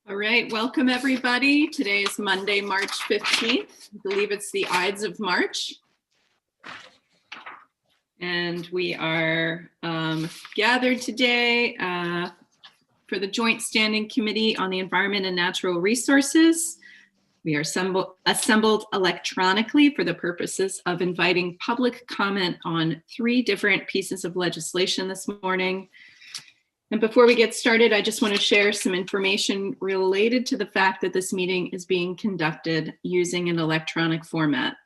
All right, welcome everybody. Today is Monday, March 15th. I believe it's the Ides of March. And we are gathered today for the Joint Standing Committee on the Environment and Natural Resources. We are assembled electronically for the purposes of inviting public comment on 3 different pieces of legislation this morning. And before we get started, I just want to share some information related to the fact that this meeting is being conducted using an electronic format.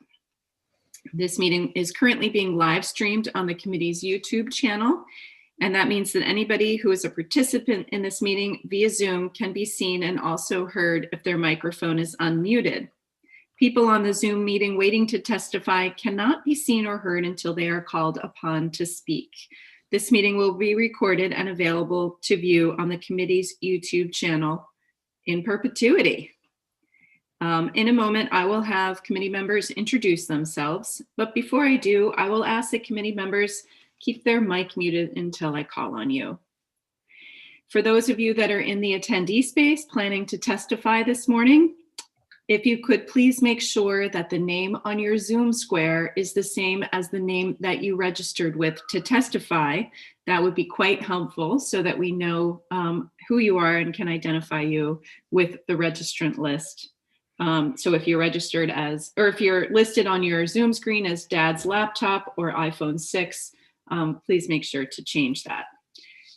This meeting is currently being live streamed on the committee's YouTube channel, and that means that anybody who is a participant in this meeting via Zoom can be seen and also heard if their microphone is unmuted. People on the Zoom meeting waiting to testify cannot be seen or heard until they are called upon to speak. This meeting will be recorded and available to view on the committee's YouTube channel in perpetuity. In a moment, I will have committee members introduce themselves, but before I do, I will ask that committee members keep their mic muted until I call on you. For those of you that are in the attendee space planning to testify this morning, if you could please make sure that the name on your Zoom square is the same as the name that you registered with to testify. That would be quite helpful so that we know who you are and can identify you with the registrant list. So if you're registered as, or if you're listed on your Zoom screen as Dad's laptop or iPhone 6, please make sure to change that.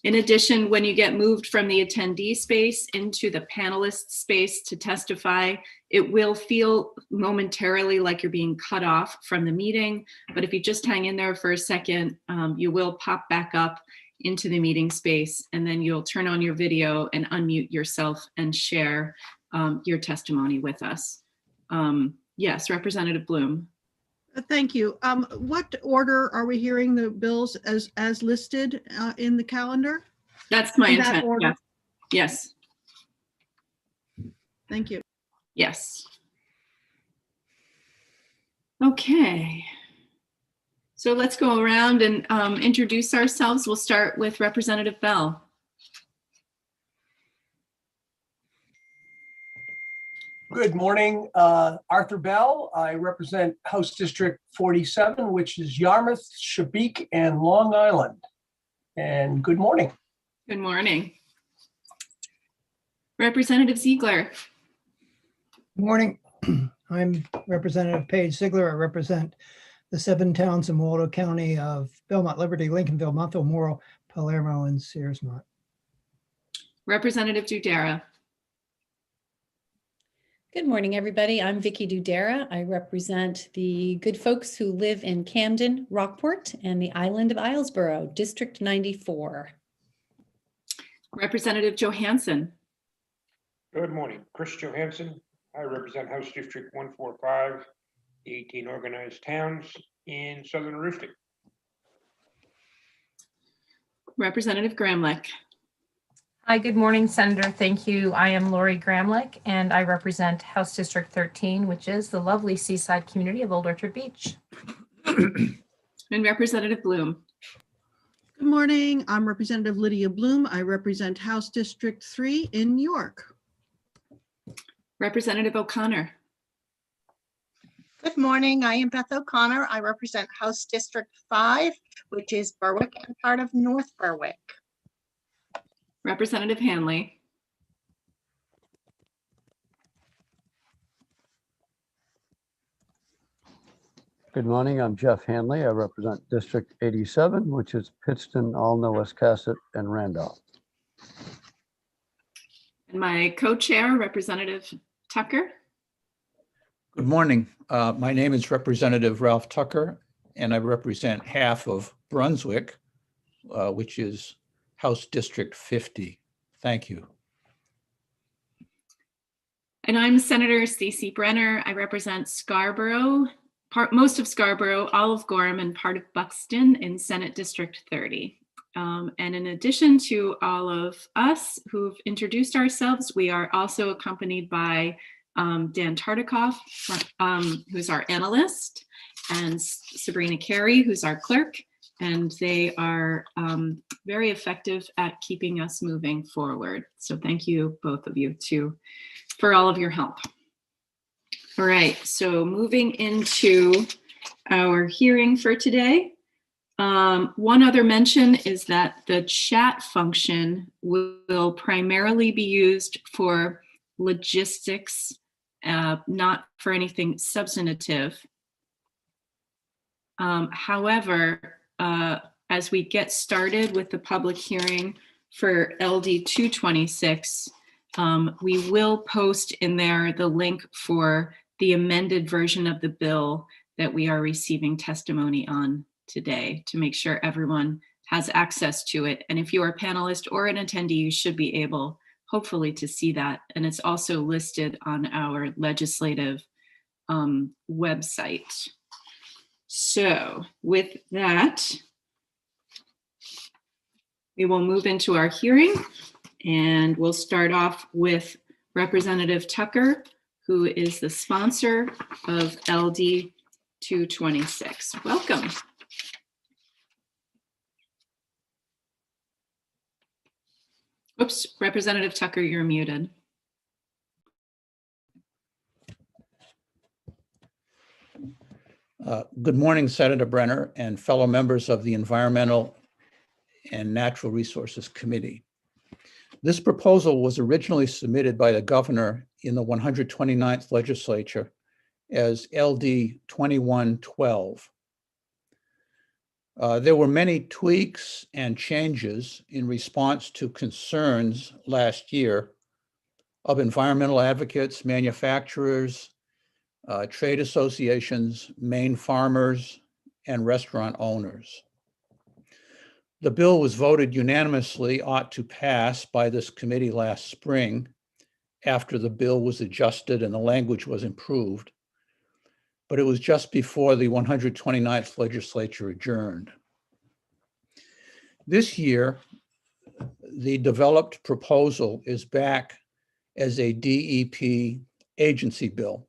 In addition, when you get moved from the attendee space into the panelist space to testify, it will feel momentarily like you're being cut off from the meeting. But if you just hang in there for a second, you will pop back up into the meeting space, and then you'll turn on your video and unmute yourself and share your testimony with us. Yes, Representative Bloom. Thank you. What order are we hearing the bills as listed in the calendar? That's my intent. Yeah. Yes. Thank you. Yes. Okay. So let's go around and introduce ourselves. We'll start with Representative Bell. Good morning, Arthur Bell. I represent House District 47, which is Yarmouth, Chesapeake, and Long Island. And good morning. Good morning. Representative Ziegler. Good morning. I'm Representative Paige Ziegler. I represent the 7 towns in Waldo County of Belmont, Liberty, Lincolnville, Montville, Morrow, Palermo, and Searsmont. Representative Dudera. Good morning, everybody. I'm Vicki Dudera. I represent the good folks who live in Camden, Rockport, and the island of Islesboro, District 94. Representative Johansson. Good morning, Chris Johansson. I represent House District 145, the 18 organized towns in Southern Aroostook. Representative Gramlich. Hi, good morning, Senator. Thank you. I am Lori Gramlich, and I represent House District 13, which is the lovely seaside community of Old Orchard Beach. And Representative Bloom. Good morning. I'm Representative Lydia Bloom. I represent House District 3 in New York. Representative O'Connor. Good morning. I am Beth O'Connor. I represent House District 5, which is Berwick and part of North Berwick. Representative Hanley. Good morning, I'm Jeff Hanley. I represent District 87, which is Pittston, Alna, Westcasset, and Randolph. And my co-chair, Representative Tucker. Good morning. My name is Representative Ralph Tucker, and I represent half of Brunswick, which is House District 50. Thank you. And I'm Senator Stacey Brenner. I represent Scarborough, most of Scarborough, all of Gorham, and part of Buxton in Senate District 30. And in addition to all of us who've introduced ourselves, we are also accompanied by Dan Tartikoff, who's our analyst, and Sabrina Carey, who's our clerk, and they are very effective at keeping us moving forward. So thank you, both of you, for all of your help. All right, so moving into our hearing for today. One other mention is that the chat function will primarily be used for logistics, not for anything substantive. However, as we get started with the public hearing for LD 226, we will post in there the link for the amended version of the bill that we are receiving testimony on today to make sure everyone has access to it. And if you are a panelist or an attendee, you should be able, hopefully, to see that. And it's also listed on our legislative website. So with that, we will move into our hearing, and we'll start off with Representative Tucker, who is the sponsor of LD 226. Welcome. Oops, Representative Tucker, you're muted. Good morning, Senator Brenner and fellow members of the Environmental and Natural Resources Committee. This proposal was originally submitted by the governor in the 129th legislature as LD 2112. There were many tweaks and changes in response to concerns last year of environmental advocates, manufacturers, trade associations, Maine farmers, and restaurant owners. The bill was voted unanimously ought to pass by this committee last spring after the bill was adjusted and the language was improved, but it was just before the 129th legislature adjourned. This year, the developed proposal is back as a DEP agency bill,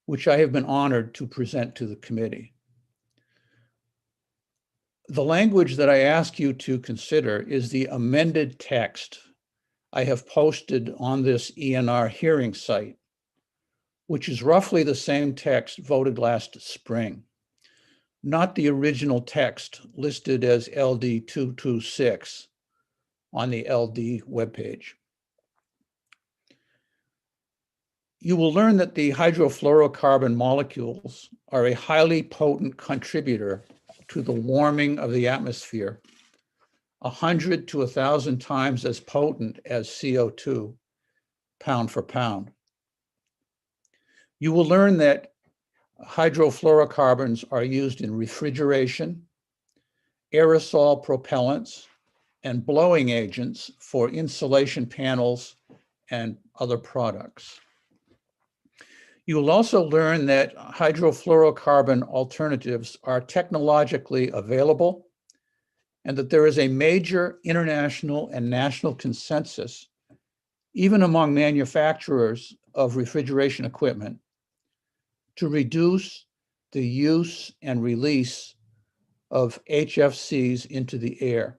which I have been honored to present to the committee. The language that I ask you to consider is the amended text I have posted on this ENR hearing site, which is roughly the same text voted last spring, not the original text listed as LD 226 on the LD webpage. You will learn that the hydrofluorocarbon molecules are a highly potent contributor to the warming of the atmosphere, 100 to 1,000 times as potent as CO2, pound for pound. You will learn that hydrofluorocarbons are used in refrigeration, aerosol propellants, and blowing agents for insulation panels and other products. You will also learn that hydrofluorocarbon alternatives are technologically available and that there is a major international and national consensus, even among manufacturers of refrigeration equipment, to reduce the use and release of HFCs into the air.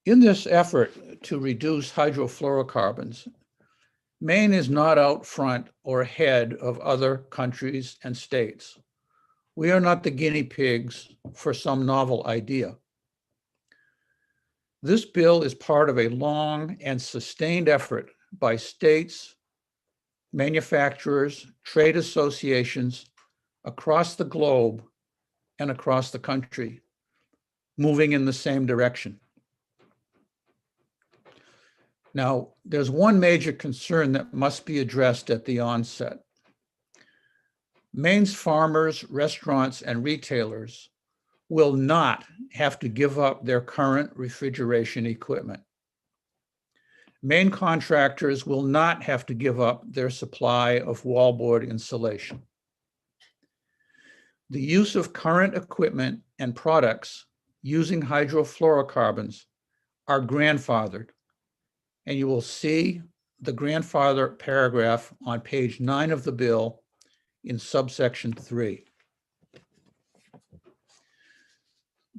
In this effort to reduce hydrofluorocarbons, Maine is not out front or ahead of other countries and states. We are not the guinea pigs for some novel idea. This bill is part of a long and sustained effort by states, manufacturers, trade associations across the globe and across the country, moving in the same direction. Now, there's one major concern that must be addressed at the onset. Maine's farmers, restaurants, and retailers will not have to give up their current refrigeration equipment. Maine contractors will not have to give up their supply of wallboard insulation. The use of current equipment and products using hydrofluorocarbons are grandfathered, and you will see the grandfather paragraph on page 9 of the bill in subsection 3.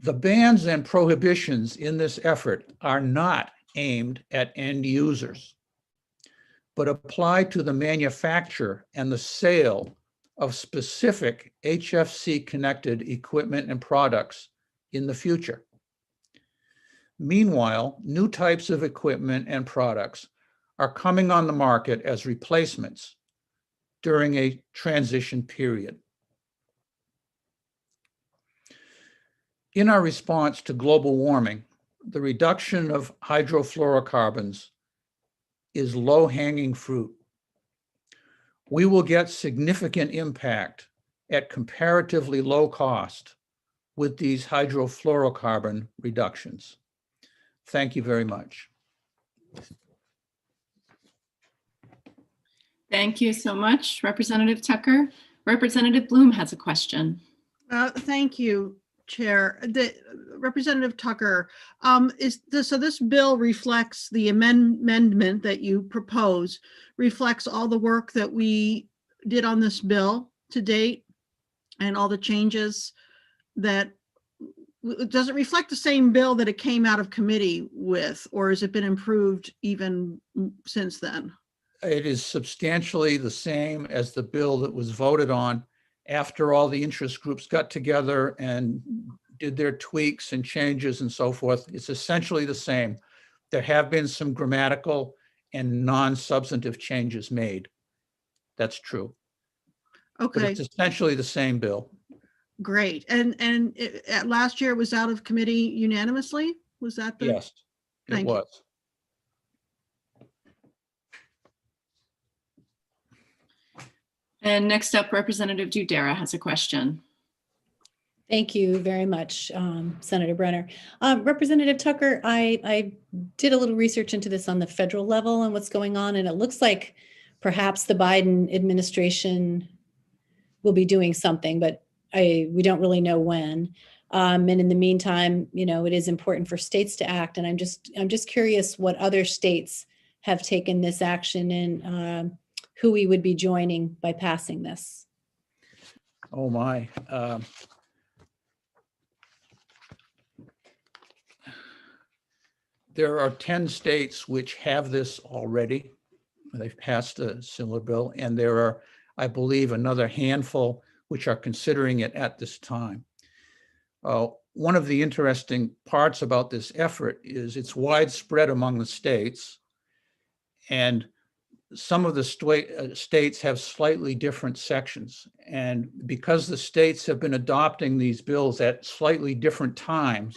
The bans and prohibitions in this effort are not aimed at end users, but apply to the manufacture and the sale of specific HFC-connected equipment and products in the future. Meanwhile, new types of equipment and products are coming on the market as replacements during a transition period. In our response to global warming, the reduction of hydrofluorocarbons is low-hanging fruit. We will get significant impact at comparatively low cost with these hydrofluorocarbon reductions. Thank you very much. Thank you so much, Representative Tucker. Representative Bloom has a question. Thank you, Chair. Representative Tucker, so this bill reflects the amendment that you propose, reflects all the work that we did on this bill to date and all the changes that, does it reflect the same bill that it came out of committee with, or has it been improved even since then? It is substantially the same as the bill that was voted on after all the interest groups got together and did their tweaks and changes and so forth. It's essentially the same. There have been some grammatical and non-substantive changes made. That's true. But Okay, it's essentially the same bill. great. And last year it was out of committee unanimously? Was that the? Yes, it Thank you. was. And next up, Representative Dudera has a question. Thank you very much, Senator Brenner. Representative Tucker, I did a little research into this on the federal level and what's going on, and it looks like perhaps the Biden administration will be doing something, but we don't really know when. And in the meantime, it is important for states to act, and I'm just curious what other states have taken this action and who we would be joining by passing this. Oh my. There are 10 states which have this already. They've passed a similar bill, and there are, I believe, another handful which are considering it at this time. One of the interesting parts about this effort is it's widespread among the states, and some of the states have slightly different sections. And because the states have been adopting these bills at slightly different times,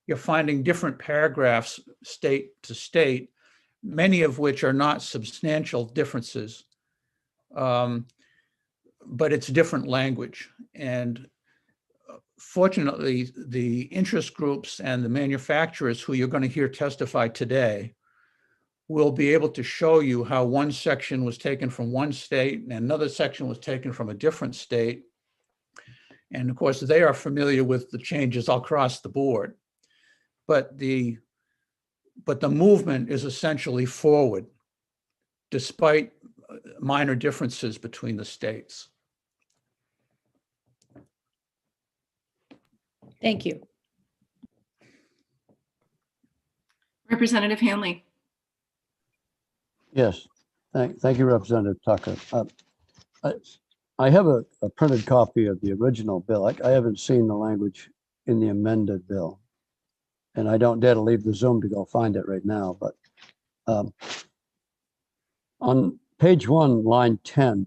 you're finding different paragraphs state to state, many of which are not substantial differences, but it's different language. And fortunately, the interest groups and the manufacturers who you're going to hear testify today will be able to show you how one section was taken from one state and another section was taken from a different state. And of course, they are familiar with the changes across the board. But the movement is essentially forward, despite minor differences between the states. Thank you. Representative Hanley. Yes, thank you, Representative Tucker. I have a printed copy of the original bill. I haven't seen the language in the amended bill, and I don't dare to leave the Zoom to go find it right now. But on page 1, line 10,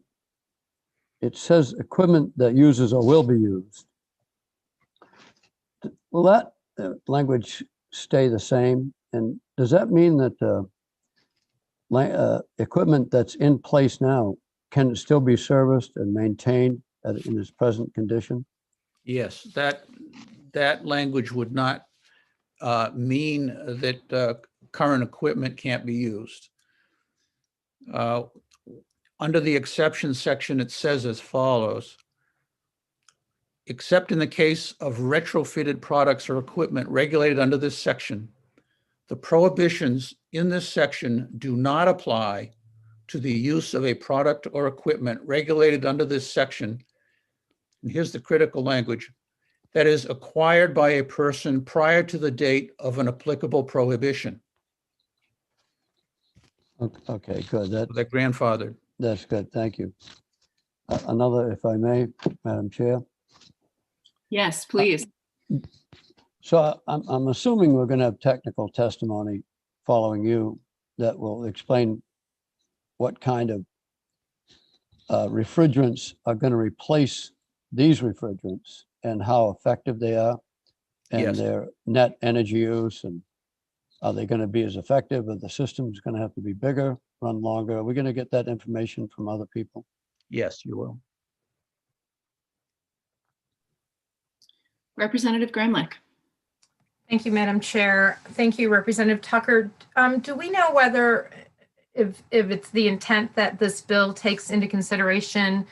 it says equipment that uses or will be used. Will that language stay the same? And does that mean that equipment that's in place now can still be serviced and maintained in its present condition? Yes, that language would not mean that current equipment can't be used. Under the exceptions section, it says as follows: except in the case of retrofitted products or equipment regulated under this section, the prohibitions in this section do not apply to the use of a product or equipment regulated under this section. And here's the critical language: that is acquired by a person prior to the date of an applicable prohibition. Okay, good. They're grandfathered. That's good. Thank you. Another, if I may, Madam Chair. Yes, please. So I'm assuming we're going to have technical testimony following you that will explain what kind of refrigerants are going to replace these refrigerants and how effective they are and Yes. their net energy use, and are they going to be as effective? Are the systems going to have to be bigger, run longer? Are we going to get that information from other people? Yes, you will. Representative Gramlich. Thank you, Madam Chair. Thank you, Representative Tucker. Do we know whether, if it's the intent that this bill takes into consideration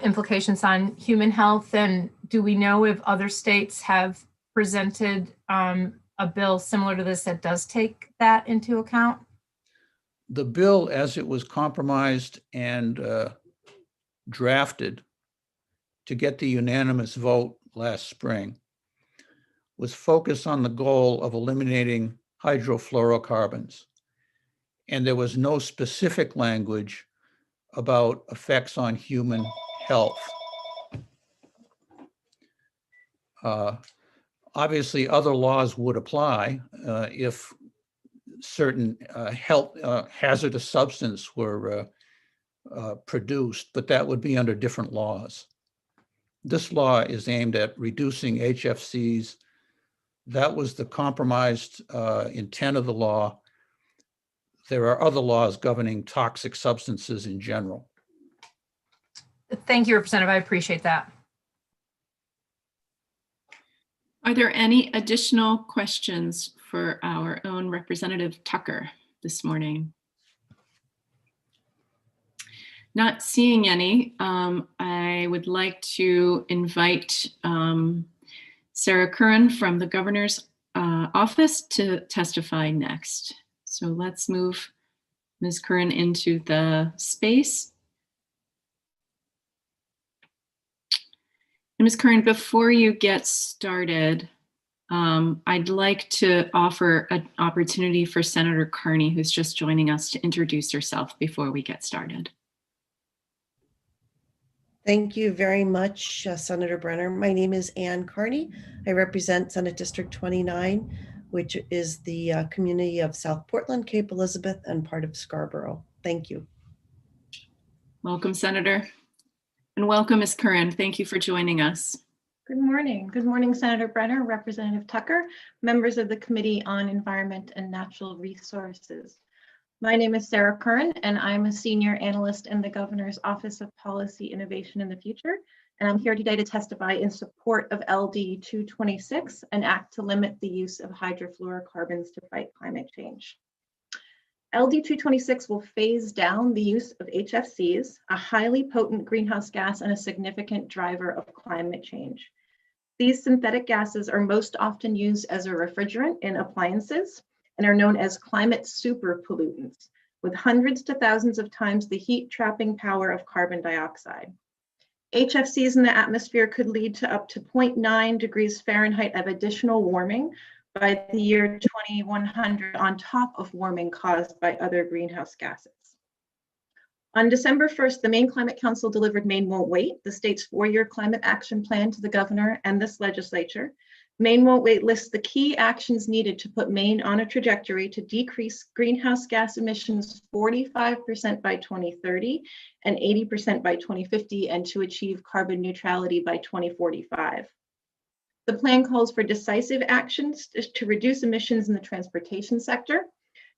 implications on human health, and do we know if other states have presented a bill similar to this that does take that into account? The bill, as it was compromised and drafted to get the unanimous vote last spring, was focused on the goal of eliminating hydrofluorocarbons. And there was no specific language about effects on human health. Obviously, other laws would apply if certain health hazardous substance were produced, but that would be under different laws. This law is aimed at reducing HFCs. That was the compromised intent of the law. There are other laws governing toxic substances in general. Thank you, Representative. I appreciate that. Are there any additional questions for our own Representative Tucker this morning? Not seeing any, I would like to invite Sarah Curran from the Governor's office to testify next. So let's move Ms. Curran into the space. And Ms. Curran, before you get started, I'd like to offer an opportunity for Senator Carney, who's just joining us, to introduce herself before we get started. Thank you very much, Senator Brenner. My name is Ann Carney. I represent Senate District 29, which is the community of South Portland, Cape Elizabeth, and part of Scarborough. Thank you. Welcome, Senator. And welcome, Ms. Curran. Thank you for joining us. Good morning. Good morning, Senator Brenner, Representative Tucker, members of the Committee on Environment and Natural Resources. My name is Sarah Curran, and I'm a senior analyst in the Governor's Office of Policy Innovation in the Future. And I'm here today to testify in support of LD 226, an act to limit the use of hydrofluorocarbons to fight climate change. LD 226 will phase down the use of HFCs, a highly potent greenhouse gas and a significant driver of climate change. These synthetic gases are most often used as a refrigerant in appliances and are known as climate super pollutants, with hundreds to thousands of times the heat trapping power of carbon dioxide. HFCs in the atmosphere could lead to up to 0.9 degrees Fahrenheit of additional warming by the year 2100 on top of warming caused by other greenhouse gases. On December 1st, the Maine Climate Council delivered Maine Won't Wait, the state's 4-year climate action plan, to the governor and this legislature. Maine Won't Wait lists the key actions needed to put Maine on a trajectory to decrease greenhouse gas emissions 45% by 2030 and 80% by 2050, and to achieve carbon neutrality by 2045. The plan calls for decisive actions to reduce emissions in the transportation sector,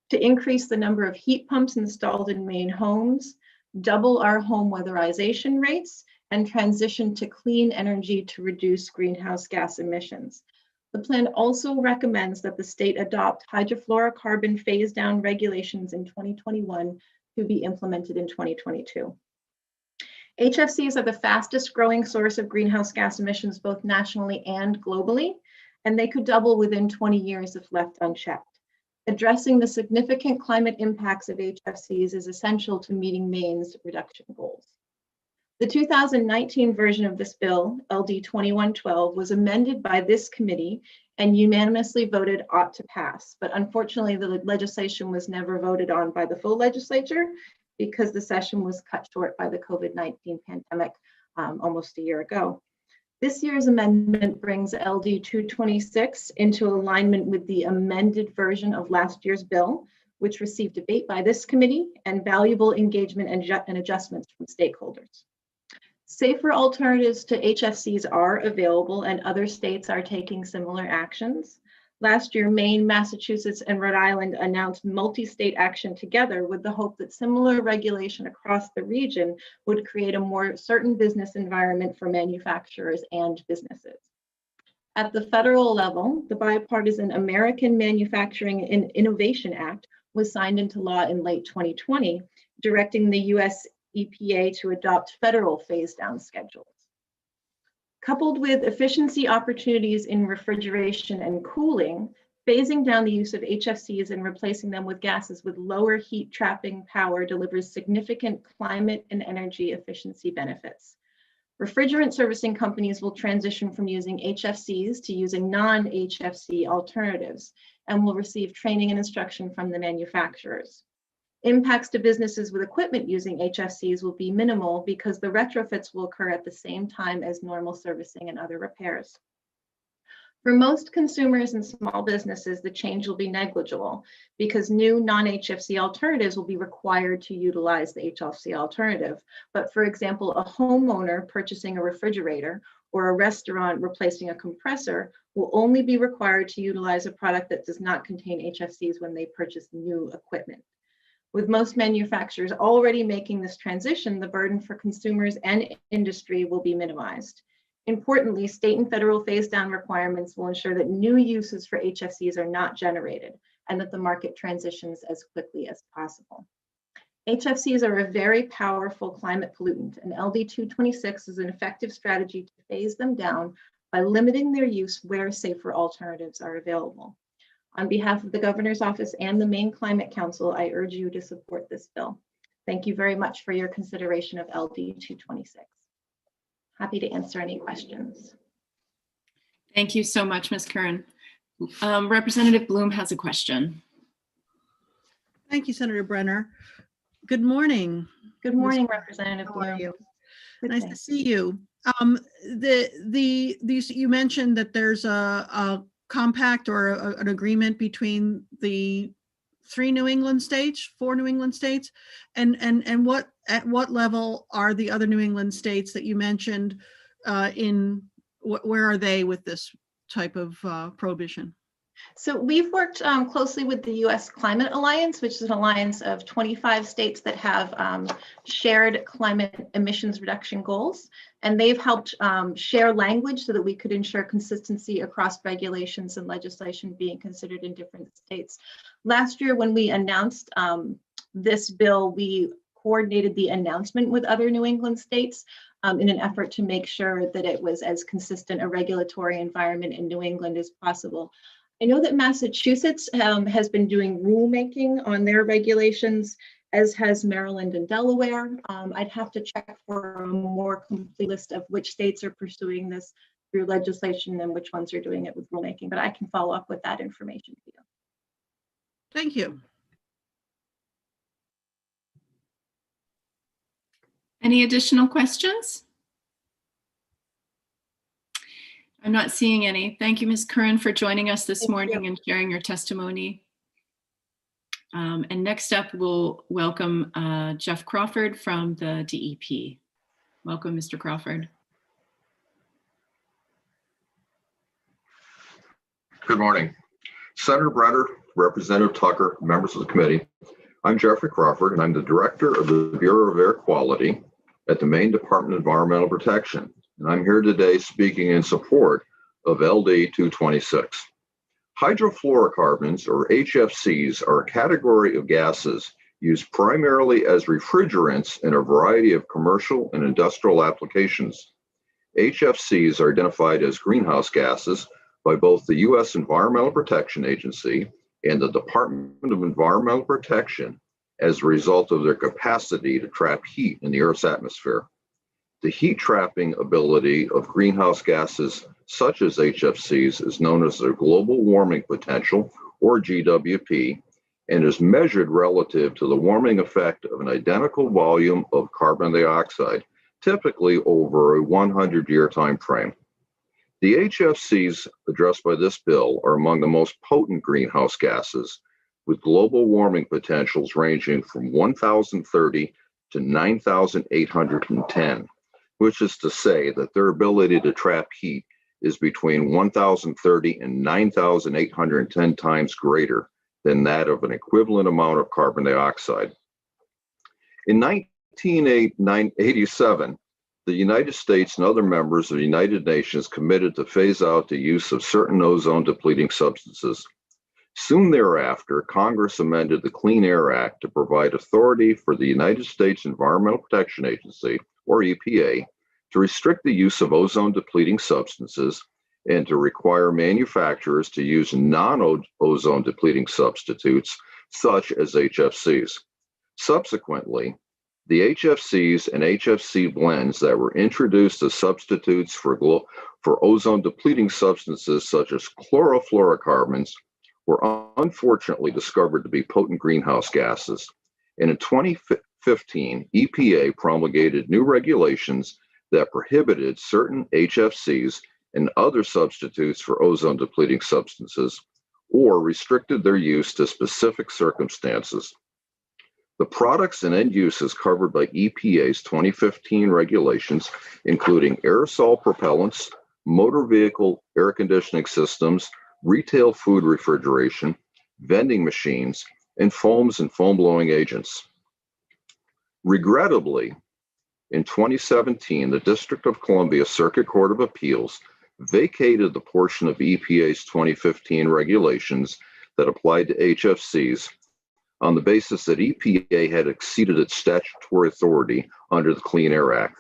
to increase the number of heat pumps installed in Maine homes, double our home weatherization rates, and transition to clean energy to reduce greenhouse gas emissions. The plan also recommends that the state adopt hydrofluorocarbon phase down regulations in 2021 to be implemented in 2022. HFCs are the fastest growing source of greenhouse gas emissions, both nationally and globally, and they could double within 20 years if left unchecked. Addressing the significant climate impacts of HFCs is essential to meeting Maine's reduction goals. The 2019 version of this bill, LD 2112, was amended by this committee and unanimously voted ought to pass. But unfortunately, the legislation was never voted on by the full legislature because the session was cut short by the COVID-19 pandemic almost a year ago. This year's amendment brings LD 226 into alignment with the amended version of last year's bill, which received debate by this committee and valuable engagement and adjustments from stakeholders. Safer alternatives to HFCs are available, and other states are taking similar actions. Last year, Maine, Massachusetts, and Rhode Island announced multi-state action together with the hope that similar regulation across the region would create a more certain business environment for manufacturers and businesses. At the federal level, the bipartisan American Manufacturing and Innovation Act was signed into law in late 2020, directing the US EPA to adopt federal phase-down schedules. Coupled with efficiency opportunities in refrigeration and cooling, phasing down the use of HFCs and replacing them with gases with lower heat trapping power delivers significant climate and energy efficiency benefits. Refrigerant servicing companies will transition from using HFCs to using non-HFC alternatives and will receive training and instruction from the manufacturers. Impacts to businesses with equipment using HFCs will be minimal because the retrofits will occur at the same time as normal servicing and other repairs. For most consumers and small businesses, the change will be negligible because new non-HFC alternatives will be required to utilize the HFC alternative. But for example, a homeowner purchasing a refrigerator or a restaurant replacing a compressor will only be required to utilize a product that does not contain HFCs when they purchase new equipment. With most manufacturers already making this transition, the burden for consumers and industry will be minimized. Importantly, state and federal phase-down requirements will ensure that new uses for HFCs are not generated and that the market transitions as quickly as possible. HFCs are a very powerful climate pollutant, and LD 226 is an effective strategy to phase them down by limiting their use where safer alternatives are available. On behalf of the Governor's Office and the Maine Climate Council, I urge you to support this bill. Thank you very much for your consideration of LD 226. Happy to answer any questions. Thank you so much, Ms. Curran. Representative Bloom has a question. Thank you, Senator Brenner. Good morning. Good morning, Representative How are Bloom. you? Good, Nice thanks. to see you. You mentioned that there's a compact or an agreement between the 4 New England states, and at what level are the other New England states that you mentioned where are they with this type of prohibition? So we've worked closely with the U.S. Climate Alliance, which is an alliance of 25 states that have shared climate emissions reduction goals. And they've helped share language so that we could ensure consistency across regulations and legislation being considered in different states. Last year, when we announced this bill, we coordinated the announcement with other New England states in an effort to make sure that it was as consistent a regulatory environment in New England as possible. I know that Massachusetts has been doing rulemaking on their regulations, as has Maryland and Delaware. I'd have to check for a more complete list of which states are pursuing this through legislation and which ones are doing it with rulemaking, but I can follow up with that information for you. Thank you. Any additional questions? I'm not seeing any. Thank you, Ms. Curran, for joining us this morning and sharing your testimony. And next up, we'll welcome Jeff Crawford from the DEP. Welcome, Mr. Crawford. Good morning. Senator Brenner, Representative Tucker, members of the committee. I'm Jeffrey Crawford, and I'm the director of the Bureau of Air Quality at the Maine Department of Environmental Protection. And I'm here today speaking in support of LD 226. Hydrofluorocarbons, or HFCs, are a category of gases used primarily as refrigerants in a variety of commercial and industrial applications. HFCs are identified as greenhouse gases by both the U.S. Environmental Protection Agency and the Department of Environmental Protection as a result of their capacity to trap heat in the Earth's atmosphere. The heat trapping ability of greenhouse gases such as HFCs is known as their global warming potential, or GWP, and is measured relative to the warming effect of an identical volume of carbon dioxide, typically over a 100-year time frame. The HFCs addressed by this bill are among the most potent greenhouse gases, with global warming potentials ranging from 1,030 to 9,810, which is to say that their ability to trap heat is between 1,030 and 9,810 times greater than that of an equivalent amount of carbon dioxide. In 1987, the United States and other members of the United Nations committed to phase out the use of certain ozone-depleting substances. Soon thereafter, Congress amended the Clean Air Act to provide authority for the United States Environmental Protection Agency, or EPA, to restrict the use of ozone-depleting substances and to require manufacturers to use non-ozone-depleting substitutes, such as HFCs. Subsequently, the HFCs and HFC blends that were introduced as substitutes for ozone-depleting substances, such as chlorofluorocarbons, were unfortunately discovered to be potent greenhouse gases. And in 2015, EPA promulgated new regulations that prohibited certain HFCs and other substitutes for ozone-depleting substances, or restricted their use to specific circumstances. The products and end uses covered by EPA's 2015 regulations, including aerosol propellants, motor vehicle air conditioning systems, retail food refrigeration, vending machines, and foams and foam-blowing agents. Regrettably, in 2017, the District of Columbia Circuit Court of Appeals vacated the portion of EPA's 2015 regulations that applied to HFCs on the basis that EPA had exceeded its statutory authority under the Clean Air Act.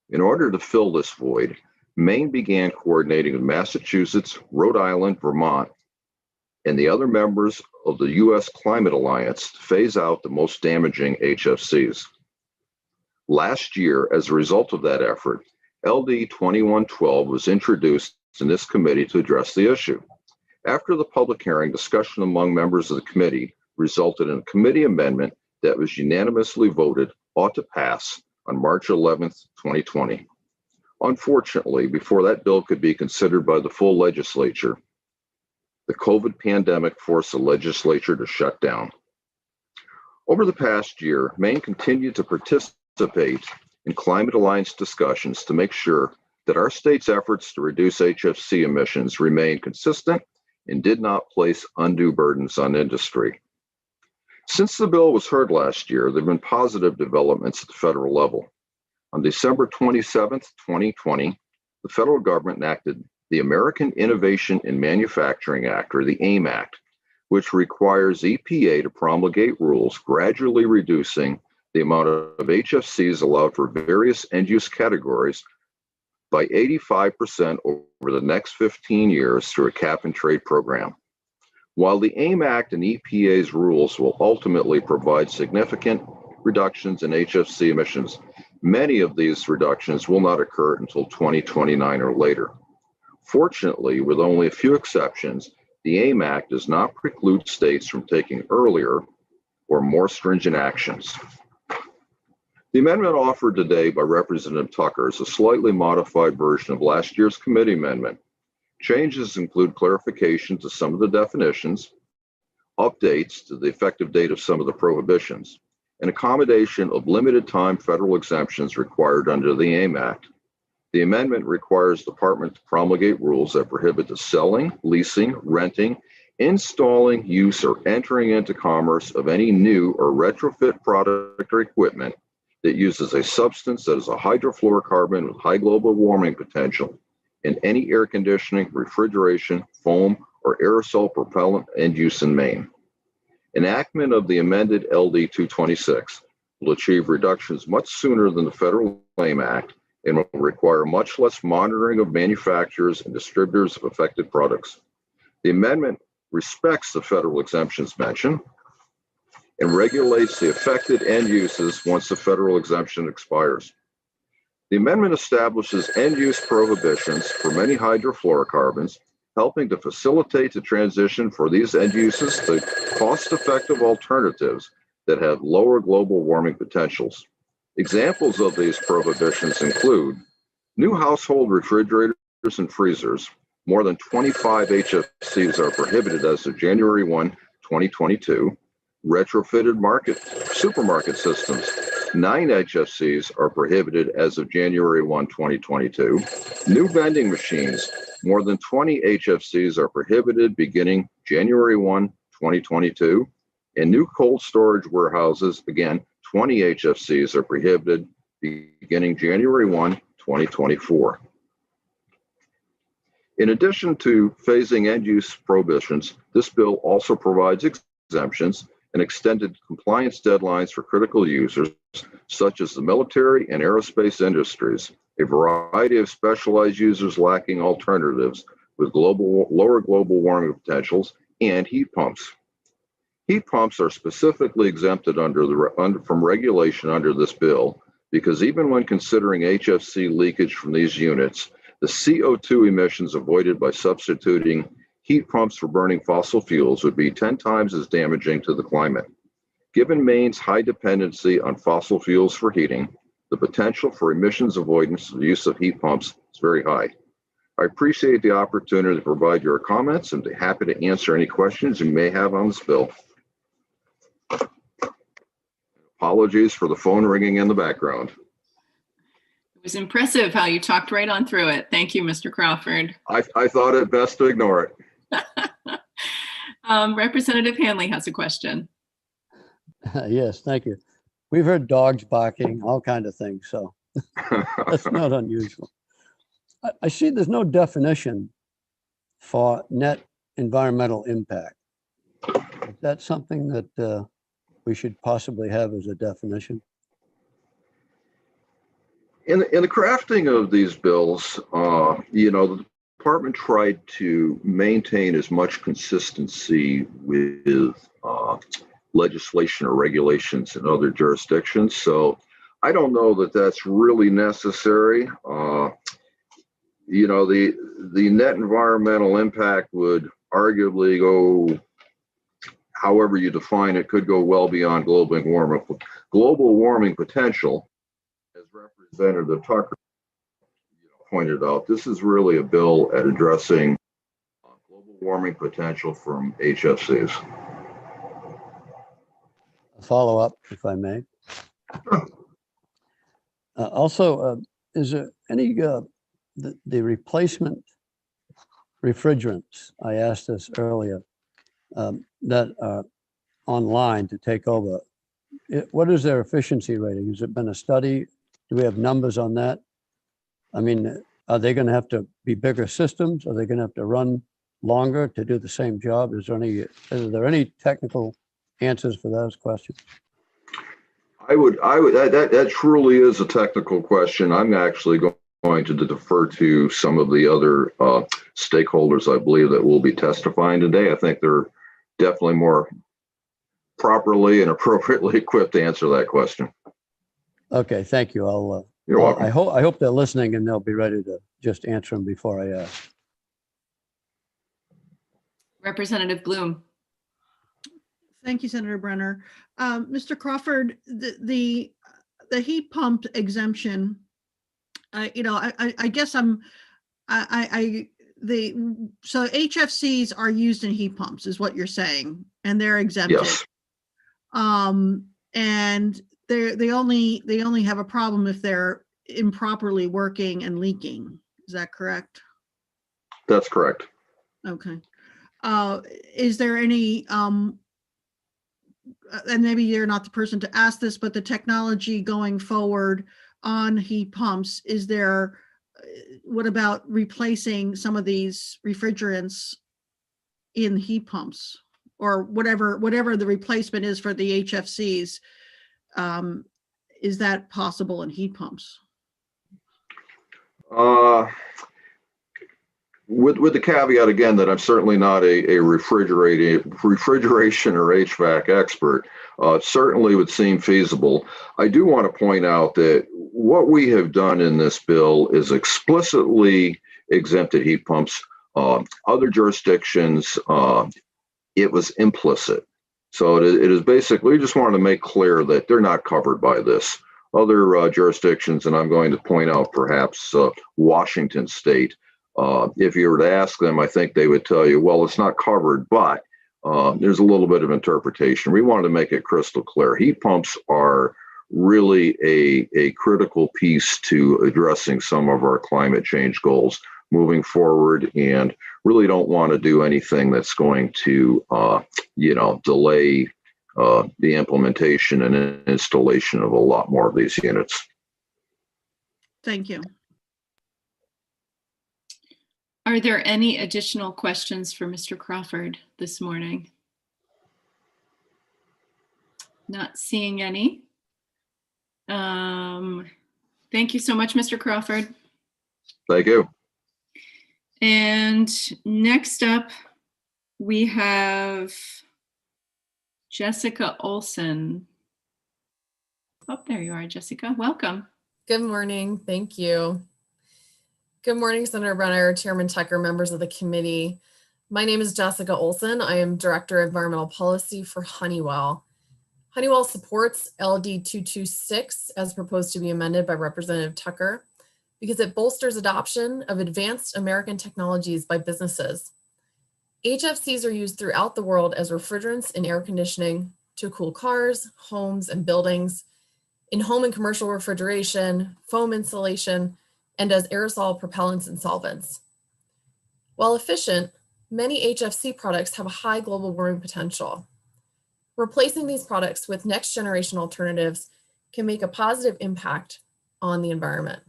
In order to fill this void, Maine began coordinating with Massachusetts, Rhode Island, Vermont, and the other members of the U.S. Climate Alliance to phase out the most damaging HFCs. Last year, as a result of that effort, LD 2112 was introduced in this committee to address the issue. After the public hearing, discussion among members of the committee resulted in a committee amendment that was unanimously voted ought to pass on March 11th, 2020. Unfortunately, before that bill could be considered by the full legislature, the COVID pandemic forced the legislature to shut down. Over the past year, Maine continued to participate in Climate Alliance discussions to make sure that our state's efforts to reduce HFC emissions remained consistent and did not place undue burdens on industry. Since the bill was heard last year, there have been positive developments at the federal level. On December 27th, 2020, the federal government enacted the American Innovation in Manufacturing Act, or the AIM Act, which requires EPA to promulgate rules gradually reducing the amount of HFCs allowed for various end-use categories by 85% over the next 15 years through a cap-and-trade program. While the AIM Act and EPA's rules will ultimately provide significant reductions in HFC emissions, many of these reductions will not occur until 2029 or later. Fortunately, with only a few exceptions, the AIM Act does not preclude states from taking earlier or more stringent actions. The amendment offered today by Representative Tucker is a slightly modified version of last year's committee amendment. Changes include clarification to some of the definitions, updates to the effective date of some of the prohibitions, and accommodation of limited time federal exemptions required under the AIM Act. The amendment requires the department to promulgate rules that prohibit the selling, leasing, renting, installing, use, or entering into commerce of any new or retrofit product or equipment that uses a substance that is a hydrofluorocarbon with high global warming potential in any air conditioning, refrigeration, foam, or aerosol propellant end use in Maine. Enactment of the amended LD 226 will achieve reductions much sooner than the Federal AIM Act and will require much less monitoring of manufacturers and distributors of affected products. The amendment respects the federal exemptions mentioned and regulates the affected end uses once the federal exemption expires. The amendment establishes end-use prohibitions for many hydrofluorocarbons, helping to facilitate the transition for these end uses to cost-effective alternatives that have lower global warming potentials. Examples of these prohibitions include new household refrigerators and freezers. More than 25 HFCs are prohibited as of January 1, 2022. Retrofitted supermarket systems. 9 HFCs are prohibited as of January 1, 2022. New vending machines. More than 20 HFCs are prohibited beginning January 1, 2022. And new cold storage warehouses, again, 20 HFCs are prohibited beginning January 1, 2024. In addition to phasing end-use prohibitions, this bill also provides exemptions and extended compliance deadlines for critical users, such as the military and aerospace industries, a variety of specialized users lacking alternatives with lower global warming potentials, and heat pumps. Heat pumps are specifically exempted from regulation under this bill because even when considering HFC leakage from these units, the CO2 emissions avoided by substituting heat pumps for burning fossil fuels would be 10 times as damaging to the climate. Given Maine's high dependency on fossil fuels for heating, the potential for emissions avoidance through the use of heat pumps is very high. I appreciate the opportunity to provide your comments and be happy to answer any questions you may have on this bill. Apologies for the phone ringing in the background. It was impressive how you talked right on through it. Thank you, Mr. Crawford. I thought it best to ignore it. Representative Hanley has a question. Yes, thank you. We've heard dogs barking, all kinds of things, so that's not unusual. I see there's no definition for net environmental impact. Is that something that we should possibly have as a definition? In the crafting of these bills, the department tried to maintain as much consistency with legislation or regulations in other jurisdictions. So I don't know that that's really necessary. The net environmental impact would arguably go, however you define it, could go well beyond global warming potential. As Representative Tucker pointed out, this is really a bill at addressing global warming potential from HFCs. A follow-up, if I may. Also, is there any the replacement refrigerants? I asked this earlier that are online to take over. What is their efficiency rating? Has it been a study? Do we have numbers on that? I mean, are they going to have to be bigger systems? Are they going to have to run longer to do the same job? Is there any technical answers for those questions? That truly is a technical question. I'm actually going to defer to some of the other stakeholders, I believe, that will be testifying today. I think they're definitely more properly and appropriately equipped to answer that question. Okay, thank you. You're welcome. I hope they're listening and they'll be ready to just answer them before I ask. Representative Bloom. Thank you, Senator Brenner. Mr. Crawford, the heat pump exemption, I guess so HFCs are used in heat pumps is what you're saying, and they're exempted. Yes. And they only have a problem if they're improperly working and leaking. Is that correct? That's correct. Okay. Is there any, and maybe you're not the person to ask this, but the technology going forward on heat pumps, what about replacing some of these refrigerants in heat pumps, or whatever the replacement is for the HFCs? Is that possible in heat pumps? with the caveat again that I'm certainly not a refrigeration or HVAC expert, certainly would seem feasible. I do want to point out that what we have done in this bill is explicitly exempted heat pumps. Other jurisdictions, it was implicit. So it is basically, we just wanted to make clear that they're not covered by this. Other jurisdictions, and I'm going to point out perhaps Washington State, if you were to ask them, I think they would tell you, well, it's not covered, but there's a little bit of interpretation. We wanted to make it crystal clear. Heat pumps are really a critical piece to addressing some of our climate change goals moving forward, and really don't want to do anything that's going to, delay the implementation and installation of a lot more of these units. Thank you. Are there any additional questions for Mr. Crawford this morning? Not seeing any. Thank you so much, Mr. Crawford. Thank you. And next up, we have Jessica Olson. Oh, there you are, Jessica. Welcome. Good morning. Thank you. Good morning, Senator Brenner, Chairman Tucker, members of the committee. My name is Jessica Olson. I am Director of Environmental Policy for Honeywell. Honeywell supports LD 226 as proposed to be amended by Representative Tucker because it bolsters adoption of advanced American technologies by businesses. HFCs are used throughout the world as refrigerants in air conditioning, to cool cars, homes, and buildings, in home and commercial refrigeration, foam insulation, and as aerosol propellants and solvents. While efficient, many HFC products have a high global warming potential. Replacing these products with next generation alternatives can make a positive impact on the environment.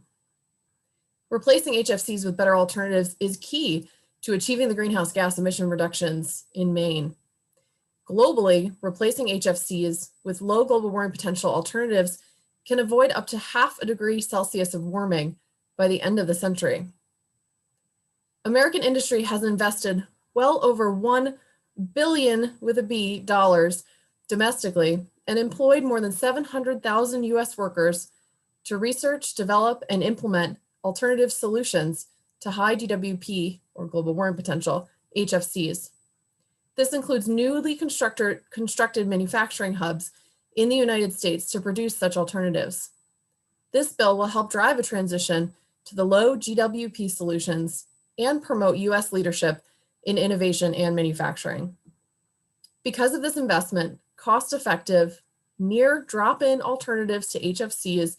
Replacing HFCs with better alternatives is key to achieving the greenhouse gas emission reductions in Maine. Globally, replacing HFCs with low global warming potential alternatives can avoid up to 0.5 degrees Celsius of warming by the end of the century. American industry has invested well over $1 billion with a B dollars domestically and employed more than 700,000 US workers to research, develop, and implement alternative solutions to high GWP or global warming potential HFCs. This includes newly constructed manufacturing hubs in the United States to produce such alternatives. This bill will help drive a transition to the low GWP solutions and promote US leadership in innovation and manufacturing. Because of this investment, cost-effective, near drop-in alternatives to HFCs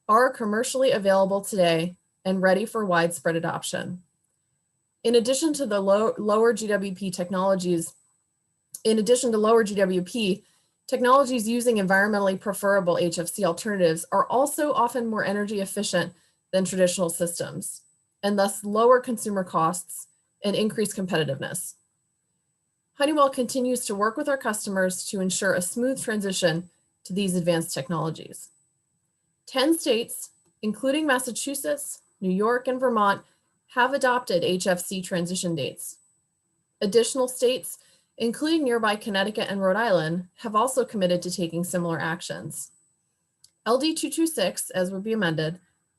are commercially available today and ready for widespread adoption. In addition to the lower GWP technologies, technologies using environmentally preferable HFC alternatives are also often more energy efficient than traditional systems, and thus lower consumer costs and increase competitiveness. Honeywell continues to work with our customers to ensure a smooth transition to these advanced technologies. 10 states, including Massachusetts, New York, and Vermont, have adopted HFC transition dates. Additional states, including nearby Connecticut and Rhode Island, have also committed to taking similar actions. LD 226, as would be amended,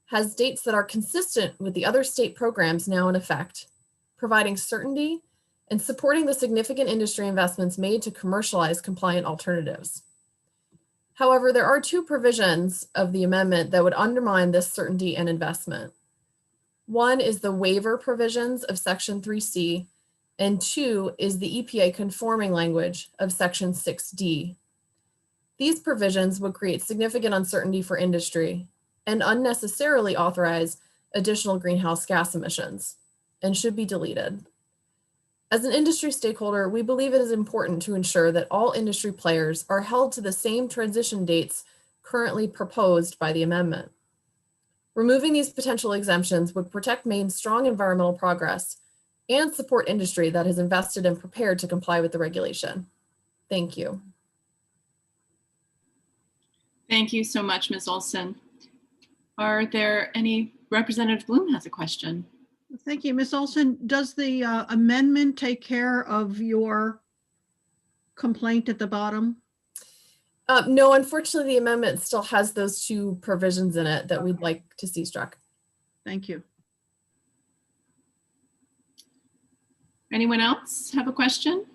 has dates that are consistent with the other state programs now in effect, providing certainty and supporting the significant industry investments made to commercialize compliant alternatives. However, there are two provisions of the amendment that would undermine this certainty and investment. One is the waiver provisions of Section 3C, and two is the EPA conforming language of Section 6D. These provisions would create significant uncertainty for industry and unnecessarily authorize additional greenhouse gas emissions and should be deleted. As an industry stakeholder, we believe it is important to ensure that all industry players are held to the same transition dates currently proposed by the amendment. Removing these potential exemptions would protect Maine's strong environmental progress and support industry that has invested and prepared to comply with the regulation. Thank you. Thank you so much, Ms. Olson. Are there any, Representative Bloom has a question. Thank you. Ms. Olson, does the amendment take care of your complaint at the bottom? No, unfortunately, the amendment still has those two provisions in it that we'd like to see struck. Thank you. Anyone else have a question?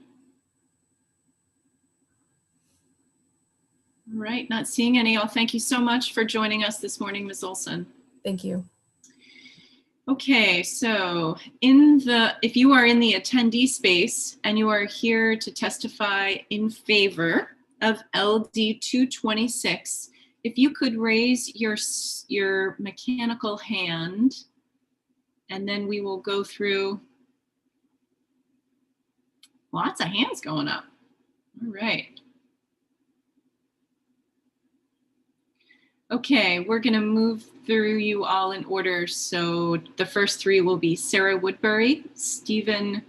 All right, not seeing any. Oh, thank you so much for joining us this morning, Ms. Olson. Thank you. Okay, so if you are in the attendee space and you are here to testify in favor of LD 226, if you could raise your mechanical hand, and then we will go through lots of hands going up. All right. Okay, we're going to move through you all in order. So the first three will be Sarah Woodbury, Stephen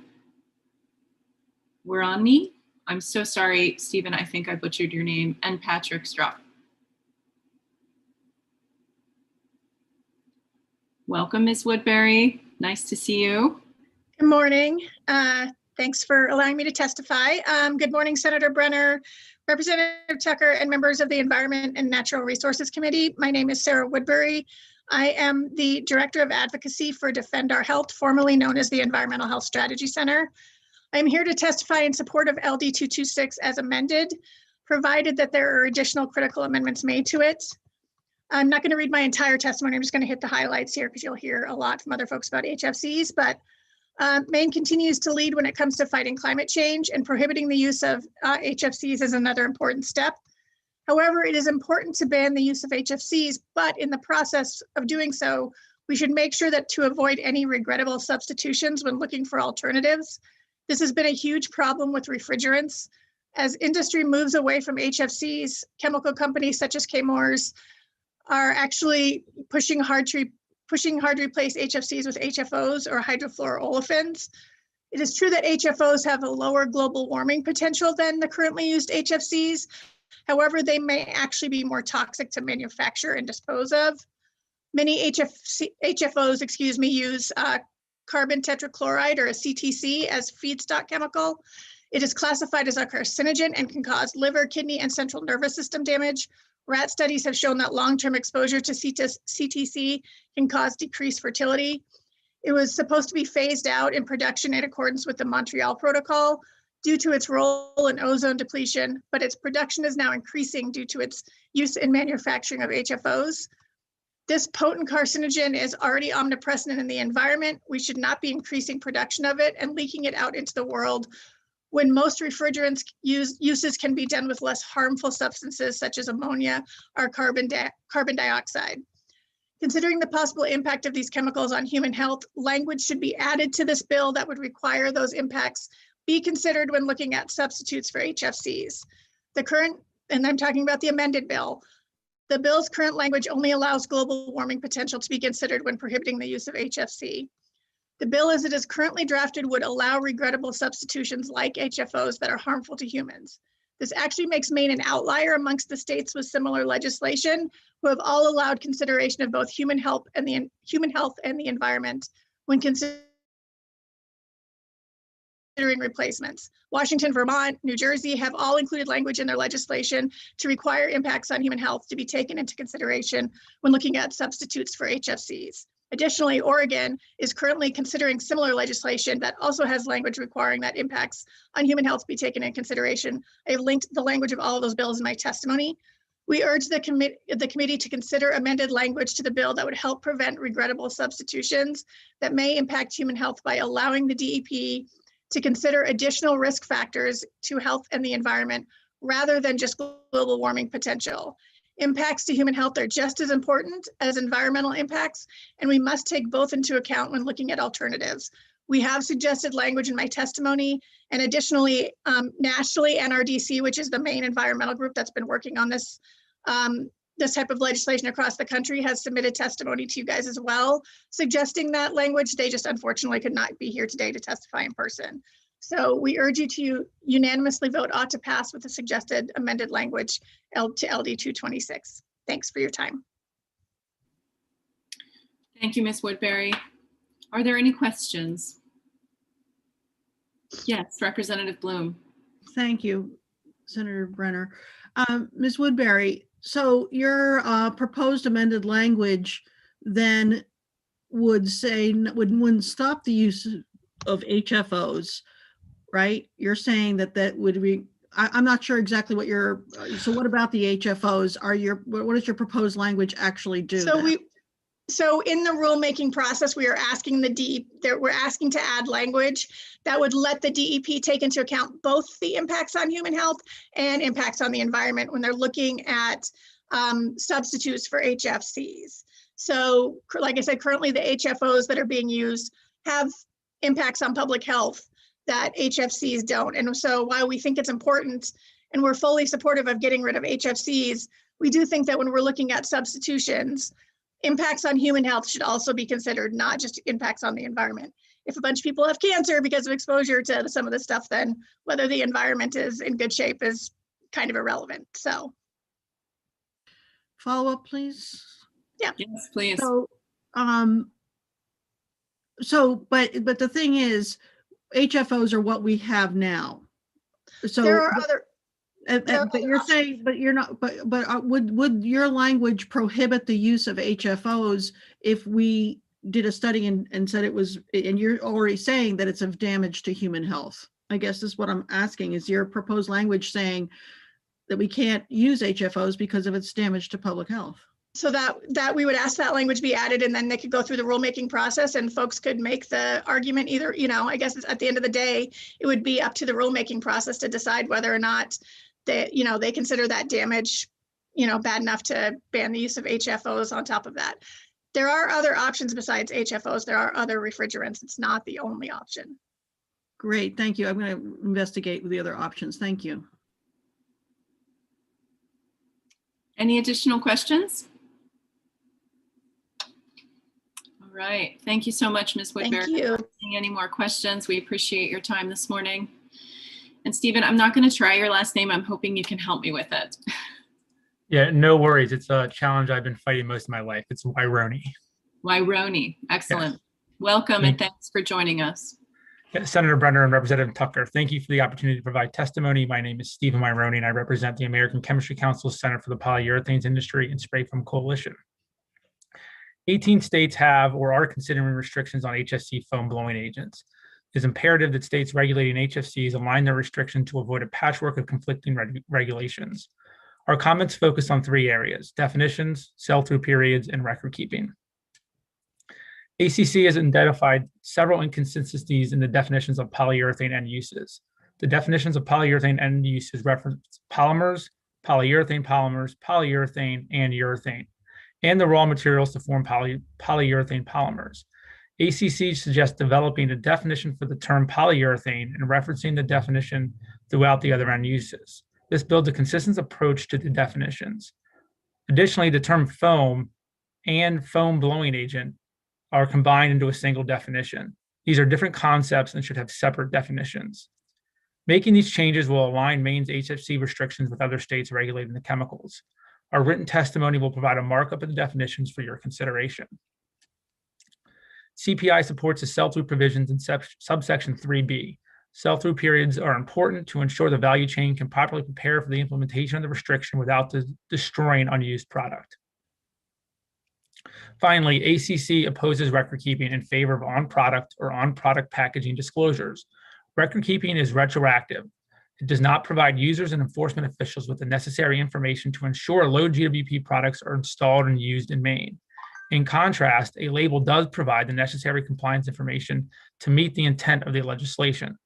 Werani. I'm so sorry, Stephen, I think I butchered your name, and Patrick Stropp. Welcome, Ms. Woodbury. Nice to see you. Good morning. Thanks for allowing me to testify. Good morning, Senator Brenner, Representative Tucker, and members of the Environment and Natural Resources Committee. My name is Sarah Woodbury. I am the Director of Advocacy for Defend Our Health, formerly known as the Environmental Health Strategy Center. I'm here to testify in support of LD 226 as amended, provided that there are additional critical amendments made to it. I'm not going to read my entire testimony. I'm just going to hit the highlights here because you'll hear a lot from other folks about HFCs, but Maine continues to lead when it comes to fighting climate change, and prohibiting the use of HFCs is another important step. However, it is important to ban the use of HFCs, but in the process of doing so, we should make sure that to avoid any regrettable substitutions when looking for alternatives. This has been a huge problem with refrigerants. As industry moves away from HFCs, chemical companies such as Chemours are actually pushing hard to replace HFCs with HFOs or hydrofluoroolefins. It is true that HFOs have a lower global warming potential than the currently used HFCs. However, they may actually be more toxic to manufacture and dispose of. Many HFOs, use carbon tetrachloride, or a CTC, as feedstock chemical. It is classified as a carcinogen and can cause liver, kidney, and central nervous system damage. Rat studies have shown that long-term exposure to CTC can cause decreased fertility. It was supposed to be phased out in production in accordance with the Montreal Protocol due to its role in ozone depletion, but its production is now increasing due to its use in manufacturing of HFOs. This potent carcinogen is already omnipresent in the environment. We should not be increasing production of it and leaking it out into the world when most refrigerants uses can be done with less harmful substances such as ammonia or carbon dioxide. Considering the possible impact of these chemicals on human health, language should be added to this bill that would require those impacts be considered when looking at substitutes for HFCs. And I'm talking about the amended bill, the bill's current language only allows global warming potential to be considered when prohibiting the use of HFC. The bill as it is currently drafted would allow regrettable substitutions like HFOs that are harmful to humans. This actually makes Maine an outlier amongst the states with similar legislation who have all allowed consideration of both human health and the environment when considering replacements. Washington, Vermont, New Jersey have all included language in their legislation to require impacts on human health to be taken into consideration when looking at substitutes for HFCs. Additionally, Oregon is currently considering similar legislation that also has language requiring that impacts on human health be taken into consideration. I linked the language of all of those bills in my testimony. We urge the committee to consider amended language to the bill that would help prevent regrettable substitutions that may impact human health by allowing the DEP to consider additional risk factors to health and the environment rather than just global warming potential. Impacts to human health are just as important as environmental impacts, and we must take both into account when looking at alternatives. We have suggested language in my testimony, and additionally, nationally, NRDC, which is the main environmental group that's been working on this, this type of legislation across the country, has submitted testimony to you guys as well, suggesting that language. They just unfortunately could not be here today to testify in person. So we urge you to unanimously vote ought to pass with the suggested amended language to LD 226. Thanks for your time. Thank you, Ms. Woodbury. Are there any questions? Yes, Representative Bloom. Thank you, Senator Brenner. Ms. Woodbury, so your proposed amended language then would say, wouldn't stop the use of HFOs, right? You're saying that would be, I'm not sure exactly what your, so what about the HFOs? What does your proposed language actually do? So in the rulemaking process, we are asking we're asking to add language that would let the DEP take into account both the impacts on human health and impacts on the environment when they're looking at substitutes for HFCs. So like I said, currently the HFOs that are being used have impacts on public health that HFCs don't. And so while we think it's important and we're fully supportive of getting rid of HFCs, we do think that when we're looking at substitutions, impacts on human health should also be considered, not just impacts on the environment. If a bunch of people have cancer because of exposure to some of this stuff, then whether the environment is in good shape is kind of irrelevant. So. Follow up, please. Yeah. Yes, please. But the thing is, HFOs are what we have now. So there are other. But you're saying, but you're not, but would your language prohibit the use of HFOs if we did a study and said it was, and you're already saying that it's of damage to human health? I guess is what I'm asking. Is your proposed language saying that we can't use HFOs because of its damage to public health? So that we would ask that language be added, and then they could go through the rulemaking process and folks could make the argument either, I guess it's at the end of the day, it would be up to the rulemaking process to decide whether or not they consider that damage, bad enough to ban the use of HFOs on top of that. There are other options besides HFOs. There are other refrigerants. It's not the only option. Great, thank you. I'm going to investigate the other options. Thank you. Any additional questions? All right, thank you so much, Ms. Woodbury. Thank you. Any more questions? We appreciate your time this morning. And Stephen, I'm not going to try your last name. I'm hoping you can help me with it. Yeah, no worries. It's a challenge I've been fighting most of my life. It's Wyroni. Wyroni, excellent. Yes. Welcome and thanks for joining us. Yeah, Senator Brenner and Representative Tucker, thank you for the opportunity to provide testimony. My name is Stephen Wyroni and I represent the American Chemistry Council Center for the Polyurethanes Industry and Spray Foam Coalition. 18 states have or are considering restrictions on HFC foam blowing agents. It is imperative that states regulating HFCs align their restriction to avoid a patchwork of conflicting regulations. Our comments focus on three areas: definitions, sell-through periods, and record keeping. ACC has identified several inconsistencies in the definitions of polyurethane end uses. The definitions of polyurethane end uses reference polymers, polyurethane polymers, polyurethane, and urethane, and the raw materials to form polyurethane polymers. ACC suggests developing a definition for the term polyurethane and referencing the definition throughout the other end uses. This builds a consistent approach to the definitions. Additionally, the term foam and foam blowing agent are combined into a single definition. These are different concepts and should have separate definitions. Making these changes will align Maine's HFC restrictions with other states regulating the chemicals. Our written testimony will provide a markup of the definitions for your consideration. CPI supports the sell-through provisions in subsection 3B. Sell-through periods are important to ensure the value chain can properly prepare for the implementation of the restriction without destroying unused product. Finally, ACC opposes record keeping in favor of on-product or on-product packaging disclosures. Record keeping is retroactive. It does not provide users and enforcement officials with the necessary information to ensure low GWP products are installed and used in Maine. In contrast, a label does provide the necessary compliance information to meet the intent of the legislation.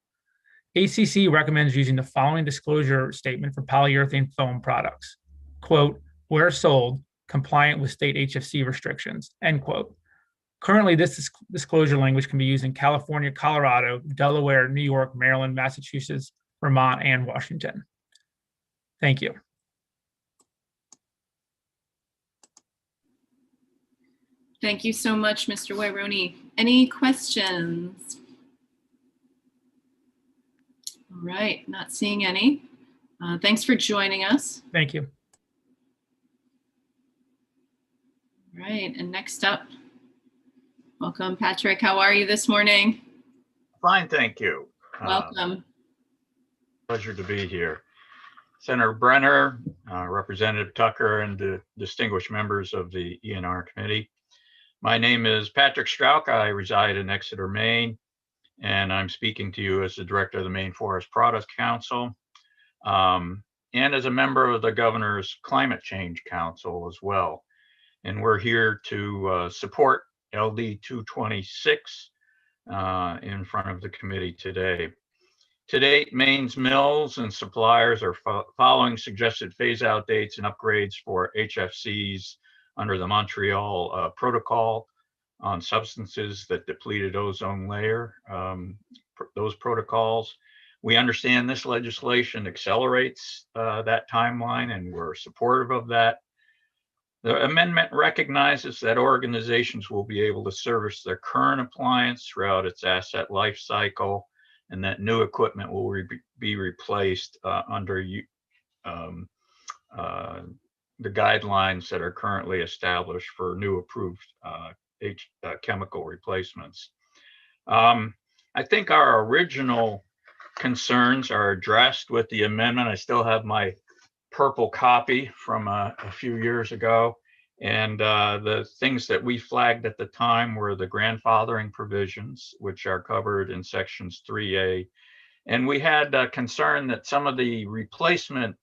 ACC recommends using the following disclosure statement for polyurethane foam products. Quote, where sold, compliant with state HFC restrictions, end quote. Currently, this disclosure language can be used in California, Colorado, Delaware, New York, Maryland, Massachusetts, Vermont, and Washington. Thank you. Thank you so much, Mr. Wyroni. Any questions? All right, not seeing any. Thanks for joining us. Thank you. All right, and next up, Welcome, Patrick. How are you this morning? Fine, thank you. Welcome. Pleasure to be here. Senator Brenner, Representative Tucker, and the distinguished members of the ENR committee. My name is Patrick Strauch. I reside in Exeter, Maine, and I'm speaking to you as the director of the Maine Forest Products Council, and as a member of the Governor's Climate Change Council as well. And we're here to support LD 226 in front of the committee today. To date, Maine's mills and suppliers are following suggested phase-out dates and upgrades for HFCs under the Montreal Protocol on substances that depleted ozone layer. Those protocols. We understand this legislation accelerates that timeline, and we're supportive of that. The amendment recognizes that organizations will be able to service their current appliance throughout its asset life cycle, and that new equipment will be replaced under the guidelines that are currently established for new approved chemical replacements. I think our original concerns are addressed with the amendment. I still have my purple copy from a few years ago. And the things that we flagged at the time were the grandfathering provisions, which are covered in sections 3A. And we had a concern that some of the replacement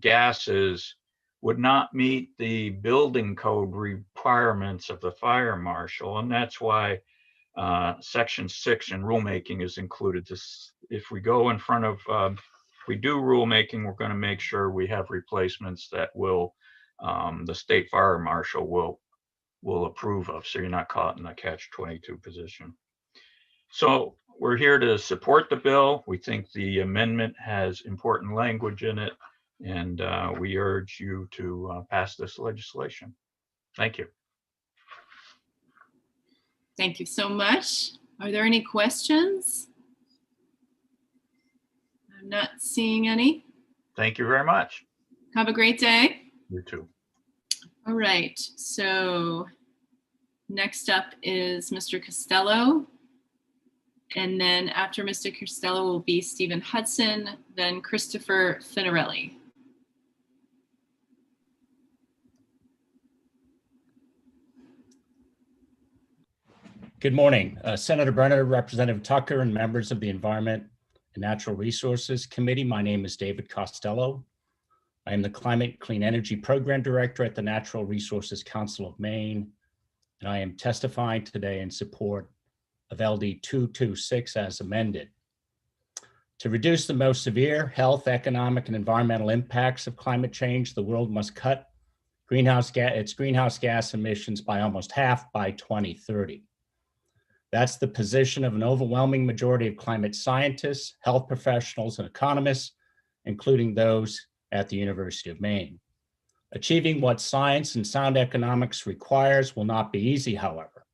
gases would not meet the building code requirements of the fire marshal. And that's why section 6 in rulemaking is included. If we go in front of, if we do rulemaking, we're going to make sure we have replacements that will the state fire marshal will approve of, so you're not caught in a catch-22 position. So we're here to support the bill. We think the amendment has important language in it, and we urge you to pass this legislation. Thank you. Thank you so much. Are there any questions? I'm not seeing any. Thank you very much. Have a great day. You too. All right, so next up is Mr. Costello. And then after Mr. Costello will be Stephen Hudson, then Christopher Finarelli. Good morning, Senator Brenner, Representative Tucker, and members of the Environment and Natural Resources Committee. My name is David Costello. I am the Climate Clean Energy Program Director at the Natural Resources Council of Maine, and I am testifying today in support of LD 226 as amended. To reduce the most severe health, economic, and environmental impacts of climate change, the world must cut its greenhouse gas emissions by almost half by 2030. That's the position of an overwhelming majority of climate scientists, health professionals, and economists, including those at the University of Maine. Achieving what science and sound economics requires will not be easy, however,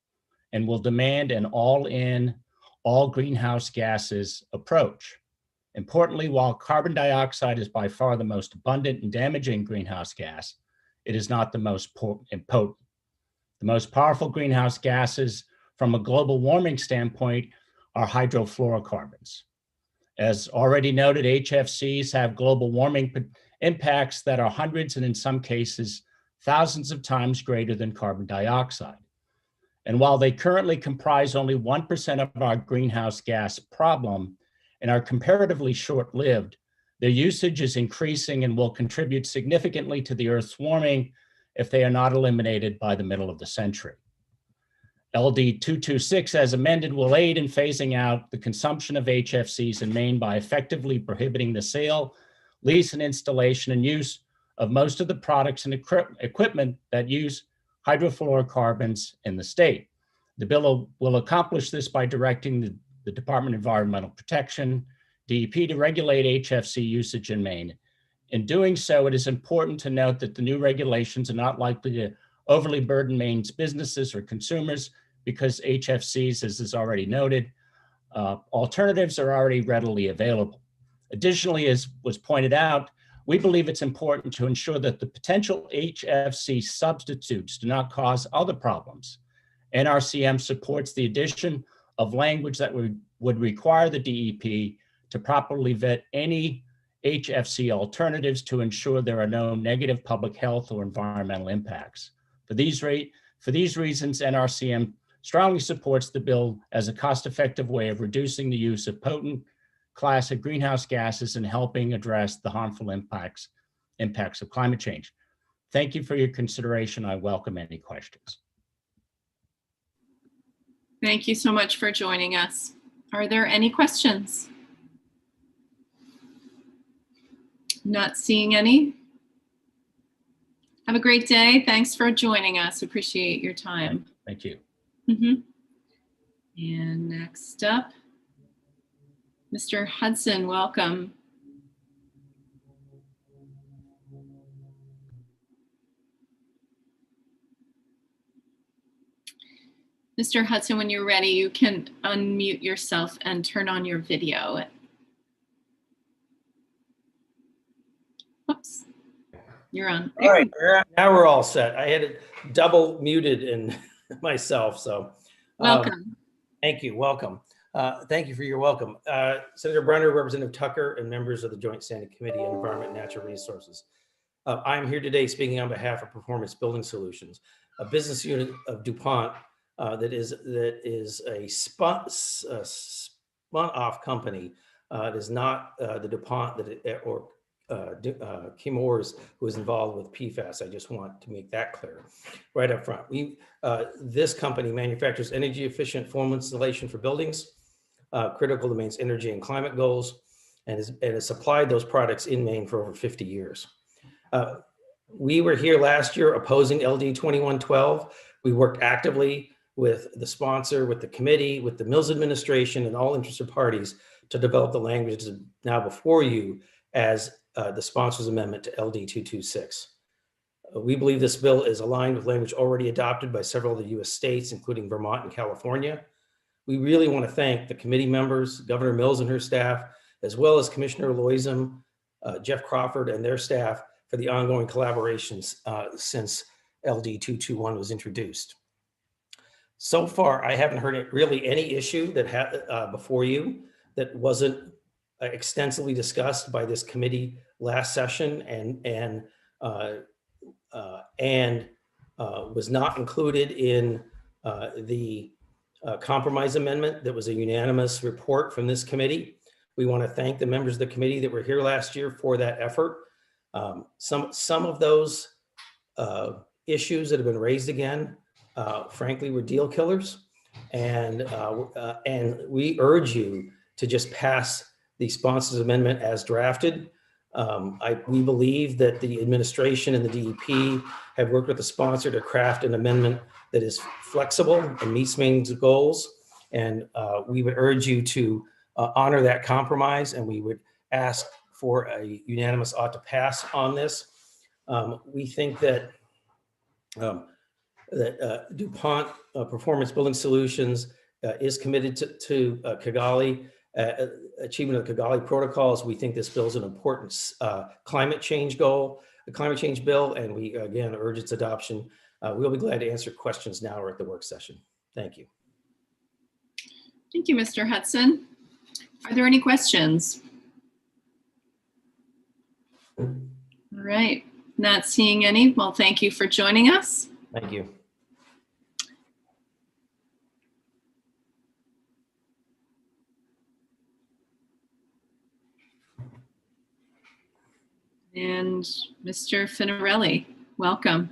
and will demand an all-in, all greenhouse gases approach. Importantly, while carbon dioxide is by far the most abundant and damaging greenhouse gas, it is not the most potent. The most powerful greenhouse gases from a global warming standpoint are hydrofluorocarbons. As already noted, HFCs have global warming impacts that are hundreds and in some cases thousands of times greater than carbon dioxide. And while they currently comprise only 1% of our greenhouse gas problem and are comparatively short-lived, their usage is increasing and will contribute significantly to the Earth's warming if they are not eliminated by the middle of the century. LD 226 as amended will aid in phasing out the consumption of HFCs in Maine by effectively prohibiting the sale, lease, and installation and use of most of the products and equipment that use hydrofluorocarbons in the state. The bill will accomplish this by directing the Department of Environmental Protection, DEP, to regulate HFC usage in Maine. In doing so, it is important to note that the new regulations are not likely to overly burden Maine's businesses or consumers because HFCs, as is already noted, alternatives are already readily available. Additionally, as was pointed out, we believe it's important to ensure that the potential HFC substitutes do not cause other problems, NRCM supports the addition of language that would require the DEP to properly vet any HFC alternatives to ensure there are no negative public health or environmental impacts. For these reasons, NRCM strongly supports the bill as a cost-effective way of reducing the use of potent classic greenhouse gases and helping address the harmful impacts of climate change. Thank you for your consideration. I welcome any questions. Thank you so much for joining us. Are there any questions? Not seeing any. Have a great day. Thanks for joining us. Appreciate your time. Thank you. And next up, Mr. Hudson, welcome. Mr. Hudson, when you're ready, you can unmute yourself and turn on your video. Whoops, you're on. All right, now we're all set. I had it double muted in myself, so. Welcome. Thank you, welcome. Thank you for your welcome. Senator Brenner, Representative Tucker, and members of the Joint Standing Committee on Environment and Natural Resources. I'm here today speaking on behalf of Performance Building Solutions, a business unit of DuPont that is a spun-off company. It is not the DuPont or Chemours who is involved with PFAS. I just want to make that clear right up front. This company manufactures energy efficient foam insulation for buildings, critical to Maine's energy and climate goals, and has supplied those products in Maine for over 50 years. We were here last year opposing LD 2112. We worked actively with the sponsor, with the committee, with the Mills administration, and all interested parties to develop the language that is now before you as the sponsor's amendment to LD 226. We believe this bill is aligned with language already adopted by several of the US states, including Vermont and California. We really want to thank the committee members, Governor Mills and her staff, as well as Commissioner Loisem, Jeff Crawford and their staff for the ongoing collaborations since LD 221 was introduced. So far, I haven't heard really any issue that had before you that wasn't extensively discussed by this committee last session and was not included in the compromise amendment that was a unanimous report from this committee. We want to thank the members of the committee that were here last year for that effort. Some of those issues that have been raised again, frankly, were deal killers, and we urge you to just pass the sponsor's amendment as drafted. We believe that the administration and the DEP have worked with the sponsor to craft an amendment that is flexible and meets Maine's goals, and we would urge you to honor that compromise, and we would ask for a unanimous ought to pass on this. We think that DuPont Performance Building Solutions is committed to Kigali, achievement of the Kigali protocols. We think this bill is an important climate change goal, a climate change bill, and we again urge its adoption. We'll be glad to answer questions now or at the work session. Thank you. Thank you, Mr. Hudson. Are there any questions? All right, not seeing any. Well, thank you for joining us. Thank you. And Mr. Finarelli, welcome.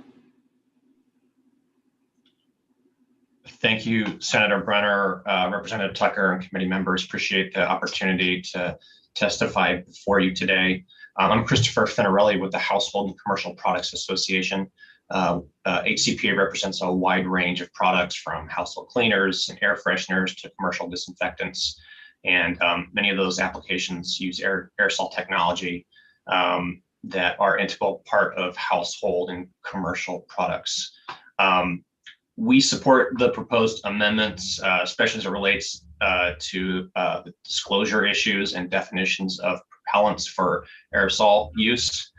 Thank you, Senator Brenner, Representative Tucker, and committee members. Appreciate the opportunity to testify before you today. I'm Christopher Finarelli with the Household and Commercial Products Association. HCPA represents a wide range of products from household cleaners and air fresheners to commercial disinfectants. And many of those applications use aerosol technology that are integral part of household and commercial products. We support the proposed amendments, especially as it relates to the disclosure issues and definitions of propellants for aerosol use.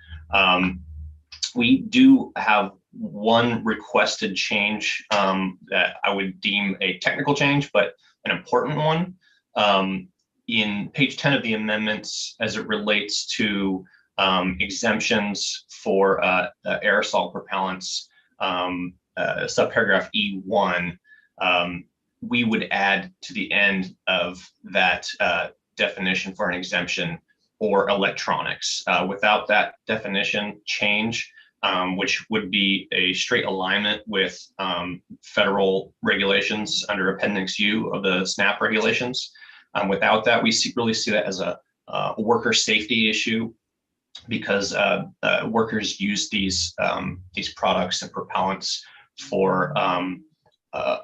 we do have one requested change that I would deem a technical change, but an important one. In page 10 of the amendments, as it relates to exemptions for aerosol propellants, subparagraph E1, we would add to the end of that definition for an exemption or electronics. Without that definition change, which would be a straight alignment with federal regulations under Appendix U of the SNAP regulations. Without that, we really see that as a worker safety issue, because workers use these products and propellants for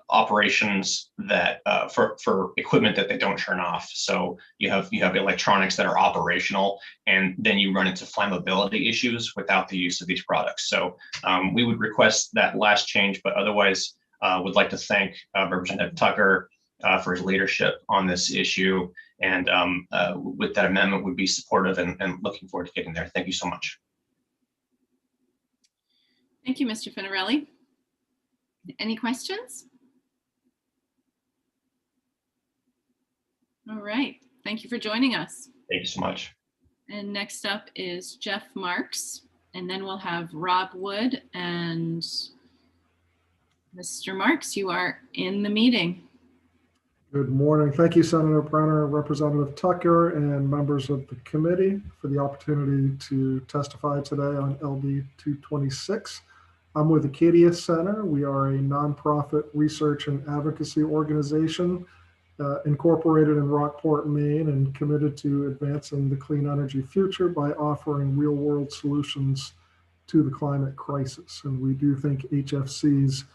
operations that for equipment that they don't turn off. So you have electronics that are operational, and then you run into flammability issues without the use of these products. So we would request that last change, but otherwise would like to thank Representative Tucker for his leadership on this issue. And with that amendment, would be supportive and looking forward to getting there. Thank you so much. Thank you, Mr. Finarelli. Any questions? All right. Thank you for joining us. Thank you so much. And next up is Jeff Marks, and then we'll have Rob Wood. And Mr. Marks, you are in the meeting. Good morning. Thank you, Senator Brenner, Representative Tucker, and members of the committee for the opportunity to testify today on LD 226. I'm with Acadia Center. We are a nonprofit research and advocacy organization incorporated in Rockport, Maine, and committed to advancing the clean energy future by offering real-world solutions to the climate crisis. And we do think HFCs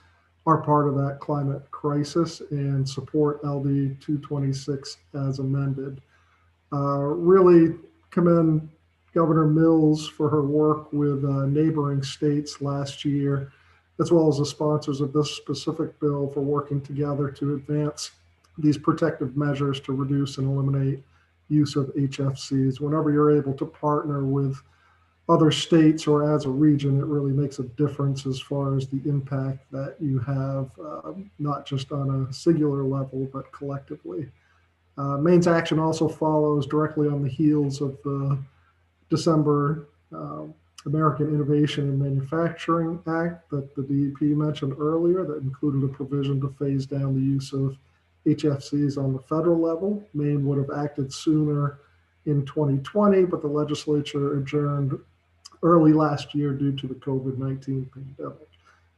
are part of that climate crisis and support LD 226 as amended. Really commend Governor Mills for her work with neighboring states last year, as well as the sponsors of this specific bill for working together to advance these protective measures to reduce and eliminate use of HFCs. Whenever you're able to partner with other states or as a region, it really makes a difference as far as the impact that you have, not just on a singular level, but collectively. Maine's action also follows directly on the heels of the December American Innovation and Manufacturing Act that the DEP mentioned earlier, that included a provision to phase down the use of HFCs on the federal level. Maine would have acted sooner in 2020, but the legislature adjourned early last year due to the COVID-19 pandemic.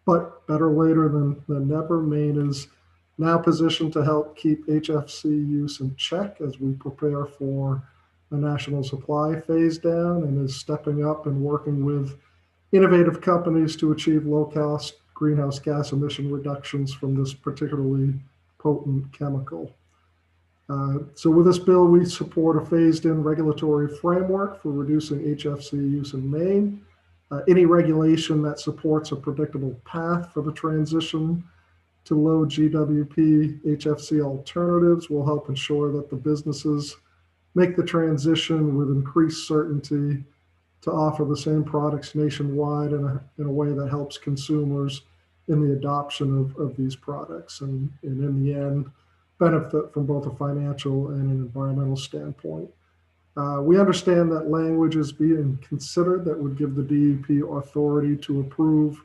But better later than never. Maine is now positioned to help keep HFC use in check as we prepare for a national supply phase down, and is stepping up and working with innovative companies to achieve low-cost greenhouse gas emission reductions from this particularly potent chemical. So with this bill, we support a phased-in regulatory framework for reducing HFC use in Maine. Any regulation that supports a predictable path for the transition to low GWP HFC alternatives will help ensure that the businesses make the transition with increased certainty to offer the same products nationwide in a way that helps consumers in the adoption of these products, and in the end, benefit from both a financial and an environmental standpoint. We understand that language is being considered that would give the DEP authority to approve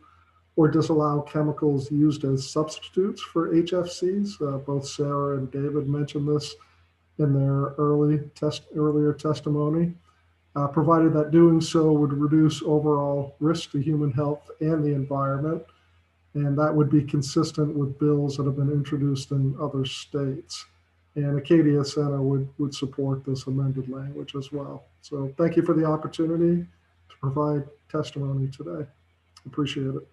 or disallow chemicals used as substitutes for HFCs. Both Sarah and David mentioned this in their earlier testimony, provided that doing so would reduce overall risk to human health and the environment. And that would be consistent with bills that have been introduced in other states. And Acadia Center would support this amended language as well. So thank you for the opportunity to provide testimony today. Appreciate it.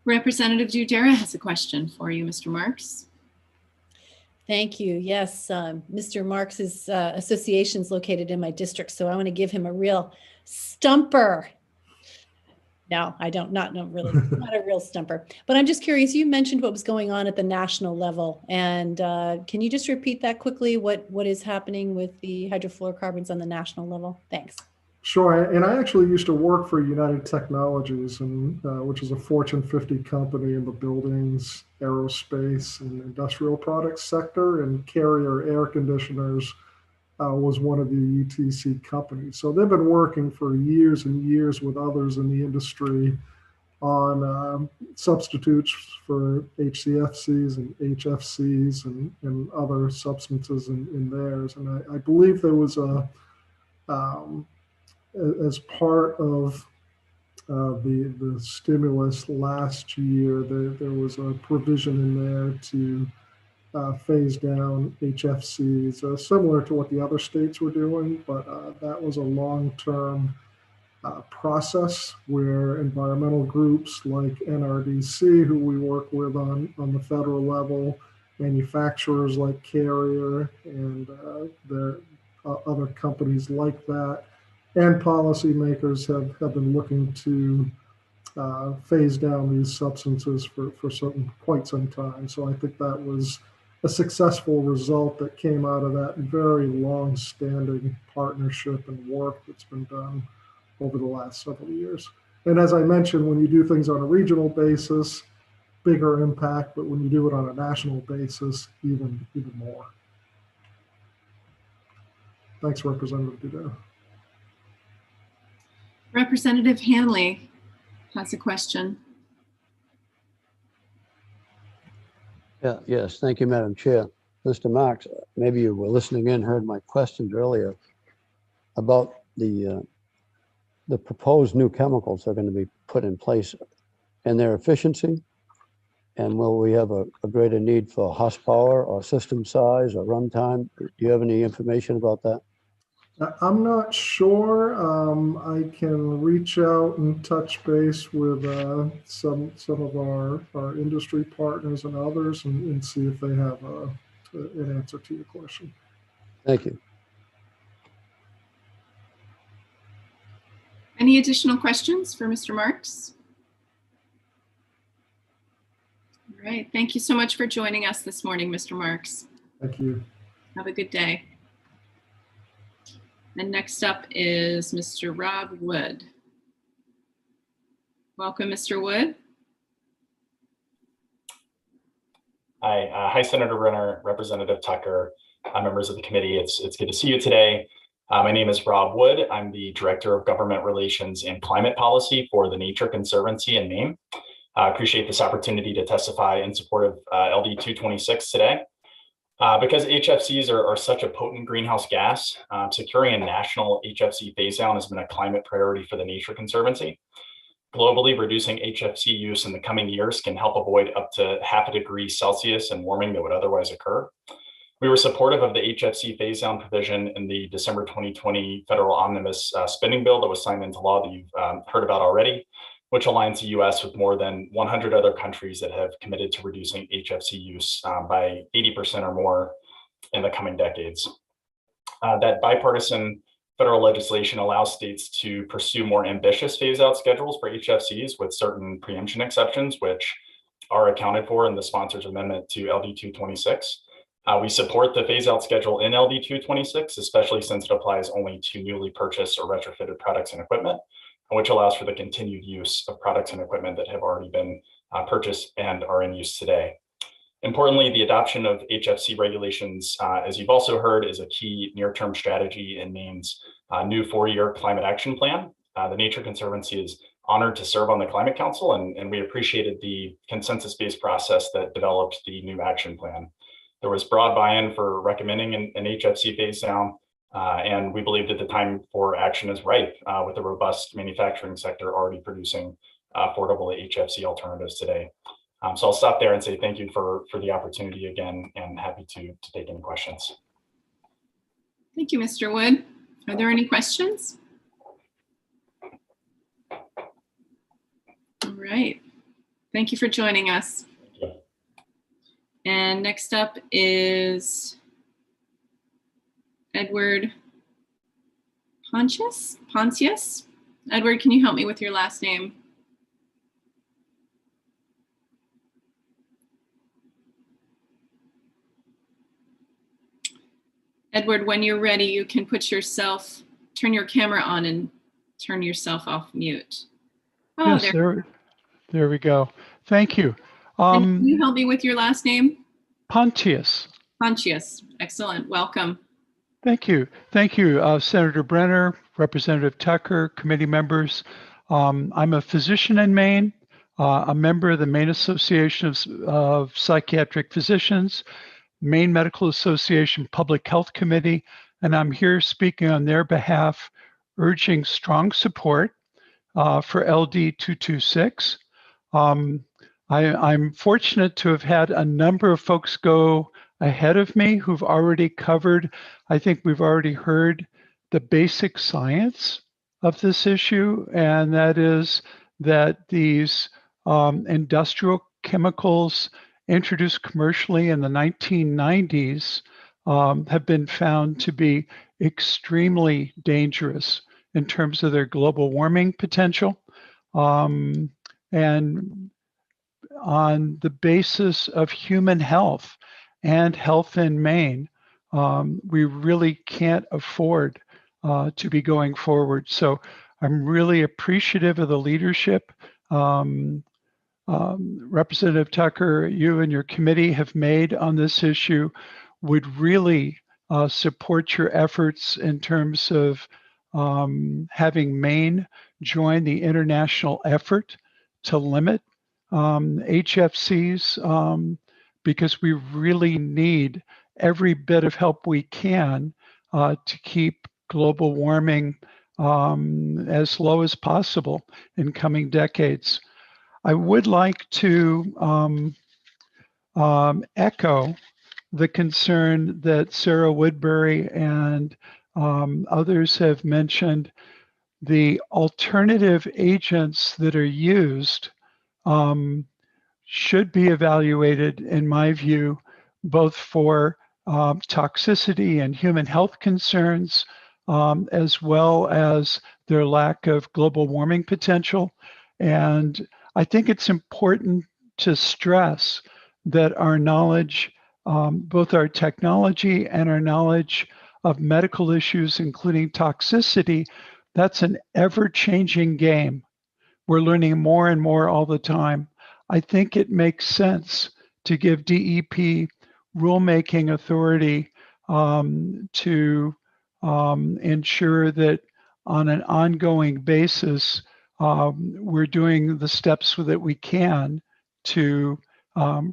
Representative Dudera has a question for you, Mr. Marks. Thank you. Yes, Mr. Marks's association is located in my district, so I want to give him a real stumper. No, I don't, not really, not a real stumper. But I'm just curious, you mentioned what was going on at the national level. And can you just repeat that quickly? What is happening with the hydrofluorocarbons on the national level? Thanks. Sure, and I actually used to work for United Technologies, and which is a Fortune 50 company in the buildings, aerospace, and industrial products sector. And Carrier Air Conditioners was one of the UTC companies. So they've been working for years and years with others in the industry on substitutes for HCFCs and HFCs and other substances in theirs. And I believe there was as part of the stimulus last year, there was a provision in there to phase down HFCs, similar to what the other states were doing, but that was a long-term process where environmental groups like NRDC, who we work with on the federal level, manufacturers like Carrier, and there are other companies like that, and policymakers have been looking to phase down these substances for quite some time. So I think that was a successful result that came out of that very long-standing partnership and work that's been done over the last several years. And as I mentioned, when you do things on a regional basis, bigger impact, but when you do it on a national basis, even more. Thanks, Representative Duda. Representative Hanley has a question. Yes, thank you, Madam Chair. Mr. Marks, maybe you were listening in, heard my questions earlier about the proposed new chemicals that are going to be put in place and their efficiency. And will we have a greater need for horsepower or system size or runtime? Do you have any information about that? I'm not sure. I can reach out and touch base with some of our industry partners and others and see if they have an answer to your question. Thank you. Any additional questions for Mr. Marks? All right. Thank you so much for joining us this morning, Mr. Marks. Thank you. Have a good day. And next up is Mr. Rob Wood. Welcome, Mr. Wood. Hi, Senator Brenner, Representative Tucker, members of the committee. It's good to see you today. My name is Rob Wood. I'm the Director of Government Relations and Climate Policy for the Nature Conservancy in Maine. I appreciate this opportunity to testify in support of LD 226 today. Because HFCs are such a potent greenhouse gas, securing a national HFC phase down has been a climate priority for the Nature Conservancy. Globally, reducing HFC use in the coming years can help avoid up to 0.5 degrees Celsius in warming that would otherwise occur. We were supportive of the HFC phase down provision in the December 2020 federal omnibus spending bill that was signed into law that you've heard about already, which aligns the US with more than 100 other countries that have committed to reducing HFC use by 80% or more in the coming decades. That bipartisan federal legislation allows states to pursue more ambitious phase-out schedules for HFCs with certain preemption exceptions, which are accounted for in the sponsor's amendment to LD 226. We support the phase-out schedule in LD 226, especially since it applies only to newly purchased or retrofitted products and equipment, which allows for the continued use of products and equipment that have already been purchased and are in use today. Importantly, the adoption of HFC regulations, as you've also heard, is a key near-term strategy in Maine's new 4-year climate action plan. The Nature Conservancy is honored to serve on the Climate Council, and we appreciated the consensus-based process that developed the new action plan. There was broad buy-in for recommending an HFC phase down, and we believe that the time for action is ripe with a robust manufacturing sector already producing affordable HFC alternatives today. So I'll stop there and say thank you for the opportunity again, and happy to take any questions. Thank you, Mr. Wood. Are there any questions? All right. Thank you for joining us. And next up is Edward Poncius. Edward, can you help me with your last name? Edward, when you're ready, you can turn your camera on and turn yourself off mute. Oh, Yes, there we go. Thank you. And can you help me with your last name? Pontius. Pontius. Excellent. Welcome. Thank you. Thank you, Senator Brenner, Representative Tucker, committee members. I'm a physician in Maine, a member of the Maine Association of Psychiatric Physicians, Maine Medical Association Public Health Committee, and I'm here speaking on their behalf, urging strong support for LD 226. I'm fortunate to have had a number of folks go ahead of me who've already covered, I think we've already heard the basic science of this issue, and that is that these industrial chemicals introduced commercially in the 1990s have been found to be extremely dangerous in terms of their global warming potential. And on the basis of human health and health in Maine, we really can't afford to be going forward. So I'm really appreciative of the leadership. Representative Tucker, you and your committee have made on this issue, would really support your efforts in terms of having Maine join the international effort to limit HFCs, because we really need every bit of help we can to keep global warming as low as possible in coming decades. I would like to echo the concern that Sarah Woodbury and others have mentioned. The alternative agents that are used should be evaluated, in my view, both for toxicity and human health concerns, as well as their lack of global warming potential. And I think it's important to stress that our knowledge, both our technology and our knowledge of medical issues, including toxicity, that's an ever-changing game. We're learning more and more all the time. I think it makes sense to give DEP rulemaking authority to ensure that on an ongoing basis, we're doing the steps that we can to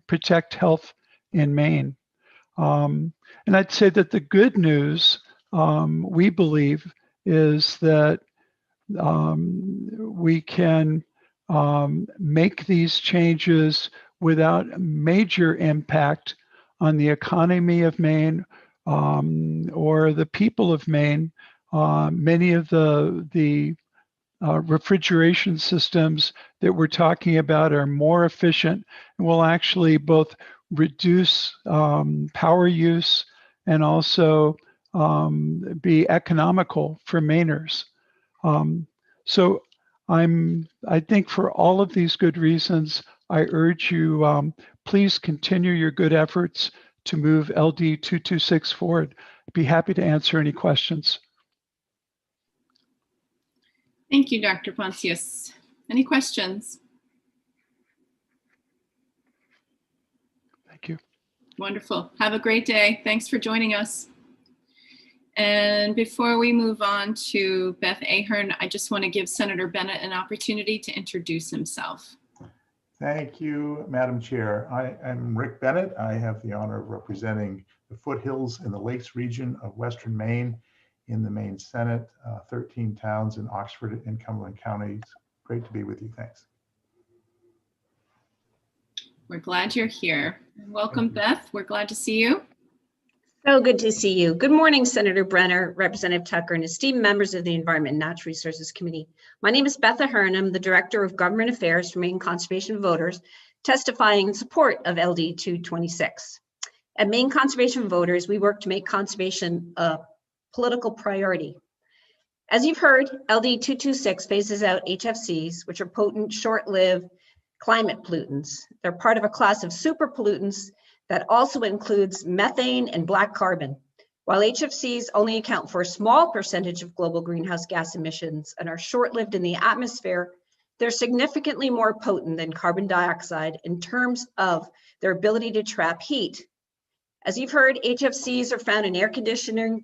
protect health in Maine. And I'd say that the good news, we believe, is that we can make these changes without major impact on the economy of Maine or the people of Maine. Many of the refrigeration systems that we're talking about are more efficient and will actually both reduce power use and also be economical for Mainers. So I think for all of these good reasons, I urge you, please continue your good efforts to move LD 226 forward. I'd be happy to answer any questions. Thank you, Dr. Pontius. Any questions? Thank you. Wonderful. Have a great day. Thanks for joining us. And before we move on to Beth Ahern, I just want to give Senator Bennett an opportunity to introduce himself. Thank you, Madam Chair. I am Rick Bennett. I have the honor of representing the foothills in the Lakes region of Western Maine in the Maine Senate, 13 towns in Oxford and Cumberland counties. Great to be with you. Thanks. We're glad you're here. Welcome, Beth. We're glad to see you. So good to see you. Good morning, Senator Brenner, Representative Tucker, and esteemed members of the Environment and Natural Resources Committee. My name is Beth Ahern. I'm the Director of Government Affairs for Maine Conservation Voters, testifying in support of LD 226. At Maine Conservation Voters, we work to make conservation a political priority. As you've heard, LD 226 phases out HFCs, which are potent, short-lived climate pollutants. They're part of a class of super pollutants that also includes methane and black carbon. While HFCs only account for a small percentage of global greenhouse gas emissions and are short-lived in the atmosphere, they're significantly more potent than carbon dioxide in terms of their ability to trap heat. As you've heard, HFCs are found in air conditioners,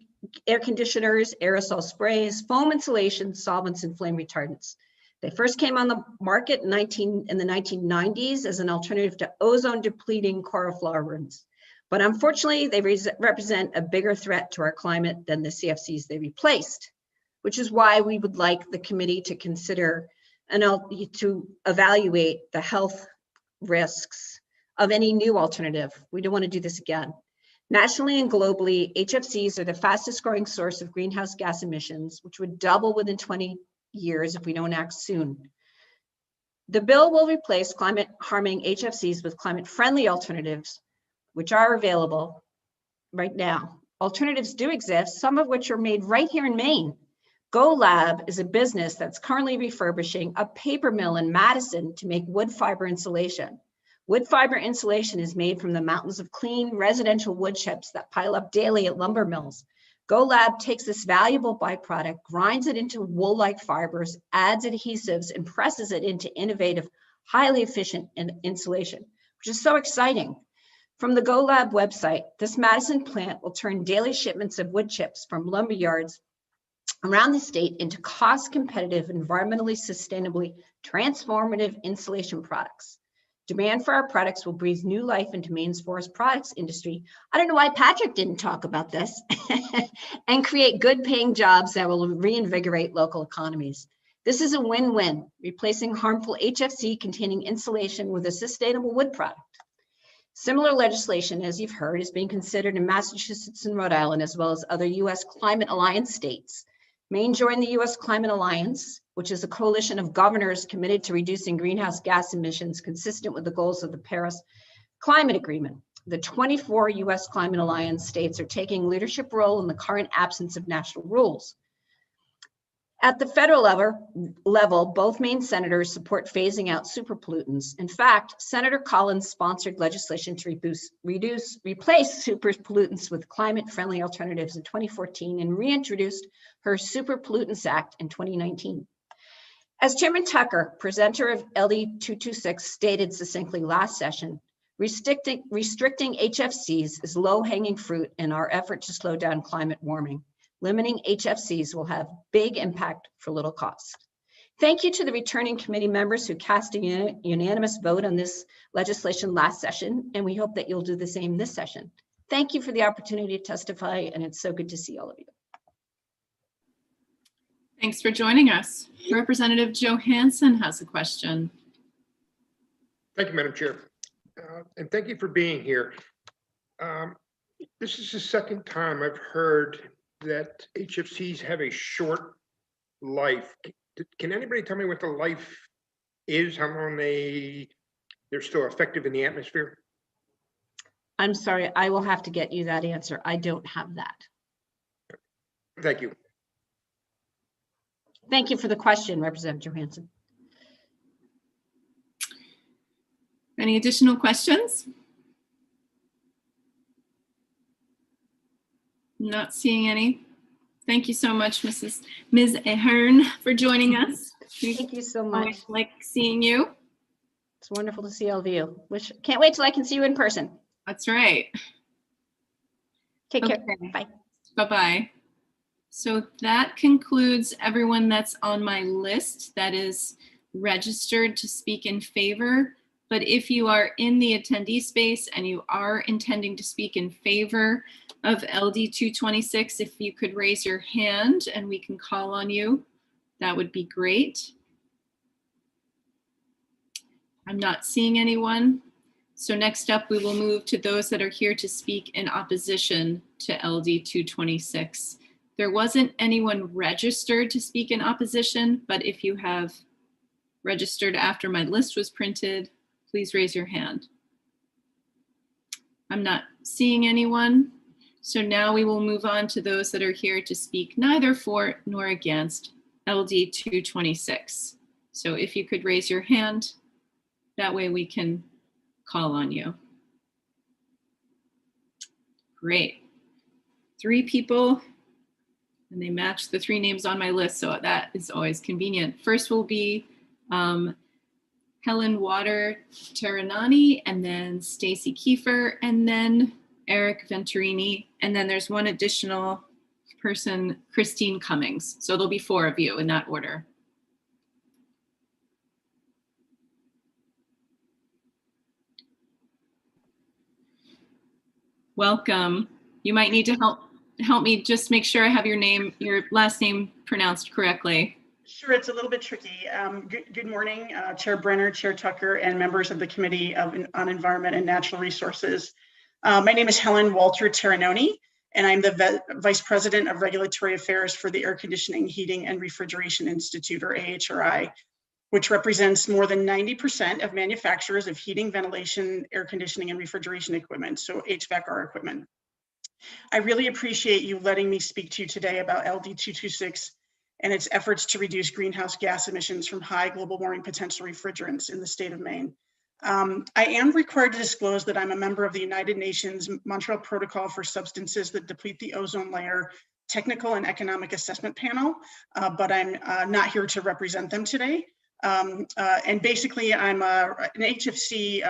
aerosol sprays, foam insulation, solvents, and flame retardants. They first came on the market in the 1990s as an alternative to ozone-depleting chlorofluorins. But unfortunately, they represent a bigger threat to our climate than the CFCs they replaced, which is why we would like the committee to consider and to evaluate the health risks of any new alternative. We don't want to do this again. Nationally and globally, HFCs are the fastest growing source of greenhouse gas emissions, which would double within 20 years if we don't act soon. The bill will replace climate harming HFCs with climate friendly alternatives, which are available right now. Alternatives do exist, some of which are made right here in Maine. Go Lab is a business that's currently refurbishing a paper mill in Madison to make wood fiber insulation. Wood fiber insulation is made from the mountains of clean residential wood chips that pile up daily at lumber mills. Go Lab takes this valuable byproduct, grinds it into wool-like fibers, adds adhesives, and presses it into innovative, highly efficient insulation, which is so exciting. From the Go Lab website, this Madison plant will turn daily shipments of wood chips from lumber yards around the state into cost-competitive, environmentally sustainably transformative insulation products. Demand for our products will breathe new life into Maine's forest products industry. I don't know why Patrick didn't talk about this. And create good paying jobs that will reinvigorate local economies. This is a win-win, replacing harmful HFC containing insulation with a sustainable wood product. Similar legislation, as you've heard, is being considered in Massachusetts and Rhode Island, as well as other US Climate Alliance states. Maine joined the US Climate Alliance, which is a coalition of governors committed to reducing greenhouse gas emissions consistent with the goals of the Paris Climate Agreement. The 24 US Climate Alliance states are taking leadership role in the current absence of national rules. At the federal level, both Maine senators support phasing out superpollutants. In fact, Senator Collins sponsored legislation to replace superpollutants with climate-friendly alternatives in 2014 and reintroduced her Superpollutants Act in 2019. As Chairman Tucker, presenter of LD 226, stated succinctly last session, restricting HFCs is low-hanging fruit in our effort to slow down climate warming. Limiting HFCs will have big impact for little cost. Thank you to the returning committee members who cast a unanimous vote on this legislation last session, and we hope that you'll do the same this session. Thank you for the opportunity to testify, and it's so good to see all of you. Thanks for joining us. Representative Johansson has a question. Thank you, Madam Chair. And thank you for being here. This is the second time I've heard that HFCs have a short life. Can anybody tell me what the life is, how long they're still effective in the atmosphere? I'm sorry, I will have to get you that answer. I don't have that. Thank you. Thank you for the question, Representative Johansson. Any additional questions? Not seeing any. Thank you so much, Ms. Ahern, for joining us. Thank you so much. Always like seeing you. It's wonderful to see all of you. Can't wait till I can see you in person. That's right. Take care. Bye. Bye-bye. So that concludes everyone that's on my list that is registered to speak in favor. But if you are in the attendee space and you are intending to speak in favor of LD 226, if you could raise your hand and we can call on you, that would be great. I'm not seeing anyone. So next up, we will move to those that are here to speak in opposition to LD 226. There wasn't anyone registered to speak in opposition, but if you have registered after my list was printed, please raise your hand. I'm not seeing anyone. So now we will move on to those that are here to speak neither for nor against LD 226. So if you could raise your hand, that way we can call on you. Great. 3 people, and they match the 3 names on my list, so that is always convenient. First will be Helen Water Taranani, and then Stacy Kiefer, and then Eric Venturini, and then there's one additional person, Christine Cummings. So there'll be 4 of you in that order. Welcome. You might need to help me just make sure I have your last name pronounced correctly. Sure, it's a little bit tricky. Good morning, Chair Brenner, Chair Tucker, and members of the Committee on Environment and Natural Resources. My name is Helen Walter Taranoni, and I'm the Vice President of Regulatory Affairs for the Air Conditioning, Heating, and Refrigeration Institute, or AHRI, which represents more than 90% of manufacturers of heating, ventilation, air conditioning, and refrigeration equipment, so HVAC-R equipment. I really appreciate you letting me speak to you today about LD 226 and its efforts to reduce greenhouse gas emissions from high global warming potential refrigerants in the state of Maine. I am required to disclose that I'm a member of the United Nations Montreal Protocol for Substances that Deplete the Ozone Layer Technical and Economic Assessment Panel, but I'm not here to represent them today. And basically, I'm an HFC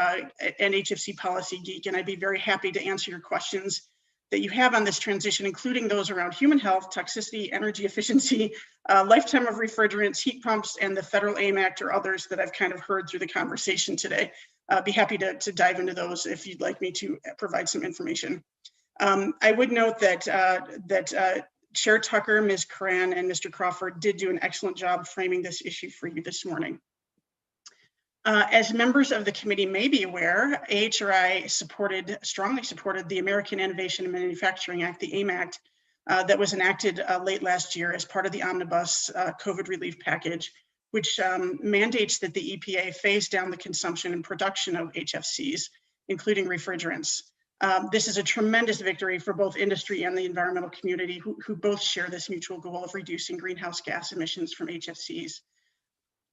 policy geek, and I'd be very happy to answer your questions that you have on this transition, including those around human health, toxicity, energy efficiency, lifetime of refrigerants, heat pumps, and the federal AIM Act, or others that I've kind of heard through the conversation today. Be happy to dive into those if you'd like me to provide some information. I would note that Chair Tucker, Ms. Curran, and Mr. Crawford did do an excellent job framing this issue for you this morning. As members of the committee may be aware, AHRI strongly supported the American Innovation and Manufacturing Act, the AIM Act, that was enacted late last year as part of the Omnibus COVID relief package, which mandates that the EPA phase down the consumption and production of HFCs, including refrigerants. This is a tremendous victory for both industry and the environmental community who both share this mutual goal of reducing greenhouse gas emissions from HFCs.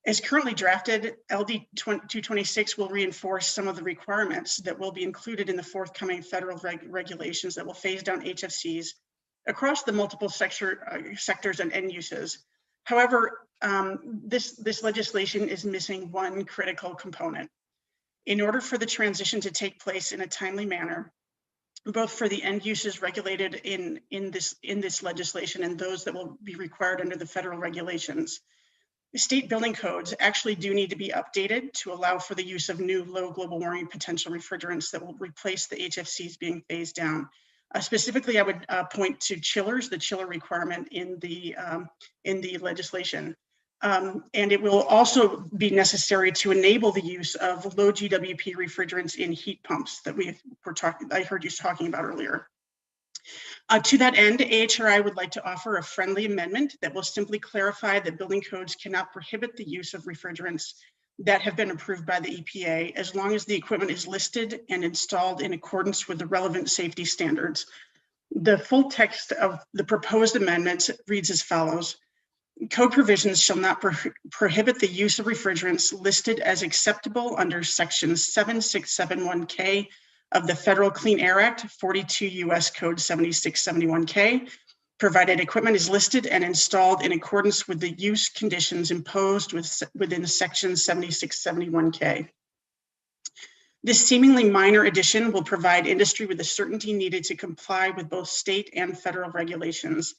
As currently drafted, LD 226 will reinforce some of the requirements that will be included in the forthcoming federal regulations that will phase down HFCs across the multiple sectors and end uses. However, this legislation is missing one critical component. In order for the transition to take place in a timely manner, both for the end uses regulated in this legislation and those that will be required under the federal regulations, state building codes actually do need to be updated to allow for the use of new low global warming potential refrigerants that will replace the HFCs being phased down. Specifically, I would point to chillers, the chiller requirement in the legislation. And it will also be necessary to enable the use of low GWP refrigerants in heat pumps that I heard you talking about earlier. To that end, AHRI would like to offer a friendly amendment that will simply clarify that building codes cannot prohibit the use of refrigerants that have been approved by the EPA as long as the equipment is listed and installed in accordance with the relevant safety standards. The full text of the proposed amendment reads as follows. Code provisions shall not prohibit the use of refrigerants listed as acceptable under section 7671K of the Federal Clean Air Act, 42 U.S. Code 7671K, provided equipment is listed and installed in accordance with the use conditions imposed within section 7671K. This seemingly minor addition will provide industry with the certainty needed to comply with both state and federal regulations.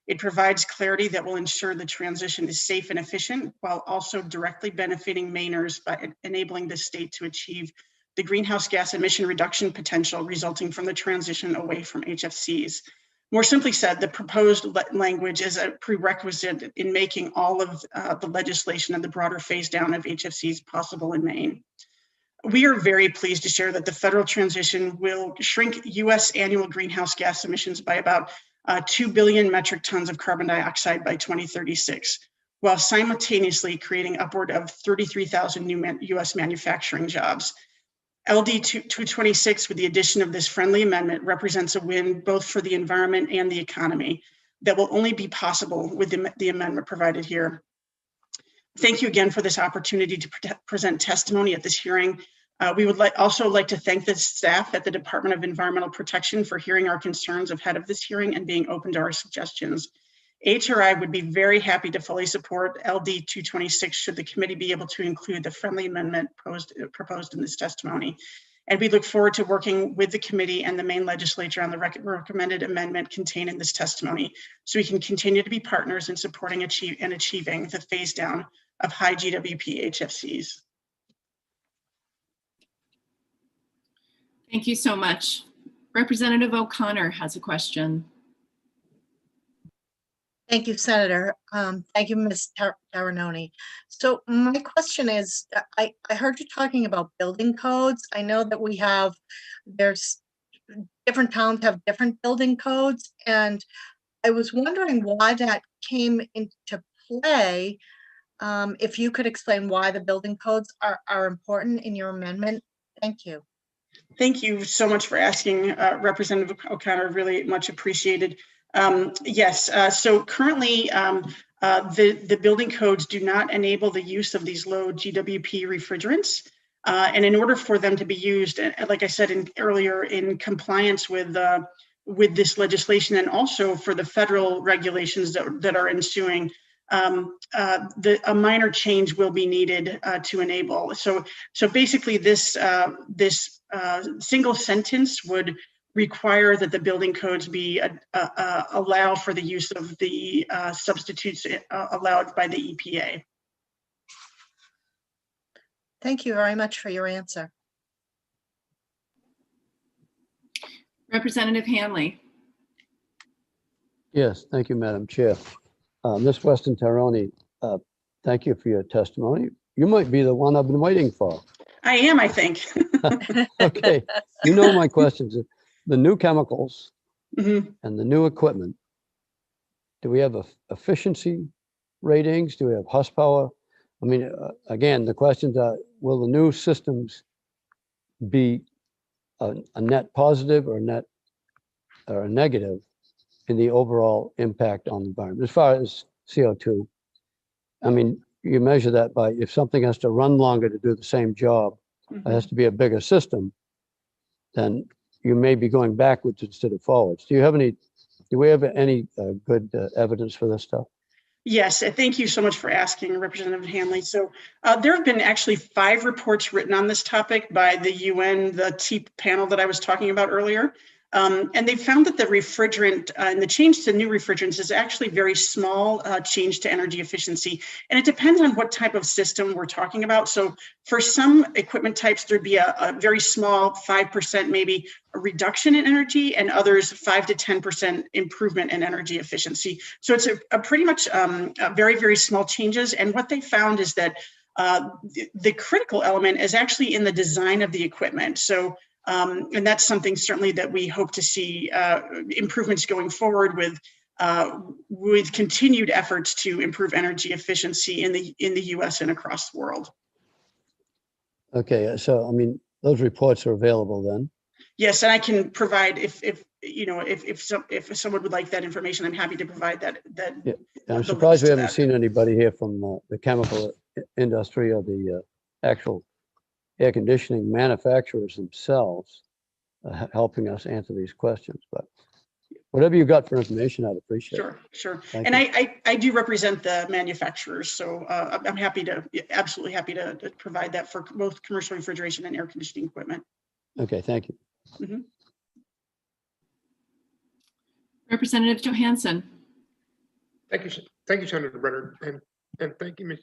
It provides clarity that will ensure the transition is safe and efficient while also directly benefiting Mainers by enabling the state to achieve the greenhouse gas emission reduction potential resulting from the transition away from HFCs. More simply said, the proposed language is a prerequisite in making all of the legislation and the broader phase down of HFCs possible in Maine. We are very pleased to share that the federal transition will shrink US annual greenhouse gas emissions by about 2 billion metric tons of carbon dioxide by 2036, while simultaneously creating upward of 33,000 new US manufacturing jobs. LD 226, with the addition of this friendly amendment, represents a win both for the environment and the economy that will only be possible with the amendment provided here. Thank you again for this opportunity to present testimony at this hearing. We would also like to thank the staff at the Department of Environmental Protection for hearing our concerns ahead of this hearing and being open to our suggestions. HRI would be very happy to fully support LD 226 should the committee be able to include the friendly amendment proposed in this testimony. And we look forward to working with the committee and the Maine legislature on the recommended amendment contained in this testimony, so we can continue to be partners in supporting and achieving the phase down of high GWP HFCs. Thank you so much. Representative O'Connor has a question. Thank you, Senator. Thank you, Ms. Taranoni. So my question is, I heard you talking about building codes. I know that there's different towns have different building codes, and I was wondering why that came into play. If you could explain why the building codes are important in your amendment. Thank you. Thank you so much for asking, Representative O'Connor, really much appreciated. Yes, so currently the building codes do not enable the use of these low GWP refrigerants. And in order for them to be used, like I said earlier, in compliance with this legislation, and also for the federal regulations that are ensuing, a minor change will be needed to enable. So basically this single sentence would require that the building codes be allow for the use of the substitutes allowed by the EPA. Thank you very much for your answer. Representative Hanley. Yes, thank you, Madam Chair. Ms. Weston Taranoni, thank you for your testimony. You might be the one I've been waiting for. I am, I think. Okay, you know my questions. The new chemicals and the new equipment, do we have efficiency ratings? Do we have horsepower? I mean, again, the questions are, will the new systems be a net positive or a negative in the overall impact on the environment? As far as CO2, I mean, you measure that by if something has to run longer to do the same job, it has to be a bigger system, then you may be going backwards instead of forwards. Do we have any good evidence for this stuff? Yes, thank you so much for asking, Representative Hanley. So there have been actually 5 reports written on this topic by the UN, the TEEP panel that I was talking about earlier. And they found that the refrigerant and the change to new refrigerants is actually very small change to energy efficiency. And it depends on what type of system we're talking about. So for some equipment types, there'd be a very small 5% maybe a reduction in energy, and others 5 to 10% improvement in energy efficiency. So it's a pretty much very, very small changes. And what they found is that the critical element is actually in the design of the equipment. So and that's something certainly that we hope to see improvements going forward with continued efforts to improve energy efficiency in the U.S. and across the world. Okay, so I mean, those reports are available then. Yes, and I can provide if someone would like that information, I'm happy to provide that. Yeah, I'm surprised we haven't seen anybody here from the chemical industry or the actual air conditioning manufacturers themselves helping us answer these questions. But whatever you got for information, I'd appreciate it. Sure. Thank And you. I do represent the manufacturers, so I'm absolutely happy to provide that for both commercial refrigeration and air conditioning equipment. Okay, thank you. Mhm. Representative Johansson. Thank you, Senator Brenner, and thank you, Ms.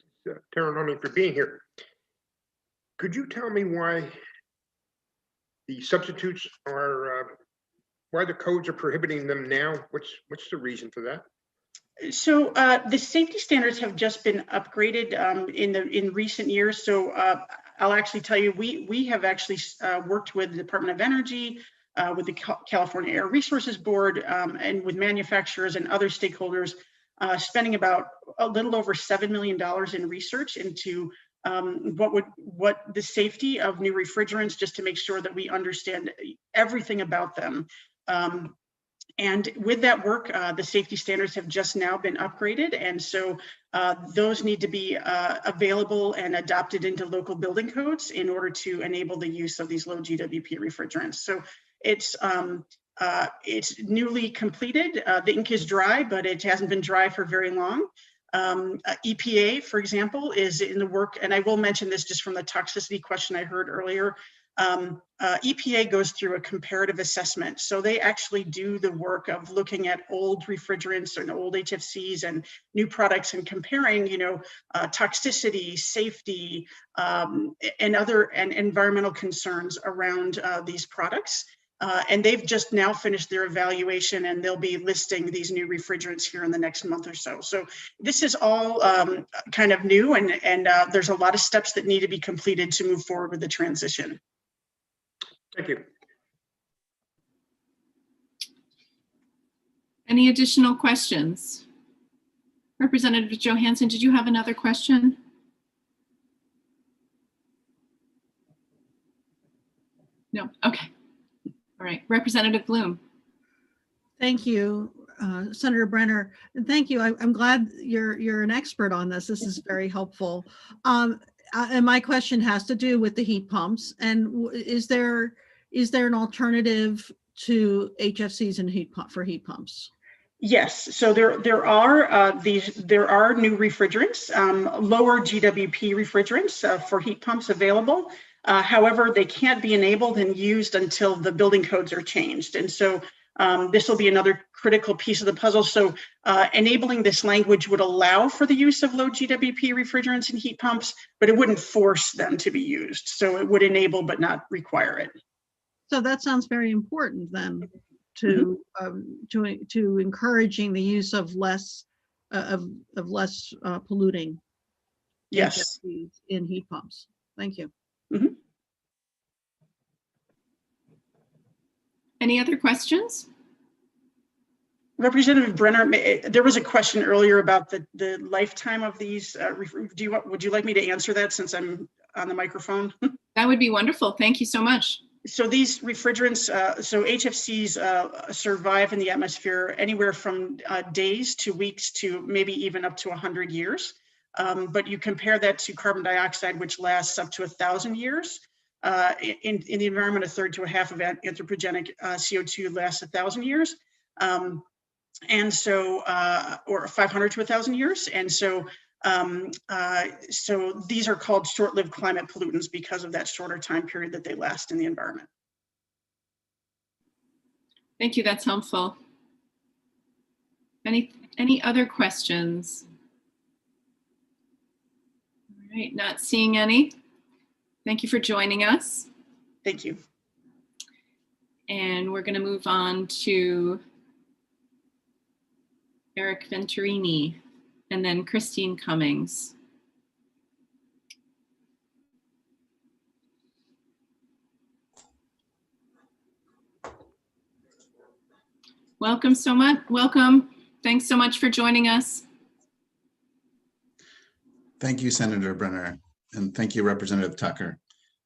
Taranoni, for being here. Could you tell me why the substitutes are, why the codes are prohibiting them now? What's the reason for that? So the safety standards have just been upgraded in recent years. So I'll actually tell you, we have actually worked with the Department of Energy, with the California Air Resources Board, and with manufacturers and other stakeholders, spending about a little over $7 million in research into what the safety of new refrigerants, just to make sure that we understand everything about them. And with that work, the safety standards have just now been upgraded. And so those need to be available and adopted into local building codes in order to enable the use of these low GWP refrigerants. So it's newly completed. The ink is dry, but it hasn't been dry for very long. EPA, for example, is in the work, and I will mention this just from the toxicity question I heard earlier. EPA goes through a comparative assessment. So they actually do the work of looking at old refrigerants and old HFCs and new products and comparing, toxicity, safety, and other environmental concerns around these products. And they've just now finished their evaluation, and they'll be listing these new refrigerants here in the next month or so. So this is all kind of new, and there's a lot of steps that need to be completed to move forward with the transition. Thank you. Any additional questions? Representative Johansson, did you have another question? No, okay. All right, Representative Bloom. Thank you, Senator Brenner. And thank you. I'm glad you're an expert on this. This is very helpful. And my question has to do with the heat pumps. And is there an alternative to HFCs and heat pumps? Yes, so there are new refrigerants, lower GWP refrigerants for heat pumps available. However, they can't be enabled and used until the building codes are changed. And so this will be another critical piece of the puzzle. So enabling this language would allow for the use of low GWP refrigerants and heat pumps, but it wouldn't force them to be used. So it would enable but not require it. So that sounds very important then to encouraging the use of less polluting yes HFCs in heat pumps. Thank you. Mm-hmm. Any other questions? Representative Brenner, there was a question earlier about the lifetime of these. Would you like me to answer that since I'm on the microphone? That would be wonderful. Thank you so much. So these refrigerants, so HFCs survive in the atmosphere anywhere from days to weeks to maybe even up to 100 years. But you compare that to carbon dioxide, which lasts up to 1,000 years. In the environment, a third to a half of anthropogenic CO2 lasts 1,000 years. And so, or 500 to 1,000 years. And so, so these are called short-lived climate pollutants because of that shorter time period that they last in the environment. Thank you, that's helpful. Any other questions? All right, not seeing any. Thank you for joining us. Thank you. And we're going to move on to Eric Venturini and then Christine Cummings. Welcome so much. Welcome. Thanks so much for joining us. Thank you, Senator Brenner, and thank you, Representative Tucker.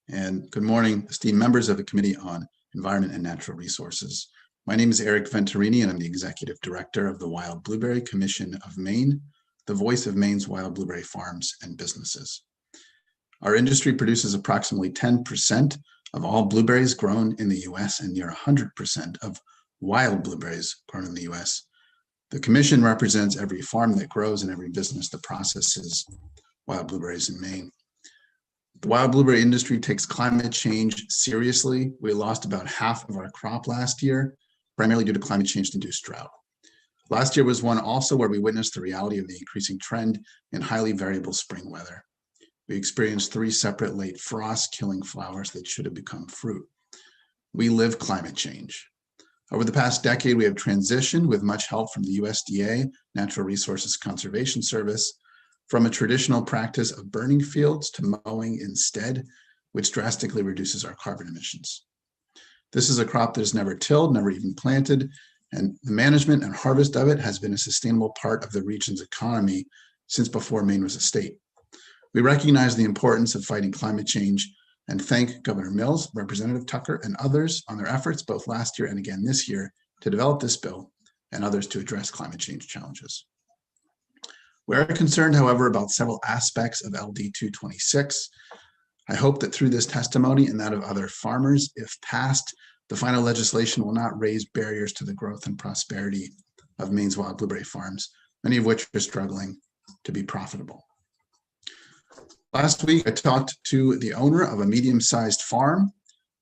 And good morning, esteemed members of the Committee on Environment and Natural Resources. My name is Eric Venturini, and I'm the Executive Director of the Wild Blueberry Commission of Maine, the voice of Maine's wild blueberry farms and businesses. Our industry produces approximately 10% of all blueberries grown in the US and near 100% of wild blueberries grown in the US. The Commission represents every farm that grows and every business that processes wild blueberries in Maine. The wild blueberry industry takes climate change seriously. We lost about half of our crop last year, primarily due to climate change-induced drought. Last year was one also where we witnessed the reality of the increasing trend in highly variable spring weather. We experienced 3 separate late frosts killing flowers that should have become fruit. We live climate change. Over the past decade, we have transitioned with much help from the USDA, Natural Resources Conservation Service, from a traditional practice of burning fields to mowing instead, which drastically reduces our carbon emissions. This is a crop that is never tilled, never even planted, and the management and harvest of it has been a sustainable part of the region's economy since before Maine was a state. We recognize the importance of fighting climate change and thank Governor Mills, Representative Tucker, and others on their efforts both last year and again this year to develop this bill and others to address climate change challenges. We are concerned, however, about several aspects of LD 226. I hope that through this testimony and that of other farmers, if passed, the final legislation will not raise barriers to the growth and prosperity of Maine's wild blueberry farms, many of which are struggling to be profitable. Last week, I talked to the owner of a medium-sized farm.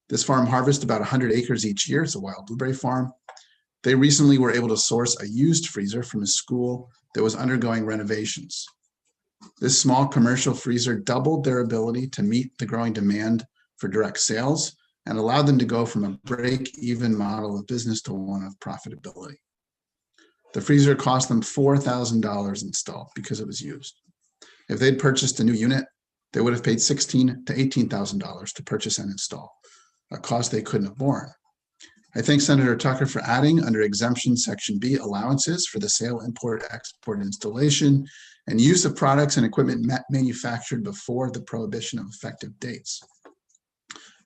This farm harvests about 100 acres each year. It's a wild blueberry farm. They recently were able to source a used freezer from a school that was undergoing renovations. This small commercial freezer doubled their ability to meet the growing demand for direct sales and allowed them to go from a break-even model of business to one of profitability. The freezer cost them $4,000 installed because it was used. If they'd purchased a new unit, they would have paid $16,000 to $18,000 to purchase and install, a cost they couldn't have borne. I thank Senator Tucker for adding under exemption section B allowances for the sale, import, export, installation, and use of products and equipment manufactured before the prohibition of effective dates.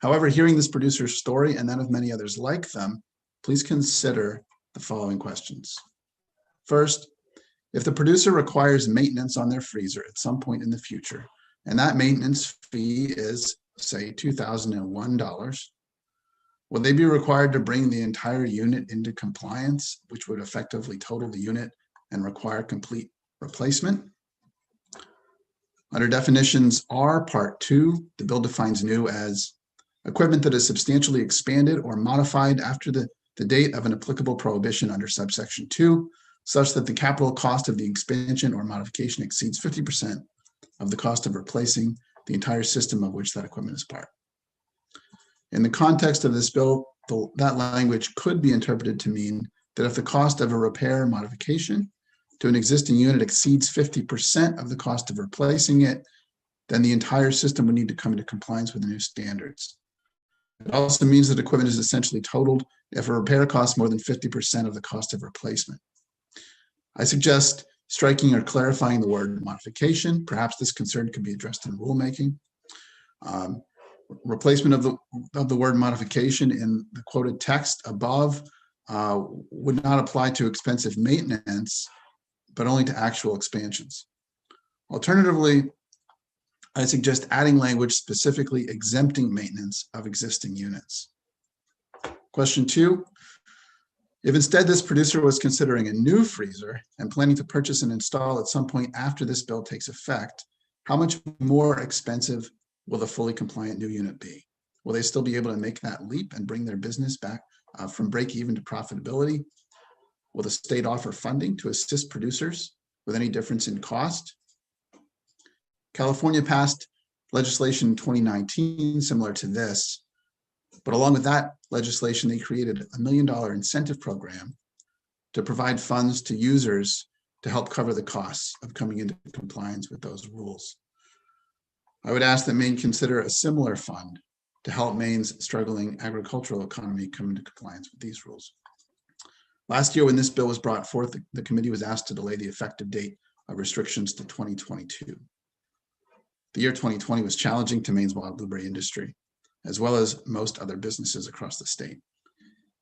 However, hearing this producer's story and that of many others like them, please consider the following questions. First, if the producer requires maintenance on their freezer at some point in the future, and that maintenance fee is, say, $2,001, will they be required to bring the entire unit into compliance, which would effectively total the unit and require complete replacement? Under definitions R, Part 2, the bill defines new as equipment that is substantially expanded or modified after the date of an applicable prohibition under subsection 2, such that the capital cost of the expansion or modification exceeds 50% of the cost of replacing the entire system of which that equipment is part. In the context of this bill, that language could be interpreted to mean that if the cost of a repair or modification to an existing unit exceeds 50% of the cost of replacing it, then the entire system would need to come into compliance with the new standards. It also means that equipment is essentially totaled if a repair costs more than 50% of the cost of replacement. I suggest striking or clarifying the word modification. Perhaps this concern could be addressed in rulemaking. Replacement of the word modification in the quoted text above would not apply to expensive maintenance, but only to actual expansions. Alternatively, I suggest adding language specifically exempting maintenance of existing units. Question 2, if instead this producer was considering a new freezer and planning to purchase and install at some point after this bill takes effect, how much more expensive will the fully compliant new unit be? Will they still be able to make that leap and bring their business back from break even to profitability? Will the state offer funding to assist producers with any difference in cost? California passed legislation in 2019 similar to this, but along with that legislation, they created a $1 million incentive program to provide funds to users to help cover the costs of coming into compliance with those rules. I would ask that Maine consider a similar fund to help Maine's struggling agricultural economy come into compliance with these rules. Last year, when this bill was brought forth, the committee was asked to delay the effective date of restrictions to 2022. The year 2020 was challenging to Maine's wild blueberry industry, as well as most other businesses across the state.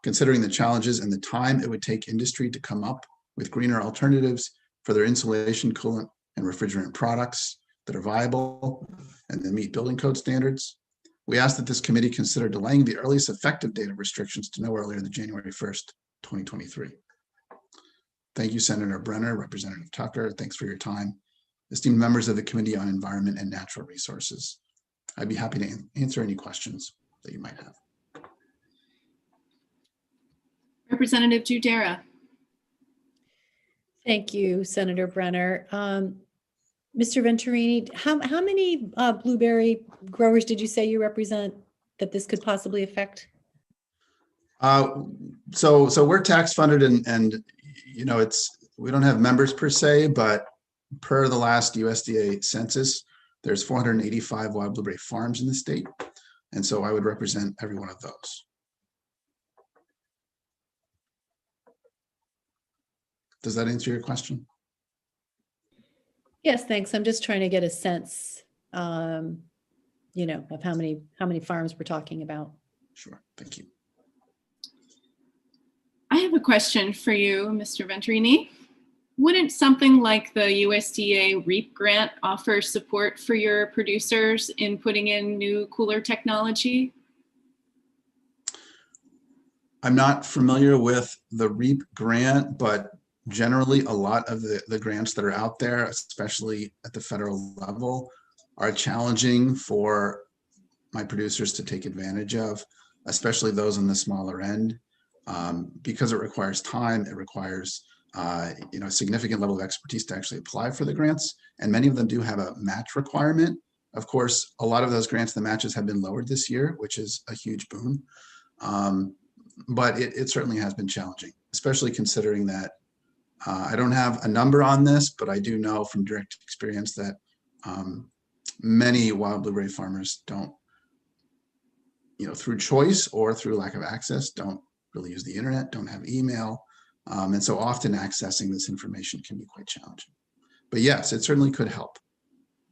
Considering the challenges and the time it would take industry to come up with greener alternatives for their insulation, coolant, and refrigerant products that are viable and that meet building code standards, we ask that this committee consider delaying the earliest effective date of restrictions to no earlier than January 1st, 2023. Thank you, Senator Brenner, Representative Tucker. Thanks for your time. Esteemed members of the Committee on Environment and Natural Resources, I'd be happy to answer any questions that you might have. Representative Giudera. Thank you, Senator Brenner. Mr. Venturini, how many blueberry growers did you say you represent that this could possibly affect? So we're tax funded and you know, we don't have members per se, but per the last USDA census, there's 485 wild blueberry farms in the state. And so I would represent every one of those. Does that answer your question? Yes, thanks. I'm just trying to get a sense, you know, of how many farms we're talking about. Sure, thank you. I have have a question for you, Mr. Venturini. Wouldn't something like the USDA REAP grant offer support for your producers in putting in new cooler technology? I'm not familiar with the REAP grant, but generally a lot of the grants that are out there, especially at the federal level, are challenging for my producers to take advantage of, especially those on the smaller end, because it requires time, it requires a significant level of expertise to actually apply for the grants, and many of them do have a match requirement. Of course, a lot of those grants, the matches have been lowered this year, which is a huge boon. But it certainly has been challenging, especially considering that I don't have a number on this, but I do know from direct experience that many wild blueberry farmers don't, through choice or through lack of access, don't really use the internet, don't have email. And so often accessing this information can be quite challenging. But yes, it certainly could help.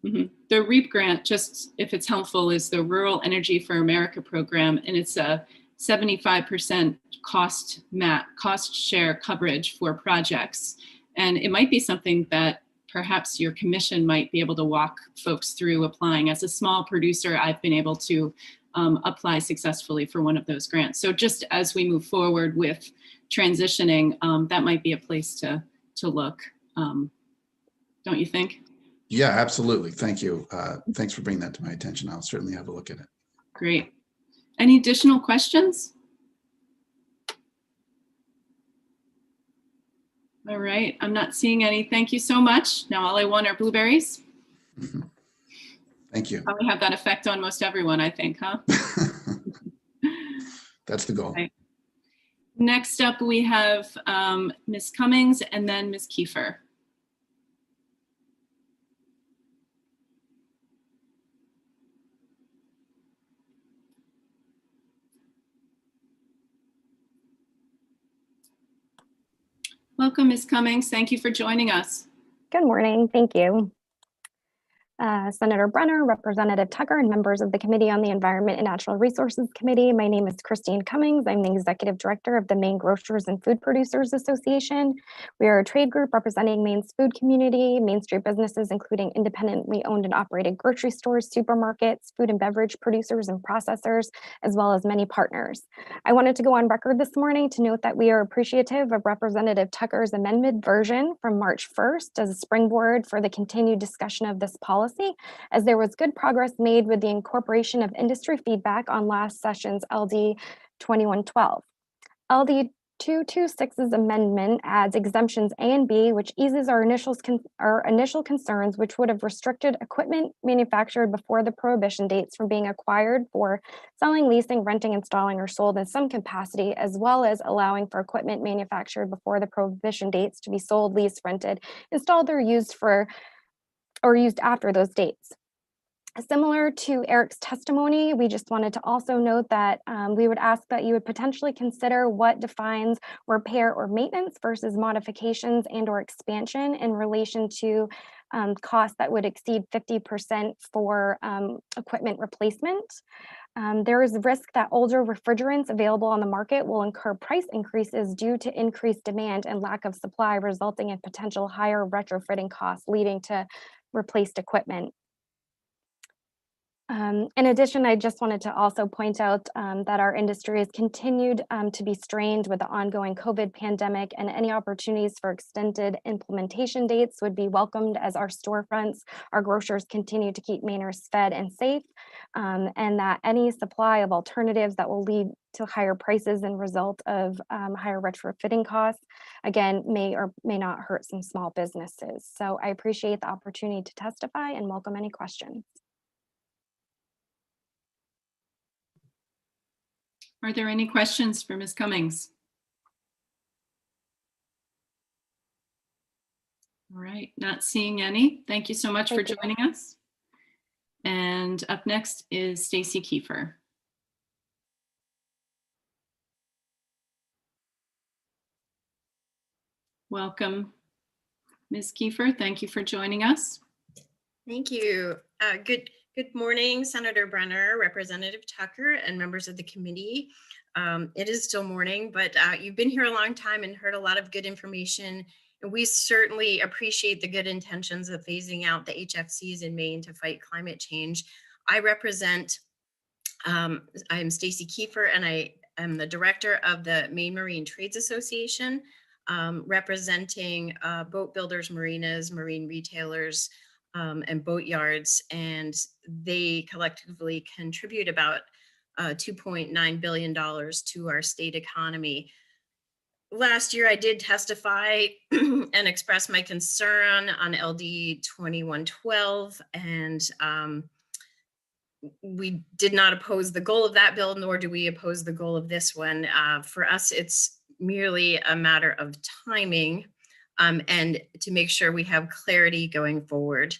Mm-hmm. The REAP grant, just if it's helpful, is the Rural Energy for America program, and it's a 75% cost share coverage for projects. And it might be something that perhaps your commission might be able to walk folks through applying. As a small producer, I've been able to apply successfully for one of those grants. So just as we move forward with transitioning, that might be a place to look. Don't you think? Yeah, absolutely. Thank you. Thanks for bringing that to my attention. I'll certainly have a look at it. Great. Any additional questions? All right, I'm not seeing any. Thank you so much. Now all I want are blueberries. Thank you. Probably have that effect on most everyone, I think, huh? That's the goal. Okay. Next up, we have Ms. Cummings and then Ms. Kiefer. Welcome, Ms. Cummings. Thank you for joining us. Good morning. Thank you. Senator Brenner, Representative Tucker, and members of the Committee on the Environment and Natural Resources Committee. My name is Christine Cummings. I'm the Executive Director of the Maine Grocers and Food Producers Association. We are a trade group representing Maine's food community, Main Street businesses, including independently owned and operated grocery stores, supermarkets, food and beverage producers and processors, as well as many partners. I wanted to go on record this morning to note that we are appreciative of Representative Tucker's amended version from March 1st as a springboard for the continued discussion of this policy, as there was good progress made with the incorporation of industry feedback on last session's LD 2112. LD 226's amendment adds exemptions A and B, which eases our initial concerns, which would have restricted equipment manufactured before the prohibition dates from being acquired for selling, leasing, renting, installing, or sold in some capacity, as well as allowing for equipment manufactured before the prohibition dates to be sold, leased, rented, installed, or used after those dates. Similar to Eric's testimony, we just wanted to also note that we would ask that you would potentially consider what defines repair or maintenance versus modifications and or expansion in relation to costs that would exceed 50% for equipment replacement. There is risk that older refrigerants available on the market will incur price increases due to increased demand and lack of supply, resulting in potential higher retrofitting costs, leading to replaced equipment. In addition, I just wanted to also point out that our industry has continued to be strained with the ongoing COVID pandemic, and any opportunities for extended implementation dates would be welcomed as our storefronts, our grocers continue to keep Mainers fed and safe, and that any supply of alternatives that will lead to higher prices and result of higher retrofitting costs, again, may or may not hurt some small businesses. So I appreciate the opportunity to testify and welcome any questions. Are there any questions for Ms. Cummings? All right, not seeing any. Thank you so much for joining us. And up next is Stacy Kiefer. Welcome, Ms. Kiefer. Thank you for joining us. Thank you. Good morning, Senator Brenner, Representative Tucker, and members of the committee. It is still morning, but you've been here a long time and heard a lot of good information. And we certainly appreciate the good intentions of phasing out the HFCs in Maine to fight climate change. I represent, I'm Stacy Kiefer, and I am the director of the Maine Marine Trades Association, representing boat builders, marinas, marine retailers, and boat yards, and they collectively contribute about $2.9 billion to our state economy. Last year, I did testify and express my concern on LD 2112, and we did not oppose the goal of that bill, nor do we oppose the goal of this one. For us, it's merely a matter of timing and to make sure we have clarity going forward.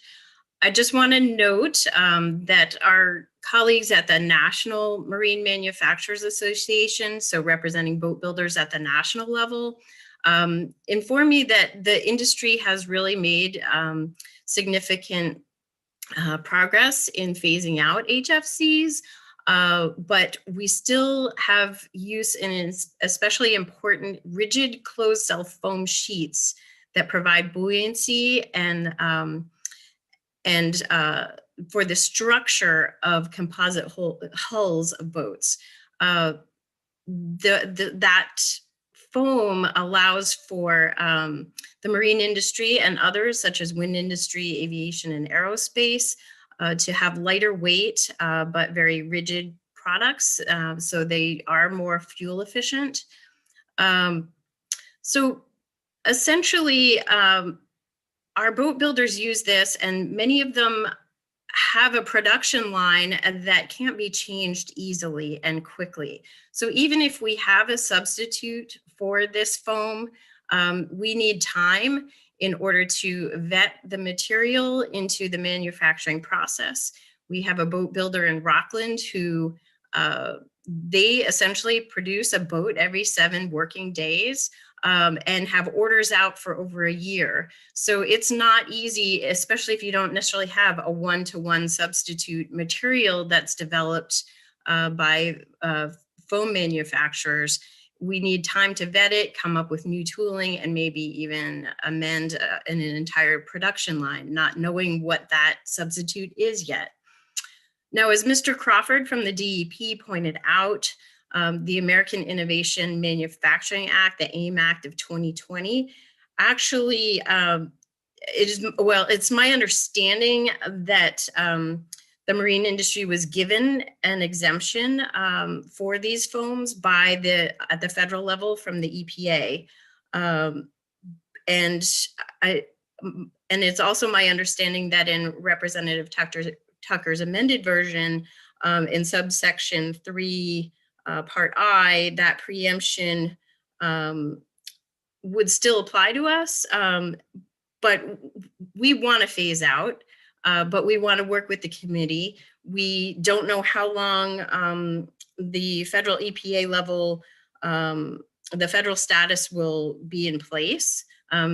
I just want to note that our colleagues at the National Marine Manufacturers Association, so representing boat builders at the national level, informed me that the industry has really made significant progress in phasing out HFCs, but we still have use in especially important rigid closed cell foam sheets that provide buoyancy and for the structure of composite hulls of boats. That foam allows for the marine industry and others such as wind industry, aviation, and aerospace to have lighter weight but very rigid products, so they are more fuel efficient. So essentially, our boat builders use this, and many of them have a production line that can't be changed easily and quickly. So even if we have a substitute for this foam, we need time in order to vet the material into the manufacturing process. We have a boat builder in Rockland who they essentially produce a boat every 7 working days. And have orders out for over a year. So it's not easy, especially if you don't necessarily have a one-to-one substitute material that's developed by foam manufacturers. We need time to vet it, come up with new tooling, and maybe even amend an entire production line, not knowing what that substitute is yet. Now, as Mr. Crawford from the DEP pointed out, the American Innovation Manufacturing Act, the AIM Act of 2020, actually, it's my understanding that the marine industry was given an exemption for these foams by at the federal level from the EPA. And it's also my understanding that in Representative Tucker's amended version, in subsection 3, Part I, that preemption would still apply to us, but we want to phase out, but we want to work with the committee. We don't know how long the federal EPA level, the federal status will be in place.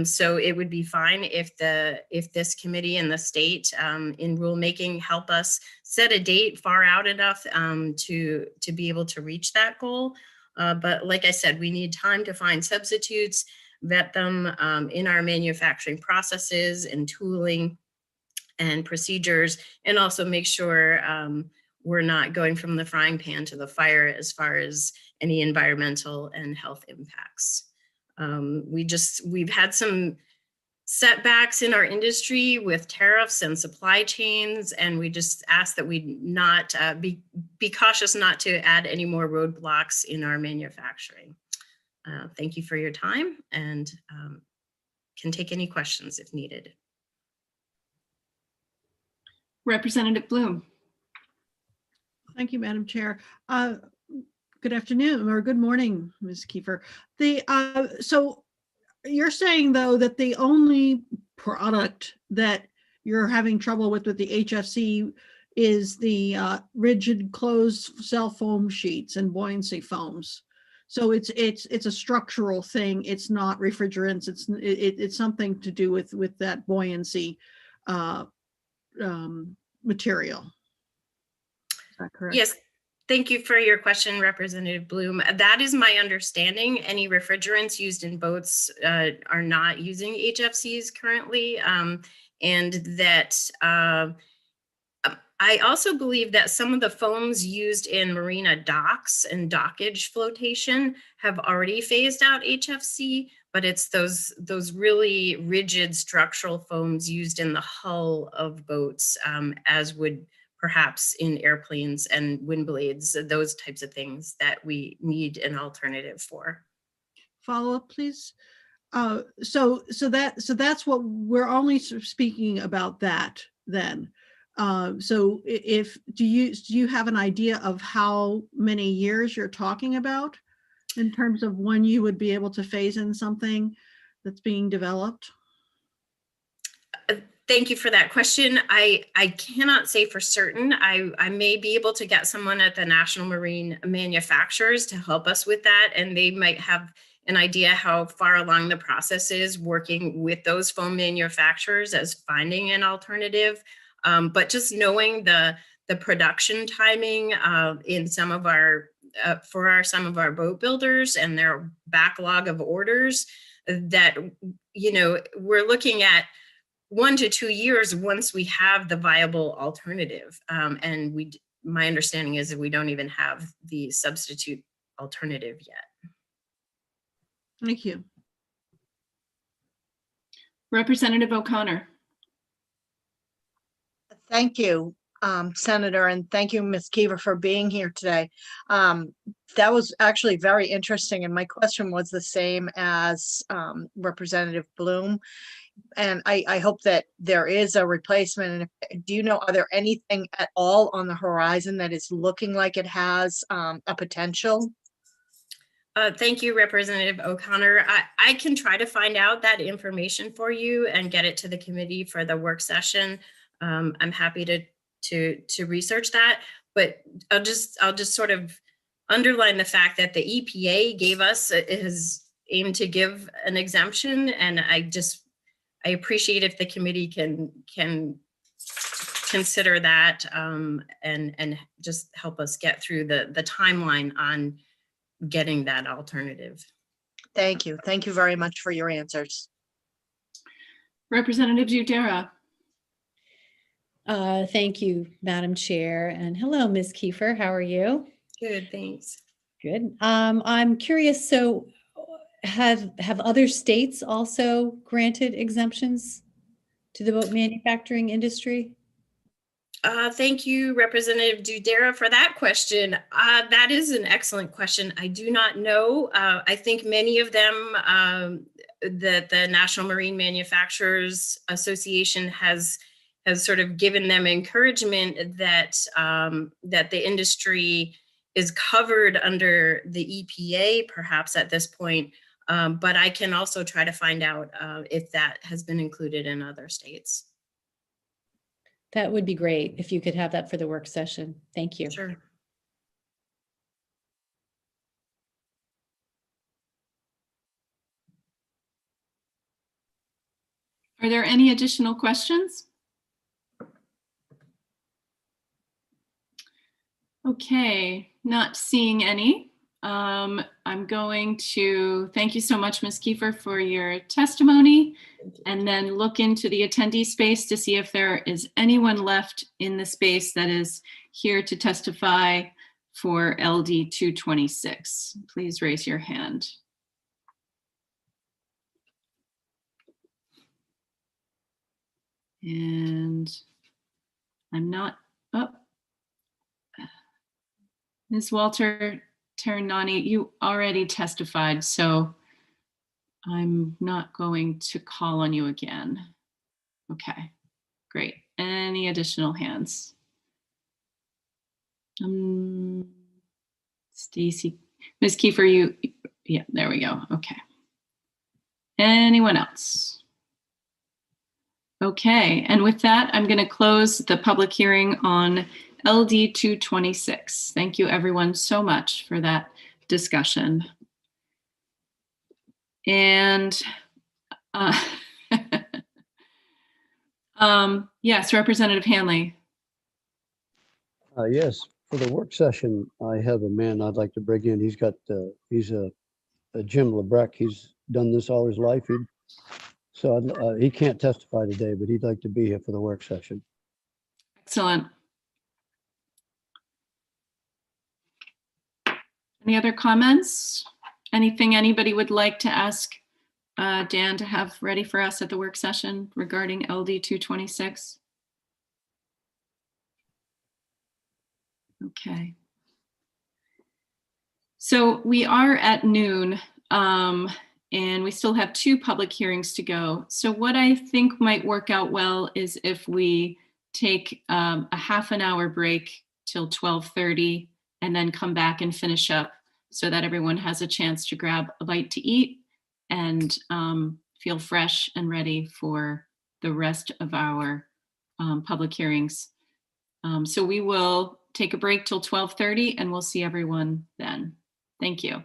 So it would be fine if this committee and the state in rulemaking help us set a date far out enough to be able to reach that goal. But like I said, we need time to find substitutes, vet them in our manufacturing processes and tooling and procedures, and also make sure we're not going from the frying pan to the fire as far as any environmental and health impacts. We've had some setbacks in our industry with tariffs and supply chains, and we just ask that we not be cautious not to add any more roadblocks in our manufacturing. Thank you for your time, and can take any questions if needed. Representative Bloom. Thank you, Madam Chair. Good afternoon or good morning, Ms. Kiefer. So you're saying, though, that the only product that you're having trouble with the HFC is the rigid closed cell foam sheets and buoyancy foams. So it's a structural thing. It's not refrigerants. It's something to do with that buoyancy material. that correct? Yes, thank you for your question, Representative Bloom. That is my understanding. Any refrigerants used in boats are not using HFCs currently, and that I also believe that some of the foams used in marina docks and dockage flotation have already phased out HFC, but it's those really rigid structural foams used in the hull of boats, as would perhaps in airplanes and wind blades, those types of things that we need an alternative for. Follow up, please. So that's what we're only sort of speaking about that then. So if do you have an idea of how many years you're talking about in terms of when you would be able to phase in something that's being developed? Thank you for that question. I cannot say for certain. I may be able to get someone at the National Marine Manufacturers to help us with that, and they might have an idea how far along the process is working with those foam manufacturers as finding an alternative. But just knowing the production timing in some of our some of our boat builders and their backlog of orders, that we're looking at 1 to 2 years once we have the viable alternative. And my understanding is that we don't even have the substitute alternative yet. Thank you. Representative O'Connor. Thank you, Senator, and thank you, Ms. Kiefer, for being here today. That was actually very interesting, and my question was the same as Representative Bloom. And I hope that there is a replacement. And do you know, are there anything at all on the horizon that is looking like it has a potential? Thank you, Representative O'Connor. I can try to find out that information for you and get it to the committee for the work session. I'm happy to research that, but I'll just sort of underline the fact that the EPA has aimed to give an exemption, and I appreciate if the committee can consider that and just help us get through the timeline on getting that alternative. Thank you. Thank you very much for your answers. Representative Dudera. Thank you, Madam Chair. And hello, Ms. Kiefer. How are you? Good, thanks. Good. I'm curious, so have other states also granted exemptions to the boat manufacturing industry? Thank you, Representative Dudera, for that question. That is an excellent question. I do not know. I think many of them, the National Marine Manufacturers Association has sort of given them encouragement that that the industry is covered under the EPA, perhaps at this point. But I can also try to find out if that has been included in other states. That would be great if you could have that for the work session. Thank you. Sure. Are there any additional questions? Okay, not seeing any. I'm going to thank you so much, Ms. Kiefer, for your testimony, and then look into the attendee space to see if there is anyone left in the space that is here to testify for LD 226. Please raise your hand. And I'm not, Ms. Walter Ternani, you already testified, so I'm not going to call on you again. Okay, great. Any additional hands? Stacy, Ms. Kiefer, yeah, there we go. Okay. Anyone else? Okay, and with that, I'm going to close the public hearing on LD 226. Thank you everyone so much for that discussion. And yes, Representative Hanley. Yes, For the work session, I have a man I'd like to bring in. He's a Jim Lebrecht. He's done this all his life. He can't testify today, but he'd like to be here for the work session. Excellent. Any other comments? Anything anybody would like to ask Dan to have ready for us at the work session regarding LD 226? Okay. So we are at noon, and we still have 2 public hearings to go. So what I think might work out well is if we take a half an hour break till 12:30 and then come back and finish up so that everyone has a chance to grab a bite to eat and feel fresh and ready for the rest of our public hearings. So we will take a break till 12:30 and we'll see everyone then. Thank you.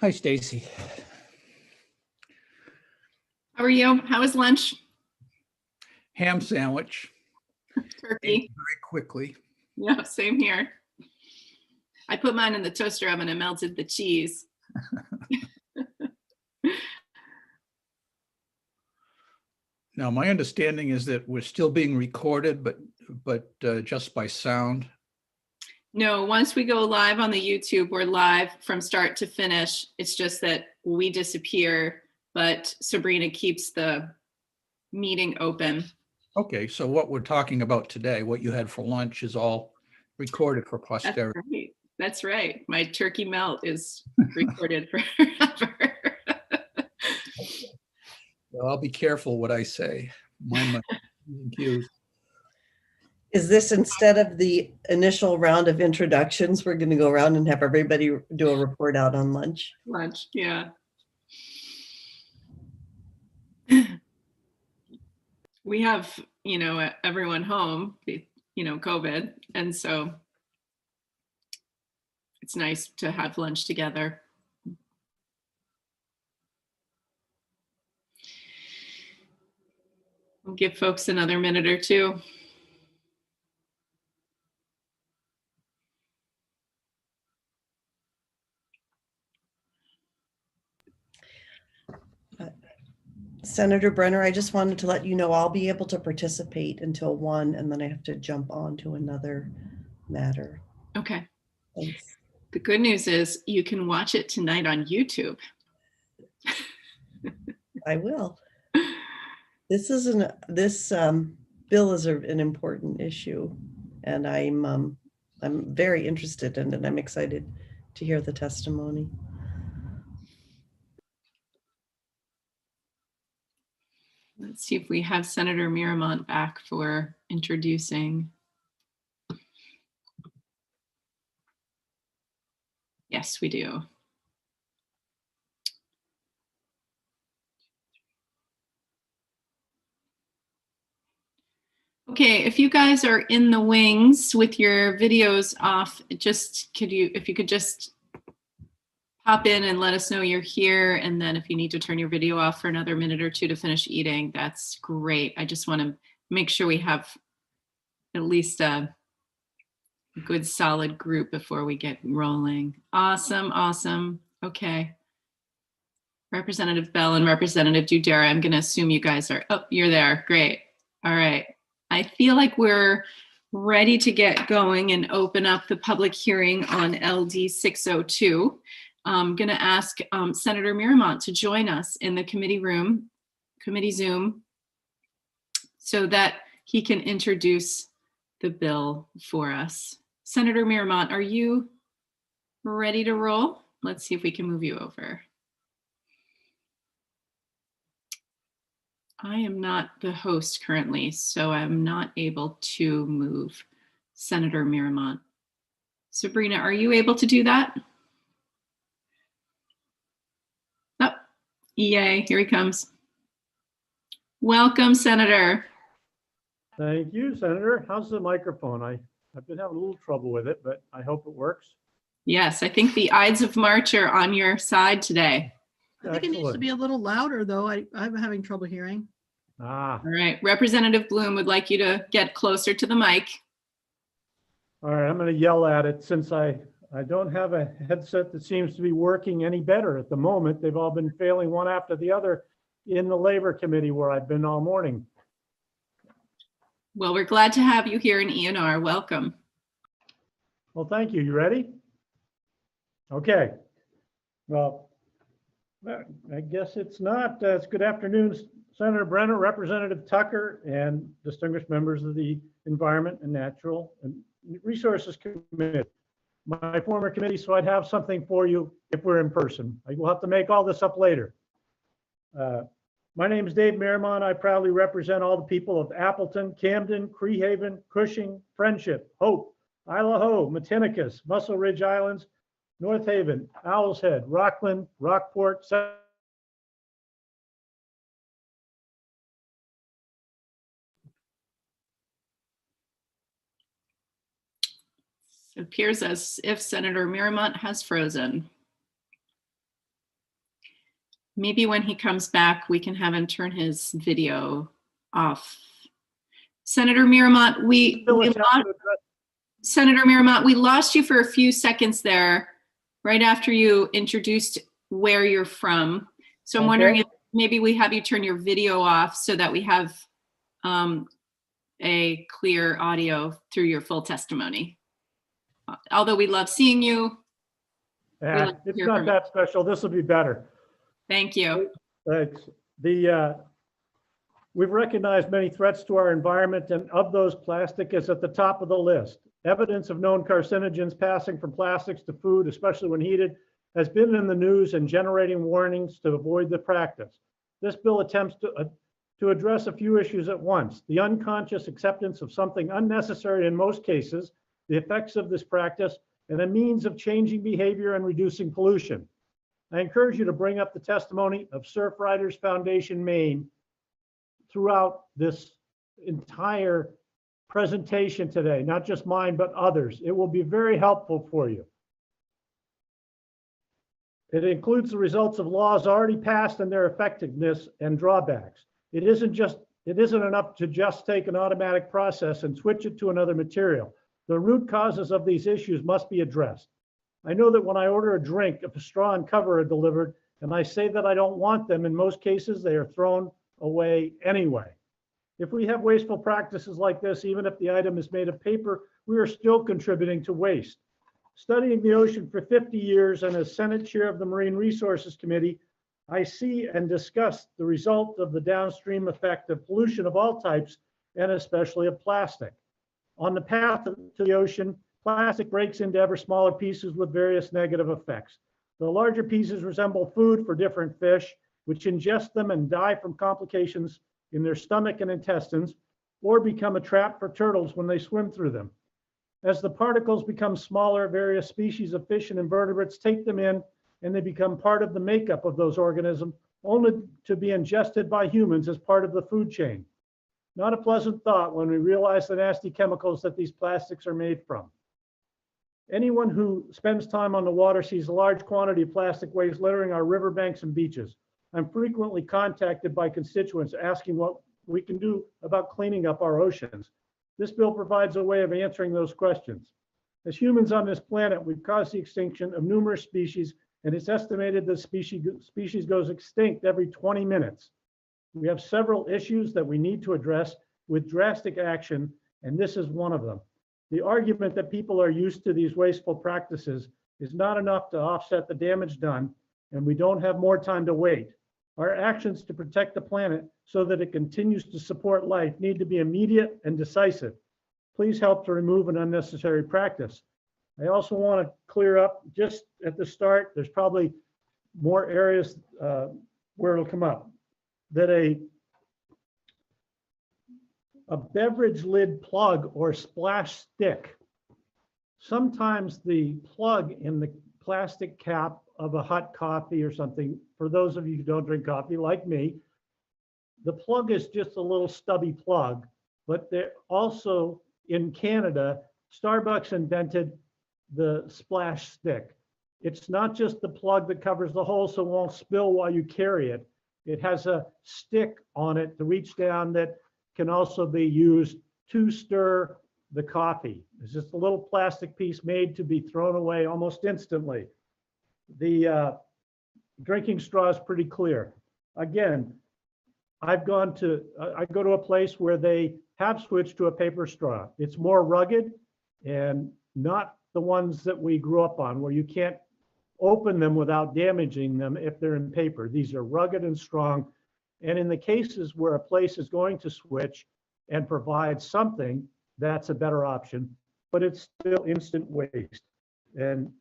Hi, Stacy. How are you? How was lunch? Ham sandwich. Turkey. Very quickly. Yeah, same here. I put mine in the toaster oven and melted the cheese. Now, my understanding is that we're still being recorded, but just by sound. No, once we go live on the YouTube, we're live from start to finish. It's just that we disappear, but Sabrina keeps the meeting open. Okay, so what we're talking about today, what you had for lunch, is all recorded for posterity. That's right. That's right. My turkey melt is recorded forever. Well, I'll be careful what I say. Mind my cues. Is this instead of the initial round of introductions, we're going to go around and have everybody do a report out on lunch? Lunch, yeah. We have, everyone home, COVID. And so it's nice to have lunch together. We'll give folks another minute or two. Senator Brenner, I just wanted to let you know I'll be able to participate until 1, and then I have to jump on to another matter. Okay. Thanks. The good news is you can watch it tonight on YouTube. I will. This bill is an important issue, and I'm very interested in it. I'm excited to hear the testimony. Let's see if we have Senator Miramont back for introducing. Yes, we do. Okay, if you guys are in the wings with your videos off, if you could just pop in and let us know you're here. And then if you need to turn your video off for another minute or two to finish eating, that's great. I just want to make sure we have at least a good solid group before we get rolling. Awesome, awesome. Okay. Representative Bell and Representative Dudera, I'm going to assume you guys are, you're there. Great. All right. I feel like we're ready to get going and open up the public hearing on LD 602. I'm going to ask Senator Miramont to join us in the committee Zoom, so that he can introduce the bill for us. Senator Miramont, are you ready to roll? Let's see if we can move you over. I am not the host currently, so I'm not able to move Senator Miramont. Sabrina, are you able to do that? Oh, yay, here he comes. Welcome, Senator. Thank you, Senator. How's the microphone? I've been having a little trouble with it, but I hope it works. Yes, I think the Ides of March are on your side today. I think it needs to be a little louder, though. I'm having trouble hearing. Ah. All right, Representative Bloom would like you to get closer to the mic. All right, I'm going to yell at it since I don't have a headset that seems to be working any better at the moment. They've all been failing one after the other in the Labor Committee where I've been all morning. Well, we're glad to have you here in ENR. Welcome. Well, thank you. You ready? Okay. Well, I guess it's not. It's good afternoon, Senator Brenner, Representative Tucker, and distinguished members of the Environment and Natural and Resources Committee, my former committee, so I'd have something for you if we're in person. I will have to make all this up later. My name is Dave Miramont. I proudly represent all the people of Appleton, Camden, Creehaven, Cushing, Friendship, Hope, Isla Ho, Matinicus, Muscle Ridge Islands, North Haven, Owl's Head, Rockland, Rockport. It appears as if Senator Miramont has frozen. Maybe when he comes back, we can have him turn his video off. Senator Miramont, Senator Miramont, we lost you for a few seconds there, right after you introduced where you're from. So I'm wondering if maybe we have you turn your video off so that we have a clear audio through your full testimony. Although we love seeing you. Yeah, it's not that special. This will be better. Thank you. Thanks. We've recognized many threats to our environment, and of those, plastic is at the top of the list. Evidence of known carcinogens passing from plastics to food, especially when heated, has been in the news and generating warnings to avoid the practice. This bill attempts to address a few issues at once: the unconscious acceptance of something unnecessary in most cases, the effects of this practice, and a means of changing behavior and reducing pollution. I encourage you to bring up the testimony of Surfriders Foundation Maine throughout this entire presentation today, not just mine, but others. It will be very helpful for you. It includes the results of laws already passed and their effectiveness and drawbacks. It isn't enough to just take an automatic process and switch it to another material. The root causes of these issues must be addressed. I know that when I order a drink, if a straw and cover are delivered, and I say that I don't want them, in most cases they are thrown away anyway. If we have wasteful practices like this, even if the item is made of paper, we are still contributing to waste. Studying the ocean for 50 years and as Senate Chair of the Marine Resources Committee, I see and discuss the result of the downstream effect of pollution of all types, and especially of plastic. On the path to the ocean, plastic breaks into ever smaller pieces with various negative effects. The larger pieces resemble food for different fish, which ingest them and die from complications in their stomach and intestines, or become a trap for turtles when they swim through them. As the particles become smaller, various species of fish and invertebrates take them in, and they become part of the makeup of those organisms, only to be ingested by humans as part of the food chain. Not a pleasant thought when we realize the nasty chemicals that these plastics are made from. Anyone who spends time on the water sees a large quantity of plastic waste littering our riverbanks and beaches. I'm frequently contacted by constituents asking what we can do about cleaning up our oceans. This bill provides a way of answering those questions. As humans on this planet, we've caused the extinction of numerous species, and it's estimated that species goes extinct every 20 minutes. We have several issues that we need to address with drastic action, and this is one of them. The argument that people are used to these wasteful practices is not enough to offset the damage done, and we don't have more time to wait. Our actions to protect the planet so that it continues to support life need to be immediate and decisive. Please help to remove an unnecessary practice. I also want to clear up just at the start, there's probably more areas where it'll come up, that a beverage lid plug or splash stick, sometimes the plug in the plastic cap of a hot coffee or something, for those of you who don't drink coffee like me, the plug is just a little stubby plug, but they're also in Canada, Starbucks invented the splash stick. It's not just the plug that covers the hole so it won't spill while you carry it. It has a stick on it to reach down that can also be used to stir the coffee. It's just a little plastic piece made to be thrown away almost instantly. The drinking straw is pretty clear. Again, I go to a place where they have switched to a paper straw. It's more rugged and not the ones that we grew up on, where you can't open them without damaging them if they're in paper. These are rugged and strong. And in the cases where a place is going to switch and provide something, that's a better option, but it's still instant waste. And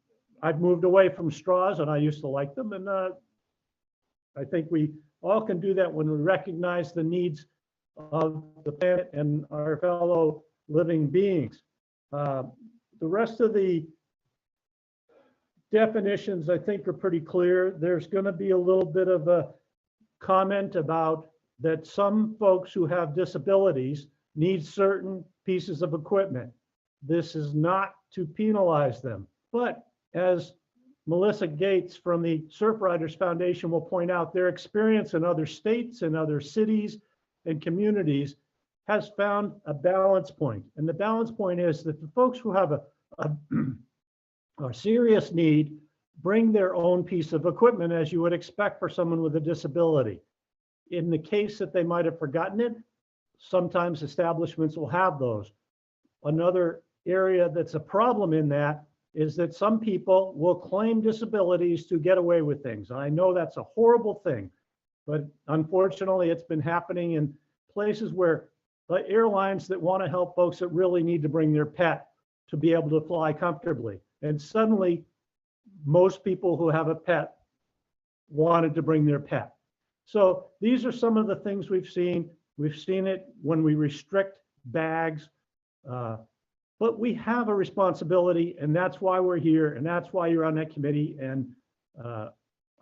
I've moved away from straws, and I used to like them. And I think we all can do that when we recognize the needs of the planet and our fellow living beings. The rest of the definitions, I think, are pretty clear. There's going to be a little bit of a comment about that some folks who have disabilities need certain pieces of equipment. This is not to penalize them, but as Melissa Gates from the Surfriders Foundation will point out, their experience in other states and other cities and communities has found a balance point. And the balance point is that the folks who have a serious need bring their own piece of equipment, as you would expect for someone with a disability. In the case that they might have forgotten it, sometimes establishments will have those. Another area that's a problem in that is that some people will claim disabilities to get away with things. I know that's a horrible thing, but unfortunately it's been happening in places where the airlines that want to help folks that really need to bring their pet to be able to fly comfortably. And suddenly most people who have a pet wanted to bring their pet. So these are some of the things we've seen. We've seen it when we restrict bags, but we have a responsibility, and that's why we're here, and that's why you're on that committee, and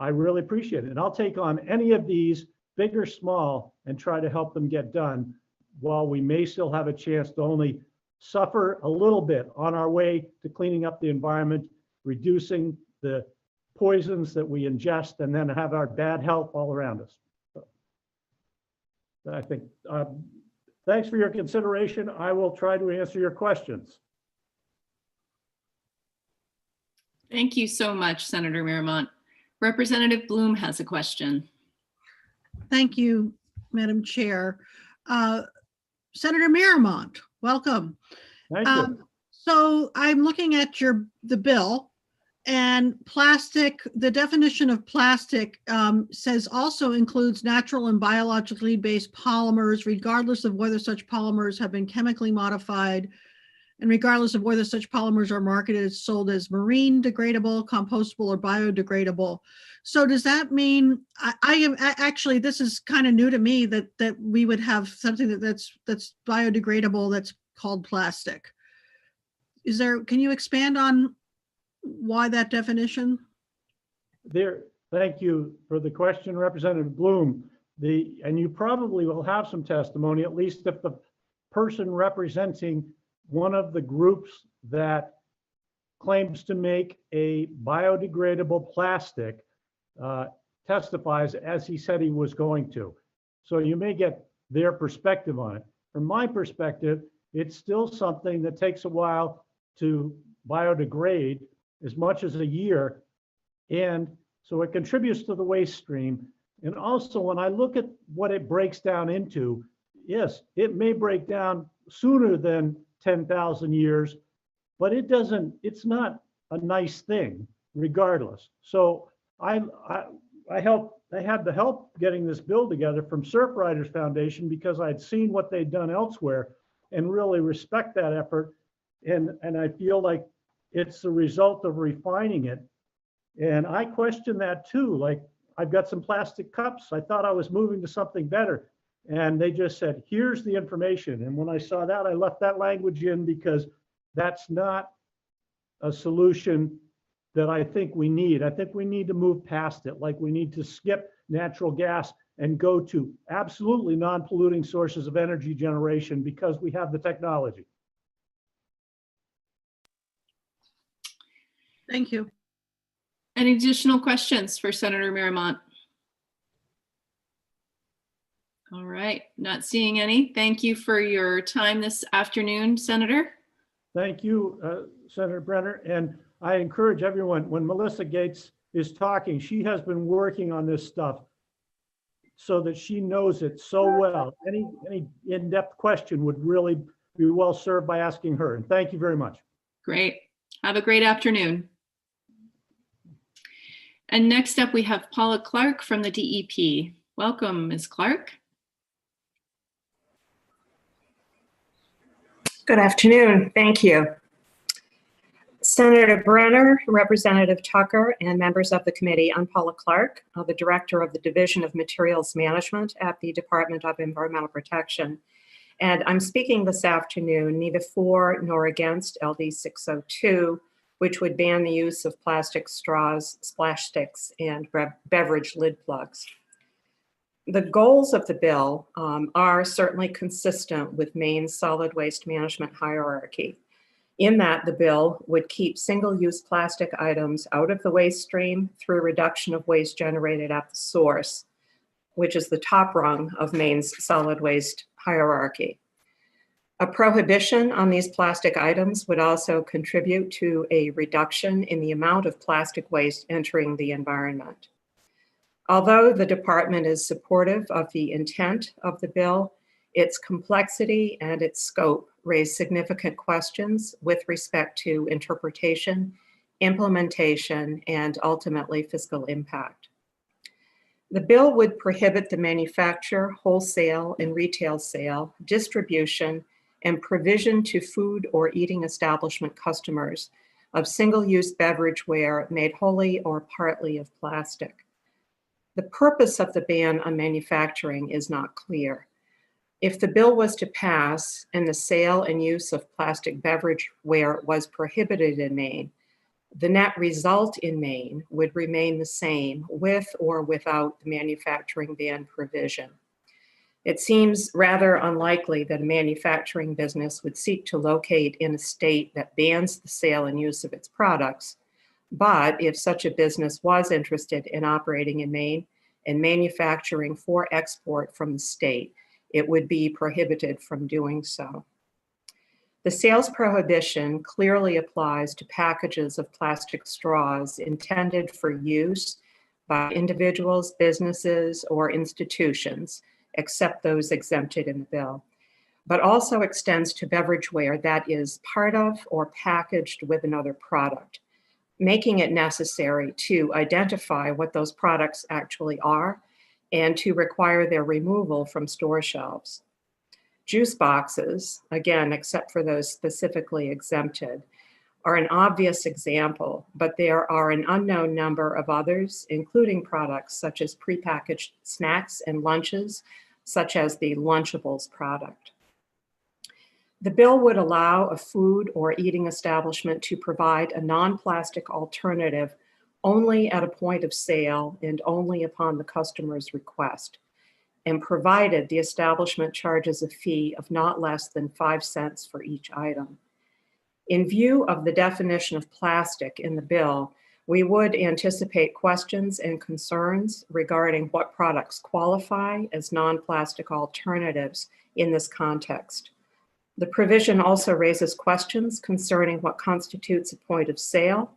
I really appreciate it. And I'll take on any of these, big or small, and try to help them get done, while we may still have a chance to only suffer a little bit on our way to cleaning up the environment, reducing the poisons that we ingest, and then have our bad health all around us. So, I think, thanks for your consideration. I will try to answer your questions. Thank you so much, Senator Miramont. Representative Bloom has a question. Thank you, Madam Chair. Senator Miramont, welcome. Thank you. So I'm looking at the bill, and plastic, the definition of plastic says also includes natural and biologically based polymers, regardless of whether such polymers have been chemically modified, and regardless of whether such polymers are marketed, sold as marine degradable, compostable, or biodegradable. So does that mean, I am actually, this is kind of new to me, that we would have something that's biodegradable that's called plastic. Can you expand on why that definition? Thank you for the question, Representative Bloom. And you probably will have some testimony, at least if the person representing one of the groups that claims to make a biodegradable plastic testifies, as he said he was going to. So you may get their perspective on it. From my perspective, it's still something that takes a while to biodegrade, as much as a year. And so it contributes to the waste stream. And also, when I look at what it breaks down into, yes, it may break down sooner than 10,000 years, but it's not a nice thing regardless. So I had the help getting this bill together from Surfriders Foundation, because I'd seen what they'd done elsewhere and really respect that effort. And I feel like it's the result of refining it. And I question that too. Like, I've got some plastic cups. I thought I was moving to something better. And they just said, here's the information. And when I saw that, I left that language in, because that's not a solution that I think we need. I think we need to move past it. Like, we need to skip natural gas and go to absolutely non-polluting sources of energy generation, because we have the technology. Thank you. Any additional questions for Senator Miramont? All right, not seeing any. Thank you for your time this afternoon, Senator. Thank you, Senator Brenner. And I encourage everyone, when Melissa Gates is talking, she has been working on this stuff so that she knows it so well. Any in-depth question would really be well served by asking her. And thank you very much. Great. Have a great afternoon. And next up, we have Paula Clark from the DEP. Welcome, Ms. Clark. Good afternoon. Thank you. Senator Brenner, Representative Tucker, and members of the committee, I'm Paula Clark, the Director of the Division of Materials Management at the Department of Environmental Protection. And I'm speaking this afternoon neither for nor against LD 602, which would ban the use of plastic straws, splash sticks, and beverage lid plugs. The goals of the bill are certainly consistent with Maine's solid waste management hierarchy. In that, the bill would keep single-use plastic items out of the waste stream through reduction of waste generated at the source, which is the top rung of Maine's solid waste hierarchy. A prohibition on these plastic items would also contribute to a reduction in the amount of plastic waste entering the environment. Although the department is supportive of the intent of the bill, its complexity and its scope raise significant questions with respect to interpretation, implementation, and ultimately fiscal impact. The bill would prohibit the manufacture, wholesale, and retail sale, distribution, and provision to food or eating establishment customers of single-use beverageware made wholly or partly of plastic. The purpose of the ban on manufacturing is not clear. If the bill was to pass and the sale and use of plastic beverageware was prohibited in Maine, the net result in Maine would remain the same with or without the manufacturing ban provision. It seems rather unlikely that a manufacturing business would seek to locate in a state that bans the sale and use of its products. But if such a business was interested in operating in Maine and manufacturing for export from the state, it would be prohibited from doing so. The sales prohibition clearly applies to packages of plastic straws intended for use by individuals, businesses, or institutions, except those exempted in the bill, but also extends to beverageware that is part of or packaged with another product, making it necessary to identify what those products actually are and to require their removal from store shelves. Juice boxes, again, except for those specifically exempted, are an obvious example, but there are an unknown number of others, including products such as prepackaged snacks and lunches, such as the Lunchables product. The bill would allow a food or eating establishment to provide a non-plastic alternative only at a point of sale and only upon the customer's request, and provided the establishment charges a fee of not less than 5 cents for each item. In view of the definition of plastic in the bill, we would anticipate questions and concerns regarding what products qualify as non-plastic alternatives in this context. The provision also raises questions concerning what constitutes a point of sale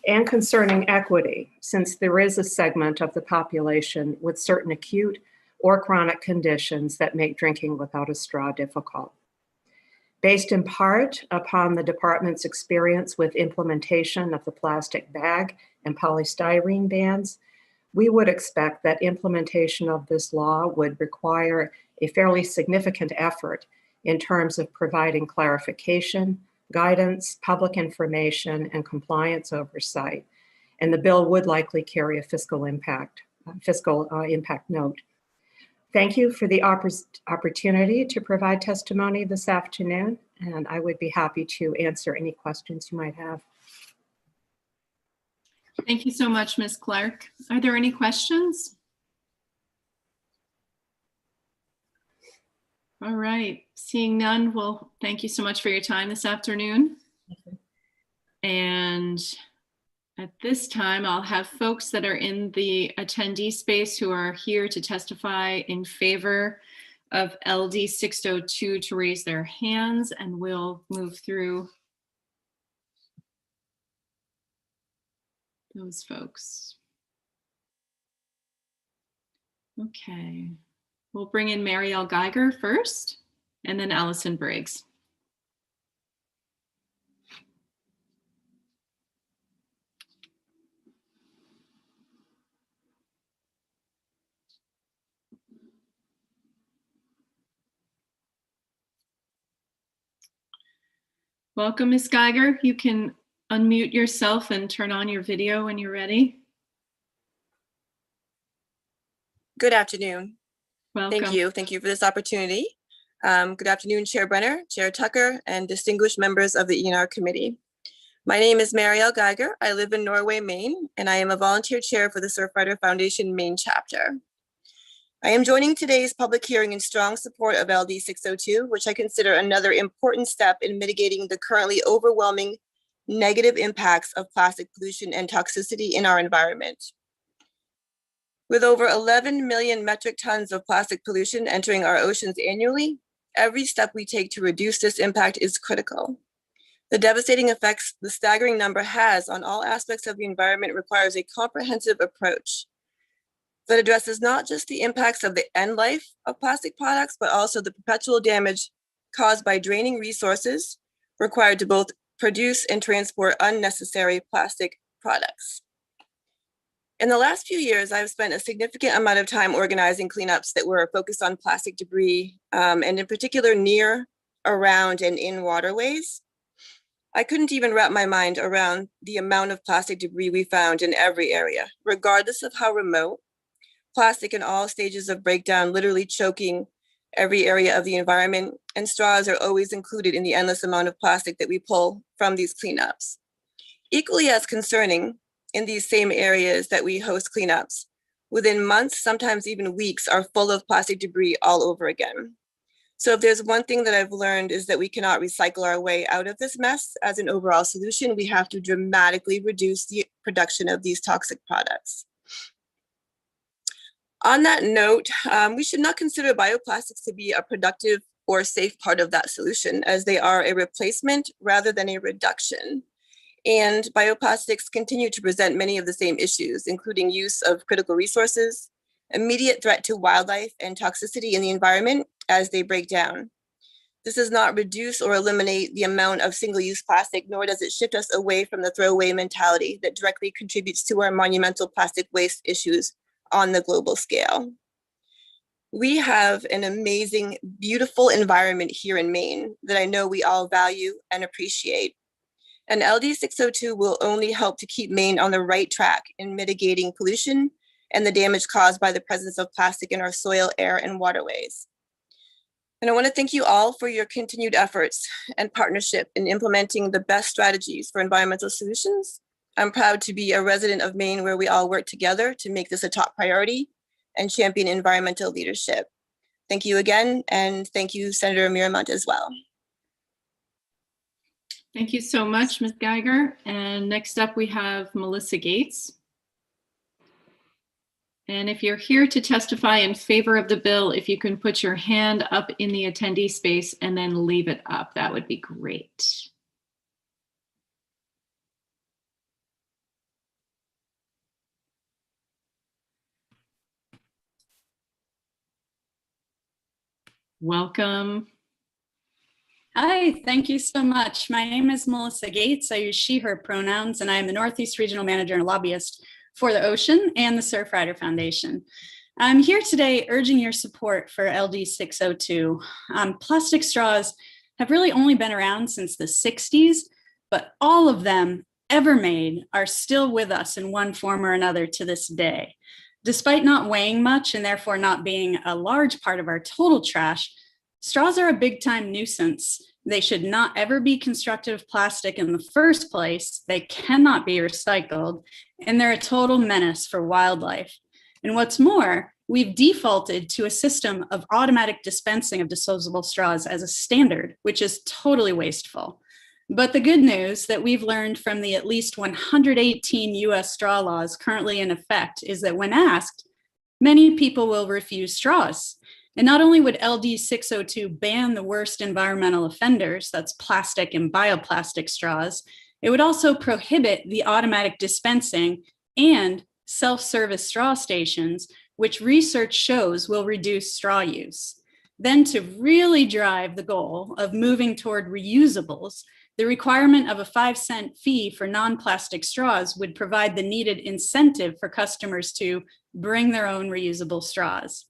and concerning equity, since there is a segment of the population with certain acute or chronic conditions that make drinking without a straw difficult. Based in part upon the department's experience with implementation of the plastic bag and polystyrene bans, we would expect that implementation of this law would require a fairly significant effort in terms of providing clarification, guidance, public information, and compliance oversight. And the bill would likely carry a fiscal impact note. Thank you for the opportunity to provide testimony this afternoon, and I would be happy to answer any questions you might have. Thank you so much, Ms. Clark. Are there any questions? All right, seeing none, well, thank you so much for your time this afternoon. And at this time, I'll have folks that are in the attendee space who are here to testify in favor of LD 602 to raise their hands, and we'll move through those folks. Okay, we'll bring in Marielle Geiger first, and then Allison Briggs. Welcome, Ms. Geiger. You can unmute yourself and turn on your video when you're ready. Good afternoon. Welcome. Thank you for this opportunity. Good afternoon, Chair Brenner, Chair Tucker, and distinguished members of the ENR committee. My name is Marielle Geiger. I live in Norway, Maine, and I am a volunteer chair for the Surfrider Foundation Maine chapter. I am joining today's public hearing in strong support of LD 602, which I consider another important step in mitigating the currently overwhelming negative impacts of plastic pollution and toxicity in our environment. With over 11 million metric tons of plastic pollution entering our oceans annually, every step we take to reduce this impact is critical. The devastating effects the staggering number has on all aspects of the environment requires a comprehensive approach that addresses not just the impacts of the end life of plastic products, but also the perpetual damage caused by draining resources required to both produce and transport unnecessary plastic products. In the last few years, I've spent a significant amount of time organizing cleanups that were focused on plastic debris, and in particular near, around, and in waterways. I couldn't even wrap my mind around the amount of plastic debris we found in every area, regardless of how remote. Plastic in all stages of breakdown, literally choking every area of the environment, and straws are always included in the endless amount of plastic that we pull from these cleanups. Equally as concerning, in these same areas that we host cleanups, within months, sometimes even weeks, are full of plastic debris all over again. So if there's one thing that I've learned is that we cannot recycle our way out of this mess. As an overall solution, we have to dramatically reduce the production of these toxic products. On that note, we should not consider bioplastics to be a productive or safe part of that solution, as they are a replacement rather than a reduction. And bioplastics continue to present many of the same issues, including use of critical resources, immediate threat to wildlife, and toxicity in the environment as they break down. This does not reduce or eliminate the amount of single-use plastic, nor does it shift us away from the throwaway mentality that directly contributes to our monumental plastic waste issues on the global scale. We have an amazing, beautiful environment here in Maine that I know we all value and appreciate. And LD 602 will only help to keep Maine on the right track in mitigating pollution and the damage caused by the presence of plastic in our soil, air, and waterways. And I want to thank you all for your continued efforts and partnership in implementing the best strategies for environmental solutions. I'm proud to be a resident of Maine where we all work together to make this a top priority and champion environmental leadership. Thank you again, and thank you, Senator Miramont, as well. Thank you so much, Ms. Geiger. And next up, we have Melissa Gates. And if you're here to testify in favor of the bill, if you can put your hand up in the attendee space and then leave it up, that would be great. Welcome. Hi, thank you so much. My name is Melissa Gates. I use she, her pronouns, and I am the Northeast Regional Manager and Lobbyist for the Ocean and the Surfrider Foundation. I'm here today urging your support for LD 602. Plastic straws have really only been around since the 60s, but all of them ever made are still with us in one form or another to this day. Despite not weighing much and therefore not being a large part of our total trash, straws are a big time nuisance. They should not ever be constructive plastic in the first place. They cannot be recycled, and they're a total menace for wildlife. And what's more, we've defaulted to a system of automatic dispensing of disposable straws as a standard, which is totally wasteful. But the good news that we've learned from the at least 118 US straw laws currently in effect is that when asked, many people will refuse straws. And not only would LD 602 ban the worst environmental offenders, that's plastic and bioplastic straws, it would also prohibit the automatic dispensing and self-service straw stations, which research shows will reduce straw use. Then to really drive the goal of moving toward reusables, the requirement of a 5-cent fee for non-plastic straws would provide the needed incentive for customers to bring their own reusable straws.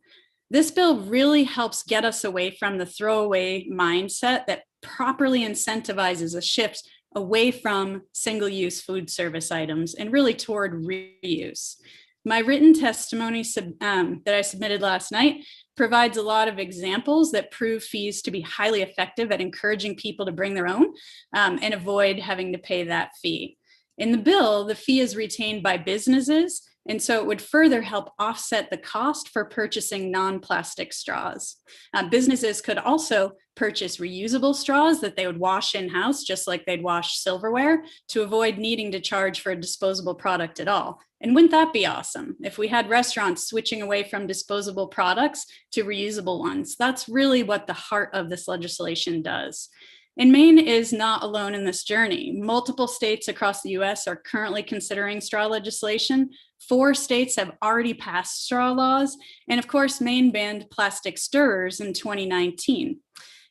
This bill really helps get us away from the throwaway mindset that properly incentivizes a shift away from single-use food service items and really toward reuse. My written testimony that I submitted last night provides a lot of examples that prove fees to be highly effective at encouraging people to bring their own and avoid having to pay that fee. In the bill, the fee is retained by businesses And so it would further help offset the cost for purchasing non-plastic straws. Businesses could also purchase reusable straws that they would wash in-house, just like they'd wash silverware, to avoid needing to charge for a disposable product at all. And wouldn't that be awesome if we had restaurants switching away from disposable products to reusable ones? That's really what the heart of this legislation does. And Maine is not alone in this journey. Multiple states across the US are currently considering straw legislation. 4 states have already passed straw laws. And of course, Maine banned plastic stirrers in 2019.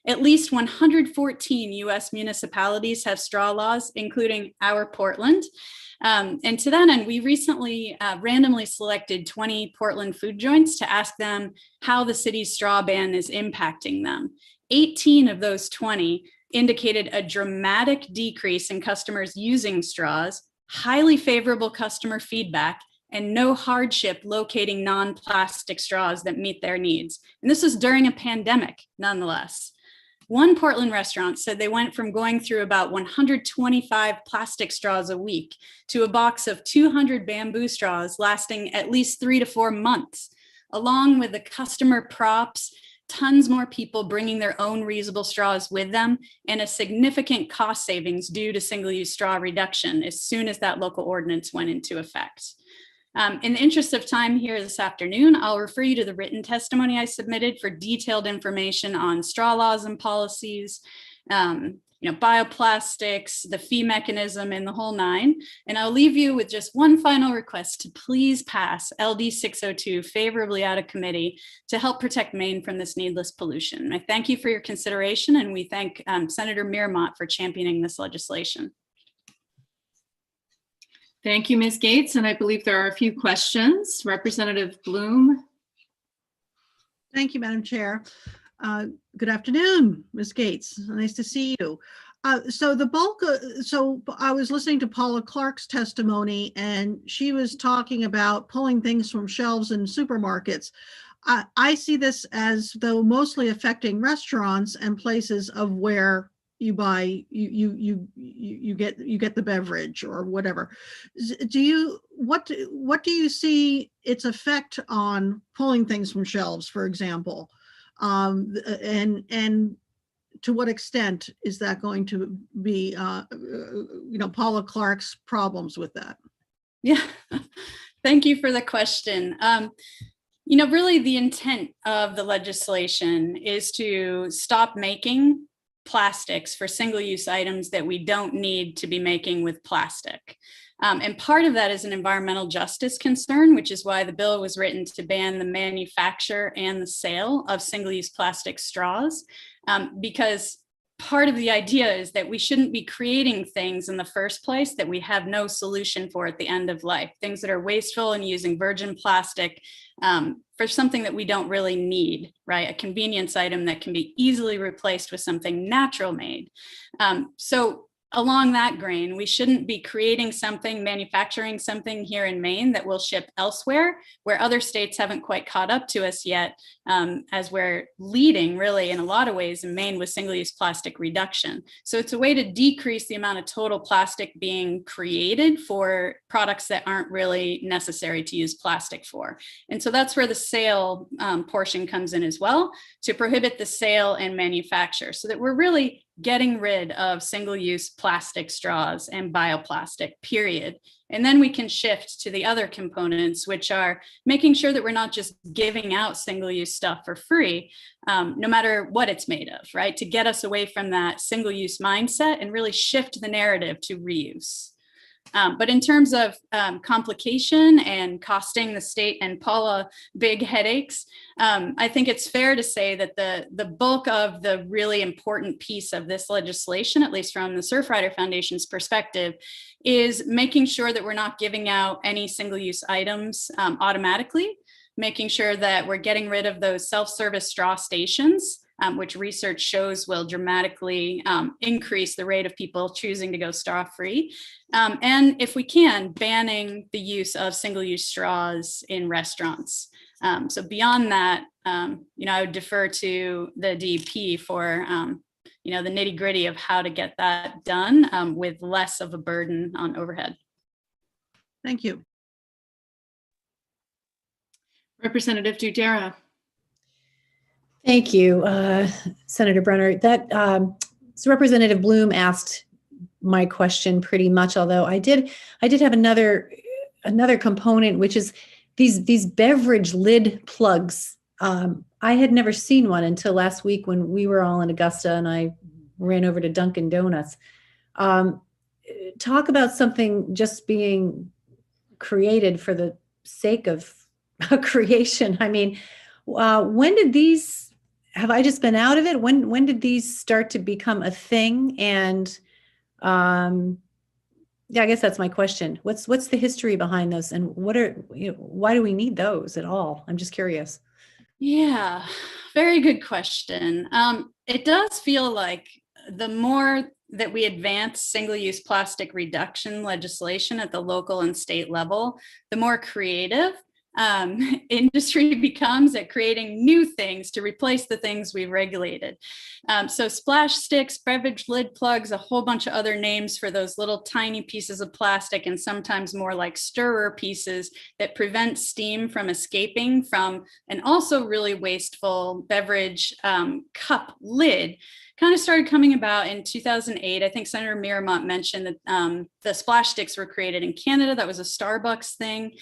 At least 114 US municipalities have straw laws, including our Portland. And to that end, we recently randomly selected 20 Portland food joints to ask them how the city's straw ban is impacting them. 18 of those 20 indicated a dramatic decrease in customers using straws, highly favorable customer feedback, and no hardship locating non-plastic straws that meet their needs. And this was during a pandemic, nonetheless. One Portland restaurant said they went from going through about 125 plastic straws a week to a box of 200 bamboo straws lasting at least 3 to 4 months, along with the customer props, tons more people bringing their own reusable straws with them, and a significant cost savings due to single-use straw reduction as soon as that local ordinance went into effect. In the interest of time here this afternoon, I'll refer you to the written testimony I submitted for detailed information on straw laws and policies, bioplastics, the fee mechanism, and the whole 9. And I'll leave you with just one final request to please pass LD 602 favorably out of committee to help protect Maine from this needless pollution. I thank you for your consideration, and we thank Senator Miramont for championing this legislation. Thank you, Ms. Gates. And I believe there are a few questions. Representative Bloom. Thank you, Madam Chair. Good afternoon, Ms. Gates. Nice to see you. So I was listening to Paula Clark's testimony, and she was talking about pulling things from shelves in supermarkets. I see this as though mostly affecting restaurants and places of where you buy, you get the beverage or whatever. What do you see its effect on pulling things from shelves, for example? And to what extent is that going to be, Paula Clark's problems with that? Yeah, thank you for the question. Really the intent of the legislation is to stop making plastics for single-use items that we don't need to be making with plastic. And part of that is an environmental justice concern, which is why the bill was written to ban the manufacture and the sale of single-use plastic straws, because part of the idea is that we shouldn't be creating things in the first place that we have no solution for at the end of life, things that are wasteful and using virgin plastic for something that we don't really need, right? A convenience item that can be easily replaced with something natural made. So along that grain, we shouldn't be creating something, manufacturing something here in Maine that will ship elsewhere, where other states haven't quite caught up to us yet, as we're leading really in a lot of ways in Maine with single-use plastic reduction. So it's a way to decrease the amount of total plastic being created for products that aren't really necessary to use plastic for. And so that's where the sale portion comes in as well, to prohibit the sale and manufacture, so that we're really getting rid of single-use plastic straws and bioplastic, period. And then we can shift to the other components, which are making sure that we're not just giving out single-use stuff for free, no matter what it's made of, right? To get us away from that single-use mindset and really shift the narrative to reuse. But in terms of complication and costing the state and Paula big headaches, I think it's fair to say that the bulk of the really important piece of this legislation, at least from the Surfrider Foundation's perspective, is making sure that we're not giving out any single-use items automatically, making sure that we're getting rid of those self-service straw stations, which research shows will dramatically increase the rate of people choosing to go straw-free. And if we can, banning the use of single-use straws in restaurants. So beyond that, I would defer to the DEP for the nitty-gritty of how to get that done with less of a burden on overhead. Thank you. Representative Dudera. Thank you, Senator Brenner. So Representative Bloom asked my question pretty much, although I did have another component, which is these beverage lid plugs. I had never seen one until last week when we were all in Augusta and I ran over to Dunkin' Donuts. Talk about something just being created for the sake of creation. I mean, when did these, have I just been out of it? When did these start to become a thing? And yeah, I guess that's my question. What's the history behind those, and why do we need those at all? I'm just curious. Yeah, very good question. It does feel like the more that we advance single-use plastic reduction legislation at the local and state level, the more creative industry becomes at creating new things to replace the things we've regulated. So splash sticks, beverage lid plugs, a whole bunch of other names for those little tiny pieces of plastic, and sometimes more like stirrer pieces that prevent steam from escaping from an also really wasteful beverage cup lid. Kind of started coming about in 2008. I think Senator Miramont mentioned that the splash sticks were created in Canada. That was a Starbucks thing.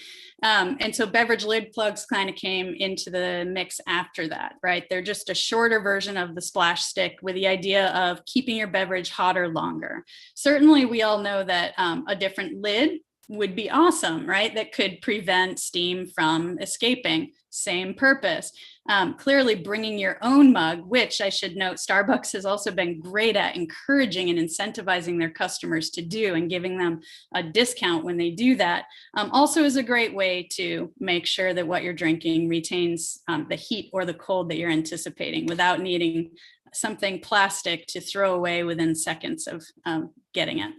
And so beverage lid plugs kind of came into the mix after that, right? They're just a shorter version of the splash stick with the idea of keeping your beverage hotter longer. Certainly, we all know that a different lid would be awesome, right? That could prevent steam from escaping. Same purpose. Clearly bringing your own mug, which I should note, Starbucks has also been great at encouraging and incentivizing their customers to do, and giving them a discount when they do that. Also is a great way to make sure that what you're drinking retains the heat or the cold that you're anticipating without needing something plastic to throw away within seconds of getting it.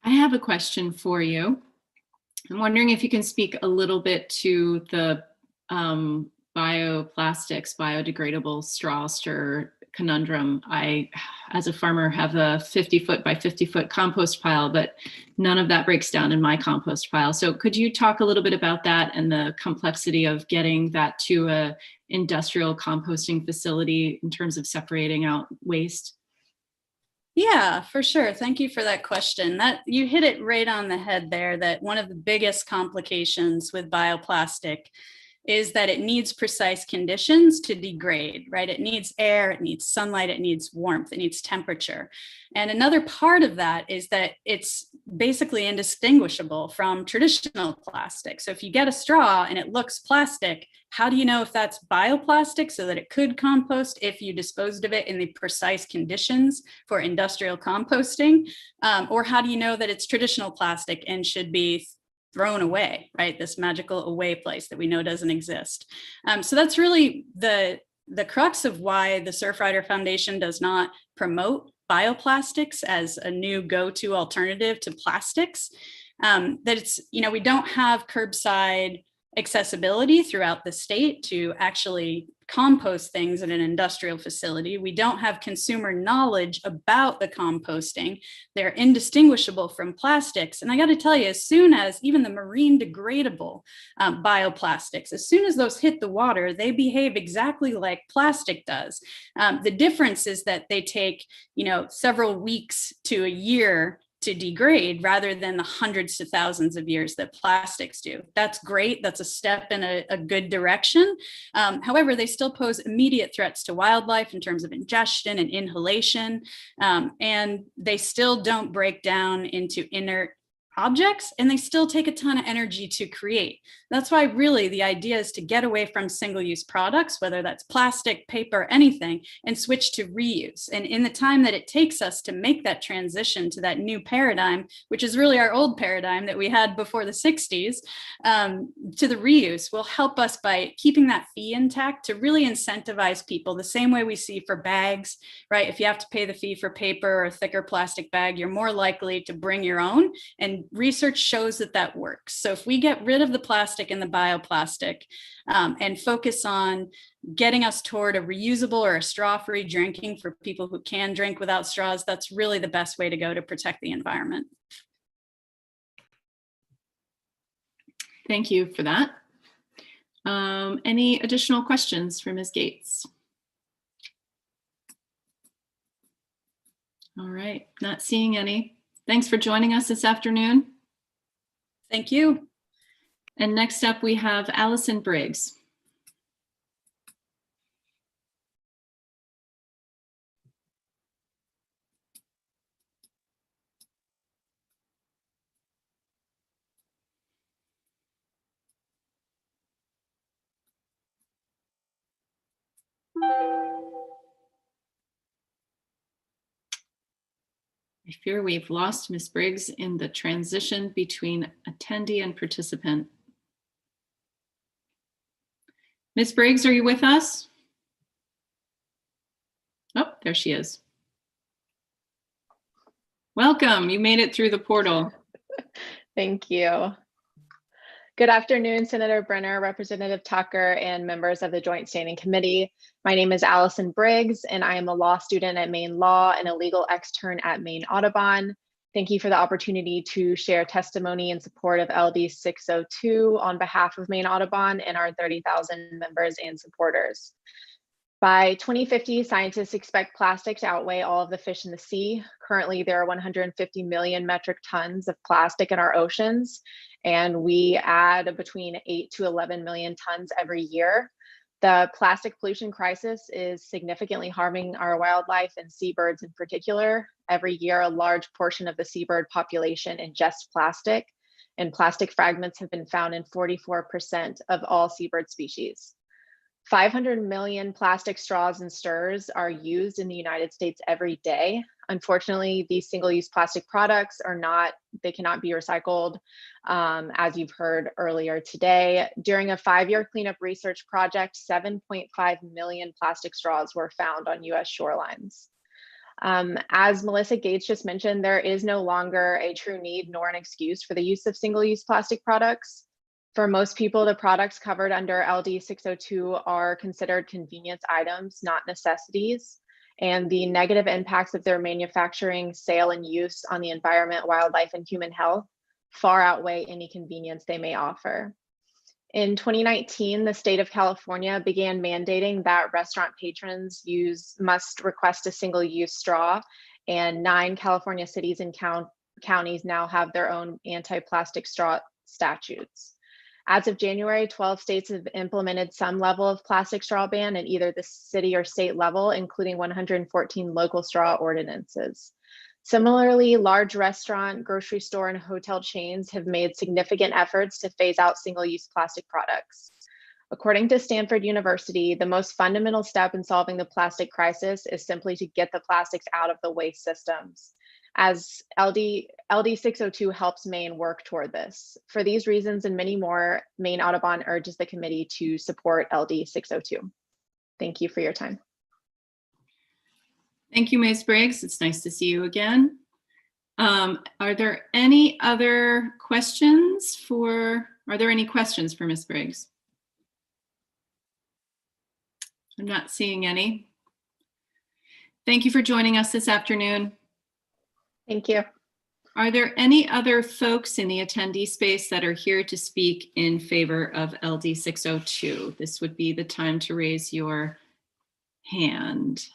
I have a question for you. I'm wondering if you can speak a little bit to the bioplastics, biodegradable straw stir conundrum. I, as a farmer, have a 50-foot by 50-foot compost pile, but none of that breaks down in my compost pile. So could you talk a little bit about that and the complexity of getting that to a industrial composting facility in terms of separating out waste? Yeah, for sure. Thank you for that question. That you hit it right on the head there, that one of the biggest complications with bioplastic is that it needs precise conditions to degrade, right? It needs air, it needs sunlight, it needs warmth, it needs temperature. And another part of that is that it's basically indistinguishable from traditional plastic. So if you get a straw and it looks plastic, how do you know if that's bioplastic so that it could compost if you disposed of it in the precise conditions for industrial composting? Or how do you know that it's traditional plastic and should be thrown away, right? This magical away place that we know doesn't exist. So that's really the crux of why the Surfrider Foundation does not promote bioplastics as a new go-to alternative to plastics. That it's, we don't have curbside accessibility throughout the state to actually compost things in an industrial facility. We don't have consumer knowledge about the composting. They're indistinguishable from plastics. And I got to tell you, as soon as even the marine degradable bioplastics, as soon as those hit the water, they behave exactly like plastic does. The difference is that they take, several weeks to a year to degrade rather than the hundreds to thousands of years that plastics do. That's great. That's a step in a good direction. However, they still pose immediate threats to wildlife in terms of ingestion and inhalation, and they still don't break down into inert objects, and they still take a ton of energy to create. That's why really the idea is to get away from single-use products, whether that's plastic, paper, anything, and switch to reuse. And in the time that it takes us to make that transition to that new paradigm, which is really our old paradigm that we had before the 60s, to the reuse will help us by keeping that fee intact to really incentivize people the same way we see for bags, right? If you have to pay the fee for paper or a thicker plastic bag, you're more likely to bring your own, and research shows that that works. So if we get rid of the plastic and the bioplastic and focus on getting us toward a reusable or a straw-free drinking for people who can drink without straws, that's really the best way to go to protect the environment. Thank you for that. Any additional questions for Ms. Gates? All right, not seeing any. Thanks for joining us this afternoon. Thank you. And next up, we have Allison Briggs. I fear we've lost Ms. Briggs in the transition between attendee and participant. Ms. Briggs, are you with us? Oh, there she is. Welcome, you made it through the portal. Thank you. Good afternoon, Senator Brenner, Representative Tucker, and members of the Joint Standing Committee. My name is Allison Briggs, and I am a law student at Maine Law and a legal extern at Maine Audubon. Thank you for the opportunity to share testimony in support of LD 602 on behalf of Maine Audubon and our 30,000 members and supporters. By 2050, scientists expect plastic to outweigh all of the fish in the sea. Currently, there are 150 million metric tons of plastic in our oceans, and we add between 8 to 11 million tons every year. The plastic pollution crisis is significantly harming our wildlife and seabirds in particular. Every year, a large portion of the seabird population ingests plastic, and plastic fragments have been found in 44% of all seabird species. 500 million plastic straws and stirrers are used in the United States every day. Unfortunately, these single-use plastic products they cannot be recycled, as you've heard earlier today. During a 5-year cleanup research project, 7.5 million plastic straws were found on US shorelines. As Melissa Gates just mentioned, there is no longer a true need nor an excuse for the use of single-use plastic products. For most people, the products covered under LD 602 are considered convenience items, not necessities, and the negative impacts of their manufacturing, sale, and use on the environment, wildlife, and human health far outweigh any convenience they may offer. In 2019, the state of California began mandating that restaurant patrons must request a single-use straw, and 9 California cities and counties now have their own anti-plastic straw statutes. As of January, 12 states have implemented some level of plastic straw ban at either the city or state level, including 114 local straw ordinances. Similarly, large restaurant, grocery store, and hotel chains have made significant efforts to phase out single-use plastic products. According to Stanford University, the most fundamental step in solving the plastic crisis is simply to get the plastics out of the waste systems. As LD 602 helps Maine work toward this. For these reasons and many more, Maine Audubon urges the committee to support LD 602. Thank you for your time. Thank you, Ms. Briggs. It's nice to see you again. Are there any other questions for Ms. Briggs? I'm not seeing any. Thank you for joining us this afternoon. Thank you. Are there any other folks in the attendee space that are here to speak in favor of LD 602? This would be the time to raise your hand.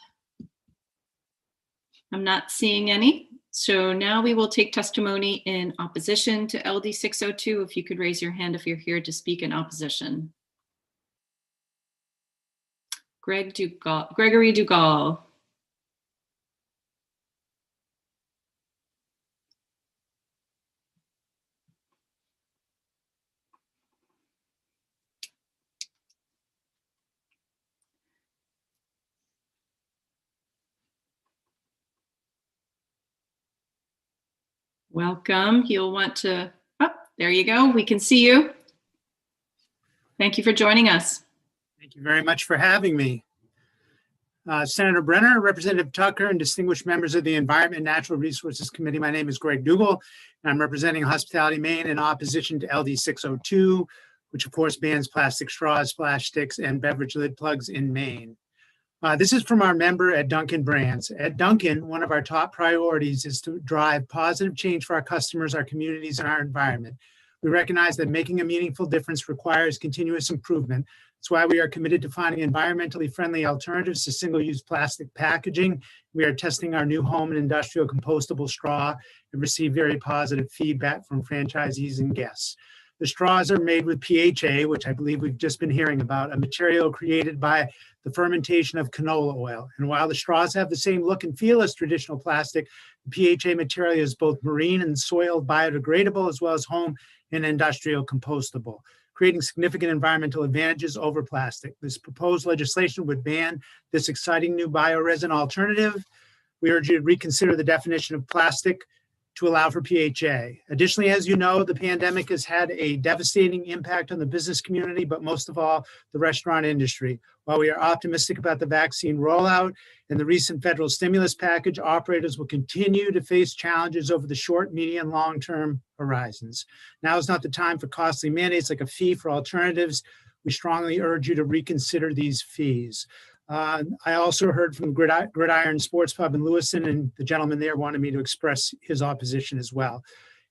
I'm not seeing any. So now we will take testimony in opposition to LD 602. If you could raise your hand if you're here to speak in opposition. Gregory Dugal. Welcome. You'll want to, there you go. We can see you. Thank you for joining us. Thank you very much for having me. Senator Brenner, Representative Tucker, and distinguished members of the Environment and Natural Resources Committee. My name is Greg Dugal, and I'm representing Hospitality Maine in opposition to LD 602, which of course bans plastic straws, splash sticks, and beverage lid plugs in Maine. This is from our member at Dunkin' Brands. At Dunkin', one of our top priorities is to drive positive change for our customers, our communities, and our environment. We recognize that making a meaningful difference requires continuous improvement. That's why we are committed to finding environmentally friendly alternatives to single-use plastic packaging. We are testing our new home and industrial compostable straw and receive very positive feedback from franchisees and guests. The straws are made with PHA, which I believe we've just been hearing about, a material created by the fermentation of canola oil. And while the straws have the same look and feel as traditional plastic, the PHA material is both marine and soil biodegradable, as well as home and industrial compostable, creating significant environmental advantages over plastic. This proposed legislation would ban this exciting new bioresin alternative. We urge you to reconsider the definition of plastic to allow for PHA. Additionally, as you know, the pandemic has had a devastating impact on the business community, but most of all, the restaurant industry. While we are optimistic about the vaccine rollout and the recent federal stimulus package, operators will continue to face challenges over the short, medium, long-term horizons. Now is not the time for costly mandates like a fee for alternatives. We strongly urge you to reconsider these fees. I also heard from Gridiron Sports Pub in Lewiston, and the gentleman there wanted me to express his opposition as well.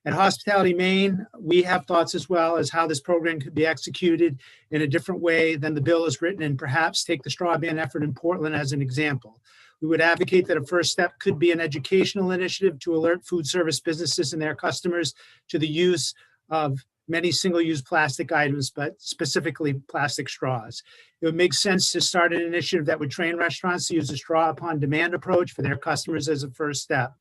At Hospitality Maine, we have thoughts as well as how this program could be executed in a different way than the bill is written, and perhaps take the straw ban effort in Portland as an example. We would advocate that a first step could be an educational initiative to alert food service businesses and their customers to the use of many single-use plastic items, but specifically plastic straws. It would make sense to start an initiative that would train restaurants to use a straw upon demand approach for their customers as a first step.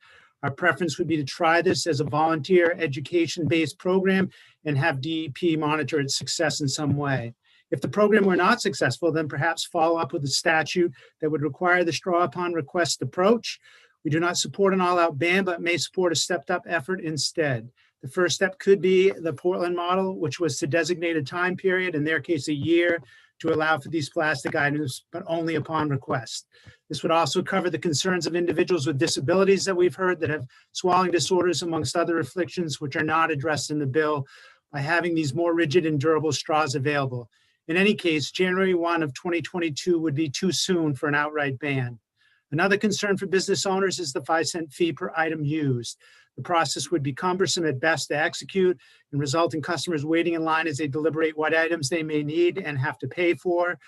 Our preference would be to try this as a volunteer education-based program and have DEP monitor its success in some way. If the program were not successful, then perhaps follow up with a statute that would require the straw upon request approach. We do not support an all-out ban, but may support a stepped-up effort instead. The first step could be the Portland model, which was to designate a time period, in their case, a year, to allow for these plastic items, but only upon request. This would also cover the concerns of individuals with disabilities that we've heard that have swallowing disorders, amongst other afflictions, which are not addressed in the bill, by having these more rigid and durable straws available. In any case, January 1 of 2022 would be too soon for an outright ban. Another concern for business owners is the 5-cent fee per item used. The process would be cumbersome at best to execute and result in customers waiting in line as they deliberate what items they may need and have to pay for.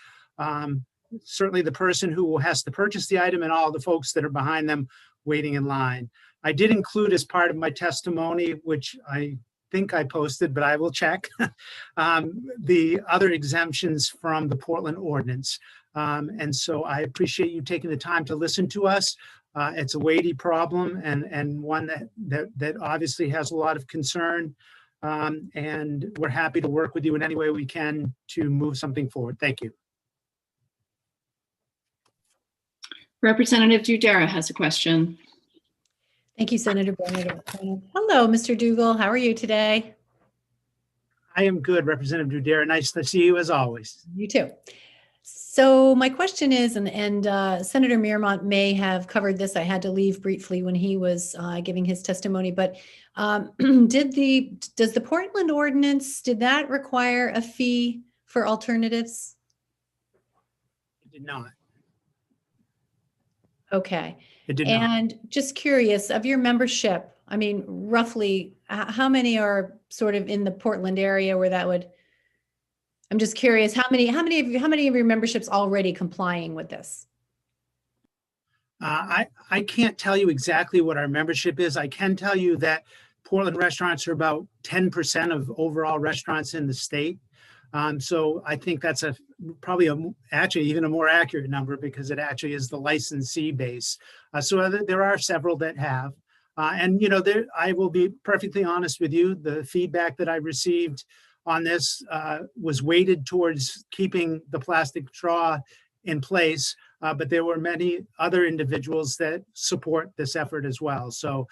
Certainly the person who has to purchase the item and all the folks that are behind them waiting in line. I did include as part of my testimony, which I think I posted, but I will check, the other exemptions from the Portland ordinance. And so I appreciate you taking the time to listen to us. It's a weighty problem and one that obviously has a lot of concern. And we're happy to work with you in any way we can to move something forward. Thank you. Representative Dudera has a question. Thank you, Senator Brenner. Hello, Mr. Dougal. How are you today? I am good, Representative Dudera. Nice to see you as always. You too. So my question is, and Senator Mearmont may have covered this. I had to leave briefly when he was giving his testimony, but does the Portland ordinance, did that require a fee for alternatives? It did not. Okay. It did not. And just curious, of your membership, I mean, roughly, how many are sort of in the Portland area where that would? I'm just curious, how many of your memberships already complying with this? I can't tell you exactly what our membership is. I can tell you that Portland restaurants are about 10% of overall restaurants in the state. So I think that's actually even a more accurate number because it actually is the licensee base. So there are several that have. And you know, I will be perfectly honest with you, the feedback that I received on this was weighted towards keeping the plastic straw in place, but there were many other individuals that support this effort as well. So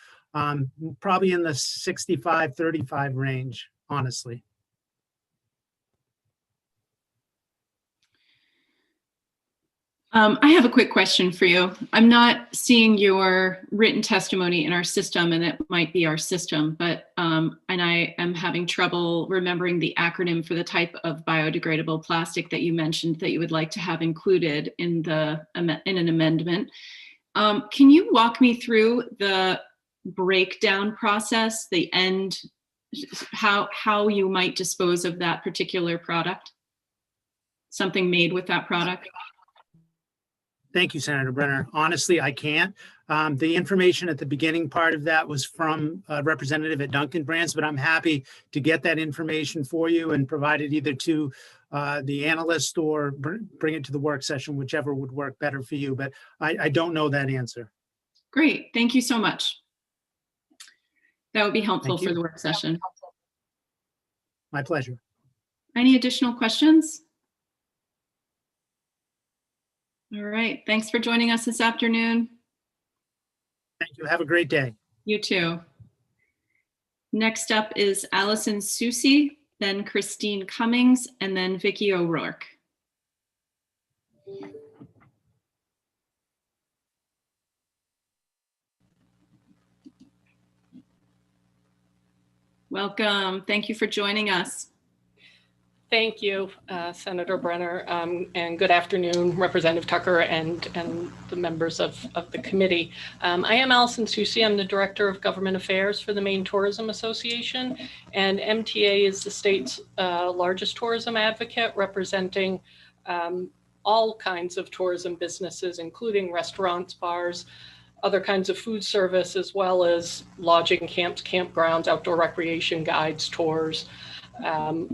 probably in the 65-35 range, honestly. I have a quick question for you. I'm not seeing your written testimony in our system, and it might be our system, but and I am having trouble remembering the acronym for the type of biodegradable plastic that you mentioned that you would like to have included in an amendment. Can you walk me through the breakdown process, the end how you might dispose of that particular product? Something made with that product? Thank you, Senator Brenner. Honestly, I can't. The information at the beginning part of that was from a representative at Dunkin' Brands, but I'm happy to get that information for you and provide it either to the analyst or bring it to the work session, whichever would work better for you. But I don't know that answer. Great, thank you so much. That would be helpful Thank for you. the work session. My pleasure. Any additional questions? All right, thanks for joining us this afternoon. Thank you. Have a great day. You too. Next up is Allison Susi, then Christine Cummings, and then Vicki O'Rourke. Welcome. Thank you for joining us. Thank you, Senator Brenner, and good afternoon, Representative Tucker and the members of the committee. I am Allison Susi. I'm the Director of Government Affairs for the Maine Tourism Association, and MTA is the state's largest tourism advocate, representing all kinds of tourism businesses, including restaurants, bars, other kinds of food service, as well as lodging, camps, campgrounds, outdoor recreation guides, tours,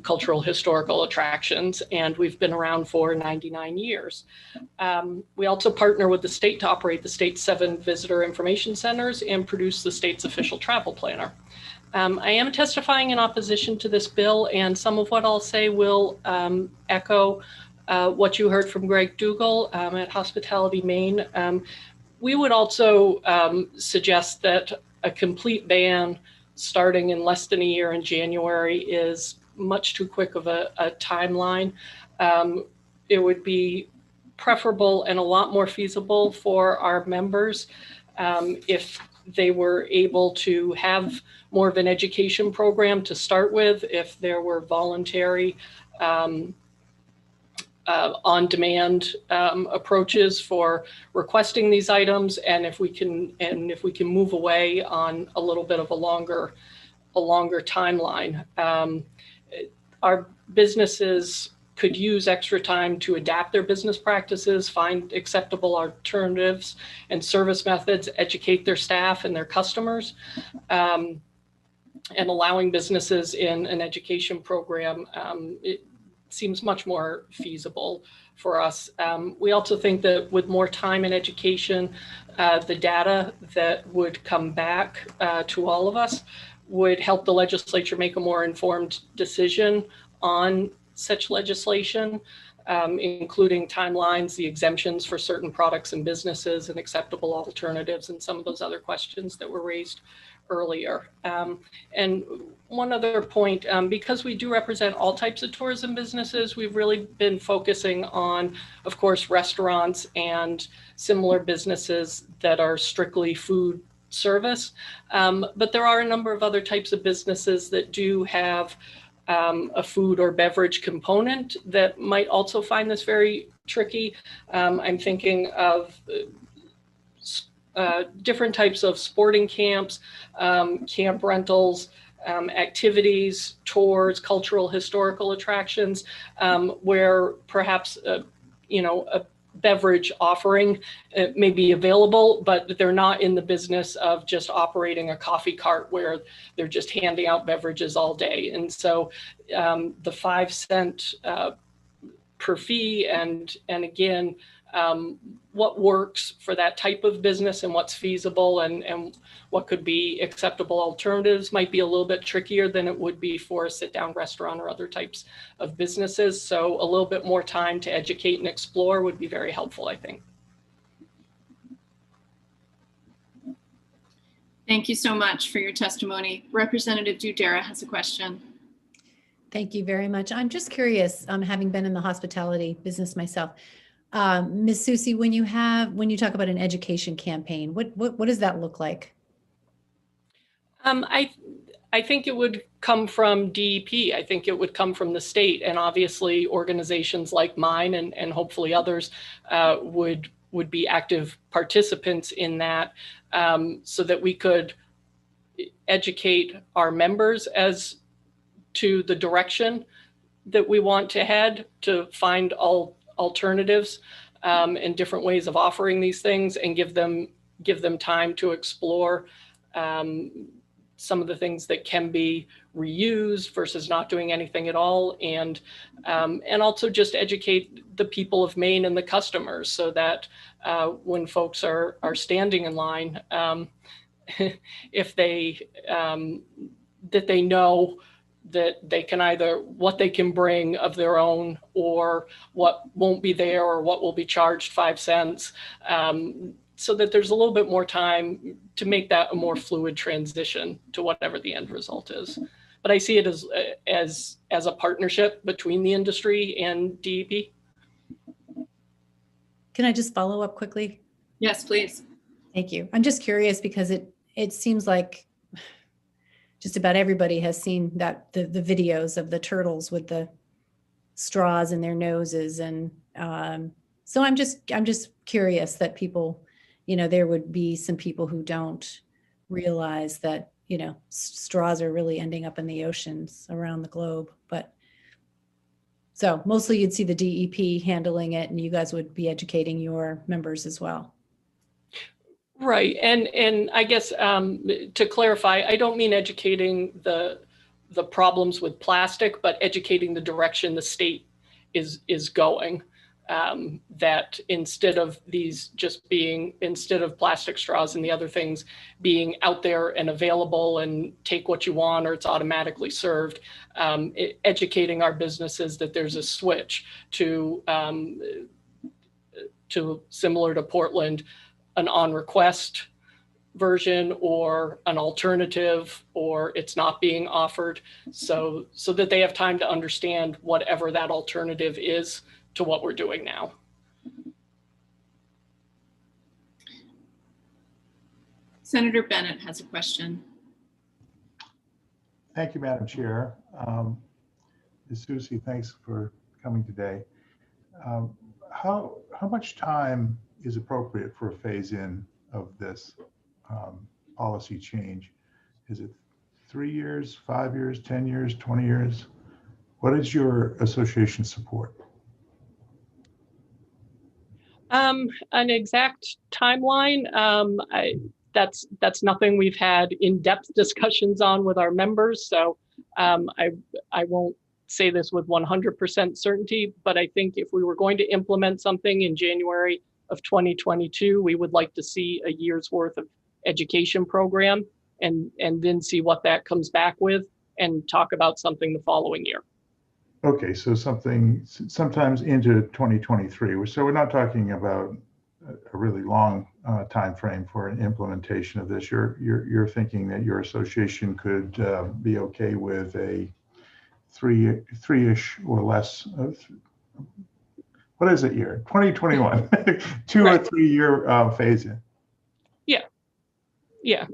cultural historical attractions, and we've been around for 99 years. We also partner with the state to operate the state's 7 visitor information centers and produce the state's official travel planner. I am testifying in opposition to this bill, and some of what I'll say will echo what you heard from Greg Dougal at Hospitality Maine. We would also suggest that a complete ban starting in less than a year in January is much too quick of a timeline. It would be preferable and a lot more feasible for our members if they were able to have more of an education program to start with, if there were voluntary on-demand approaches for requesting these items, and if we can move away on a little bit of a longer timeline. Our businesses could use extra time to adapt their business practices, find acceptable alternatives and service methods, educate their staff and their customers, and allowing businesses in an education program, it seems much more feasible for us. We also think that with more time in education, the data that would come back to all of us would help the legislature make a more informed decision on such legislation, including timelines, the exemptions for certain products and businesses, and acceptable alternatives, and some of those other questions that were raised earlier. And one other point, because we do represent all types of tourism businesses, we've really been focusing on, of course, restaurants and similar businesses that are strictly food service. But there are a number of other types of businesses that do have a food or beverage component that might also find this very tricky. I'm thinking of different types of sporting camps, camp rentals, activities, tours, cultural, historical attractions, where perhaps, a beverage offering may be available, but they're not in the business of just operating a coffee cart where they're just handing out beverages all day. And so the 5 cent per fee and again, what works for that type of business and what's feasible and what could be acceptable alternatives might be a little bit trickier than it would be for a sit-down restaurant or other types of businesses. So a little bit more time to educate and explore would be very helpful, I think. Thank you so much for your testimony. Representative Dudera has a question. Thank you very much. I'm just curious, having been in the hospitality business myself, Ms. Susi, when you talk about an education campaign, what does that look like? I think it would come from DEP. I think it would come from the state, and obviously organizations like mine and hopefully others would be active participants in that, so that we could educate our members as to the direction that we want to head, to find alternatives and different ways of offering these things, and give them time to explore some of the things that can be reused versus not doing anything at all, and also just educate the people of Maine and the customers, so that when folks are standing in line, if they that they know that they can either what they can bring of their own, or what won't be there, or what will be charged 5 cents, so that there's a little bit more time to make that a more fluid transition to whatever the end result is. But I see it as a partnership between the industry and DEP. Can I just follow up quickly? Yes, please. Thank you. I'm just curious because it seems like just about everybody has seen that the videos of the turtles with the straws in their noses, and so I'm just curious that people, there would be some people who don't realize that straws are really ending up in the oceans around the globe. But so mostly you'd see the DEP handling it, and you guys would be educating your members as well. Right, and I guess to clarify, I don't mean educating the problems with plastic, but educating the direction the state is going. That instead of instead of plastic straws and the other things being out there and available and take what you want or it's automatically served, educating our businesses that there's a switch to similar to Portland, an on request version or an alternative, or it's not being offered, so that they have time to understand whatever that alternative is to what we're doing now. Senator Bennett has a question. Thank you, Madam Chair. Ms. Susie, thanks for coming today. How much time is appropriate for a phase-in of this policy change? Is it 3 years, 5 years, 10 years, 20 years? What is your association support? An exact timeline, that's nothing we've had in-depth discussions on with our members. So I won't say this with 100% certainty, but I think if we were going to implement something in January of 2022, we would like to see a year's worth of education program and then see what that comes back with and talk about something the following year. Okay, so something sometimes into 2023. So we're not talking about a really long time frame for an implementation of this. You're thinking that your association could be okay with a three-ish or less. What is it year? 2021, 2 or 3 year phase in. Yeah.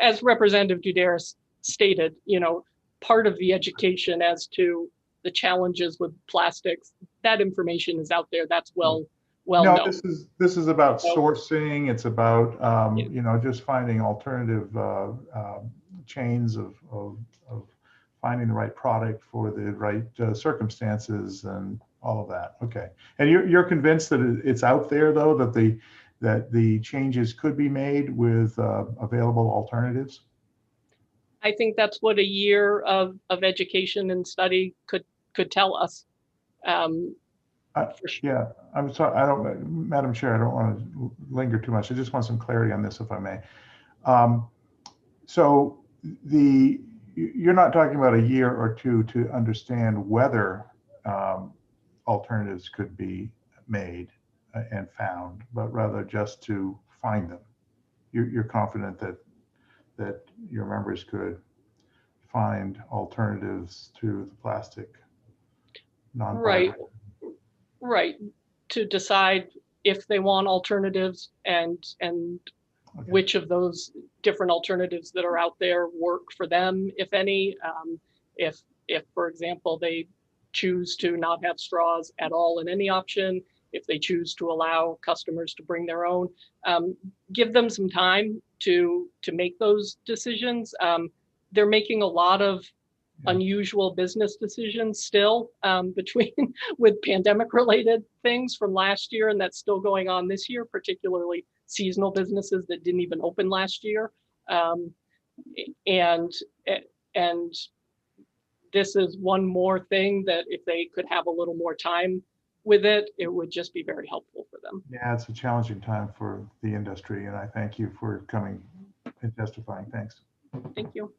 As Representative Duderis stated, part of the education as to the challenges with plastics, that information is out there. That's well known. This is about sourcing. It's about just finding alternative chains of finding the right product for the right circumstances and all of that. Okay, and you're convinced that it's out there though, that the changes could be made with available alternatives? I think that's what a year of education and study could tell us. Yeah, I'm sorry. Madam Chair, I don't want to linger too much. I just want some clarity on this, if I may. So you're not talking about a year or two to understand whether alternatives could be made and found, but rather just to find them. You're confident that your members could find alternatives to the plastic non-biodegradable. Right. To decide if they want alternatives and which of those different alternatives that are out there work for them, if any. If for example, they choose to not have straws at all in any option, if they choose to allow customers to bring their own. Give them some time to make those decisions. They're making a lot of unusual business decisions still between with pandemic related things from last year, and that's still going on this year, particularly seasonal businesses that didn't even open last year. And this is one more thing that if they could have a little more time with it, it would just be very helpful for them. Yeah, it's a challenging time for the industry, and I thank you for coming and testifying. Thanks. Thank you.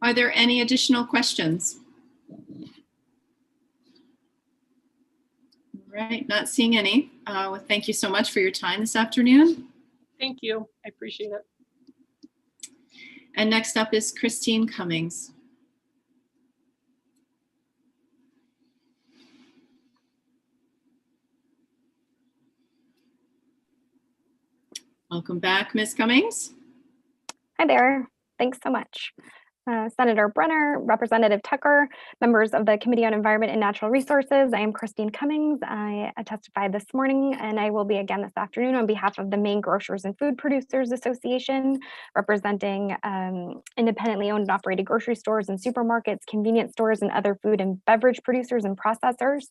Are there any additional questions? All right, not seeing any. Well, thank you so much for your time this afternoon. Thank you. I appreciate it. And next up is Christine Cummings. Welcome back, Ms. Cummings. Hi there. Thanks so much. Senator Brenner, Representative Tucker, members of the Committee on Environment and Natural Resources. I am Christine Cummings. I testified this morning, and I will be again this afternoon on behalf of the Maine Grocers and Food Producers Association, representing independently owned and operated grocery stores and supermarkets, convenience stores, and other food and beverage producers and processors.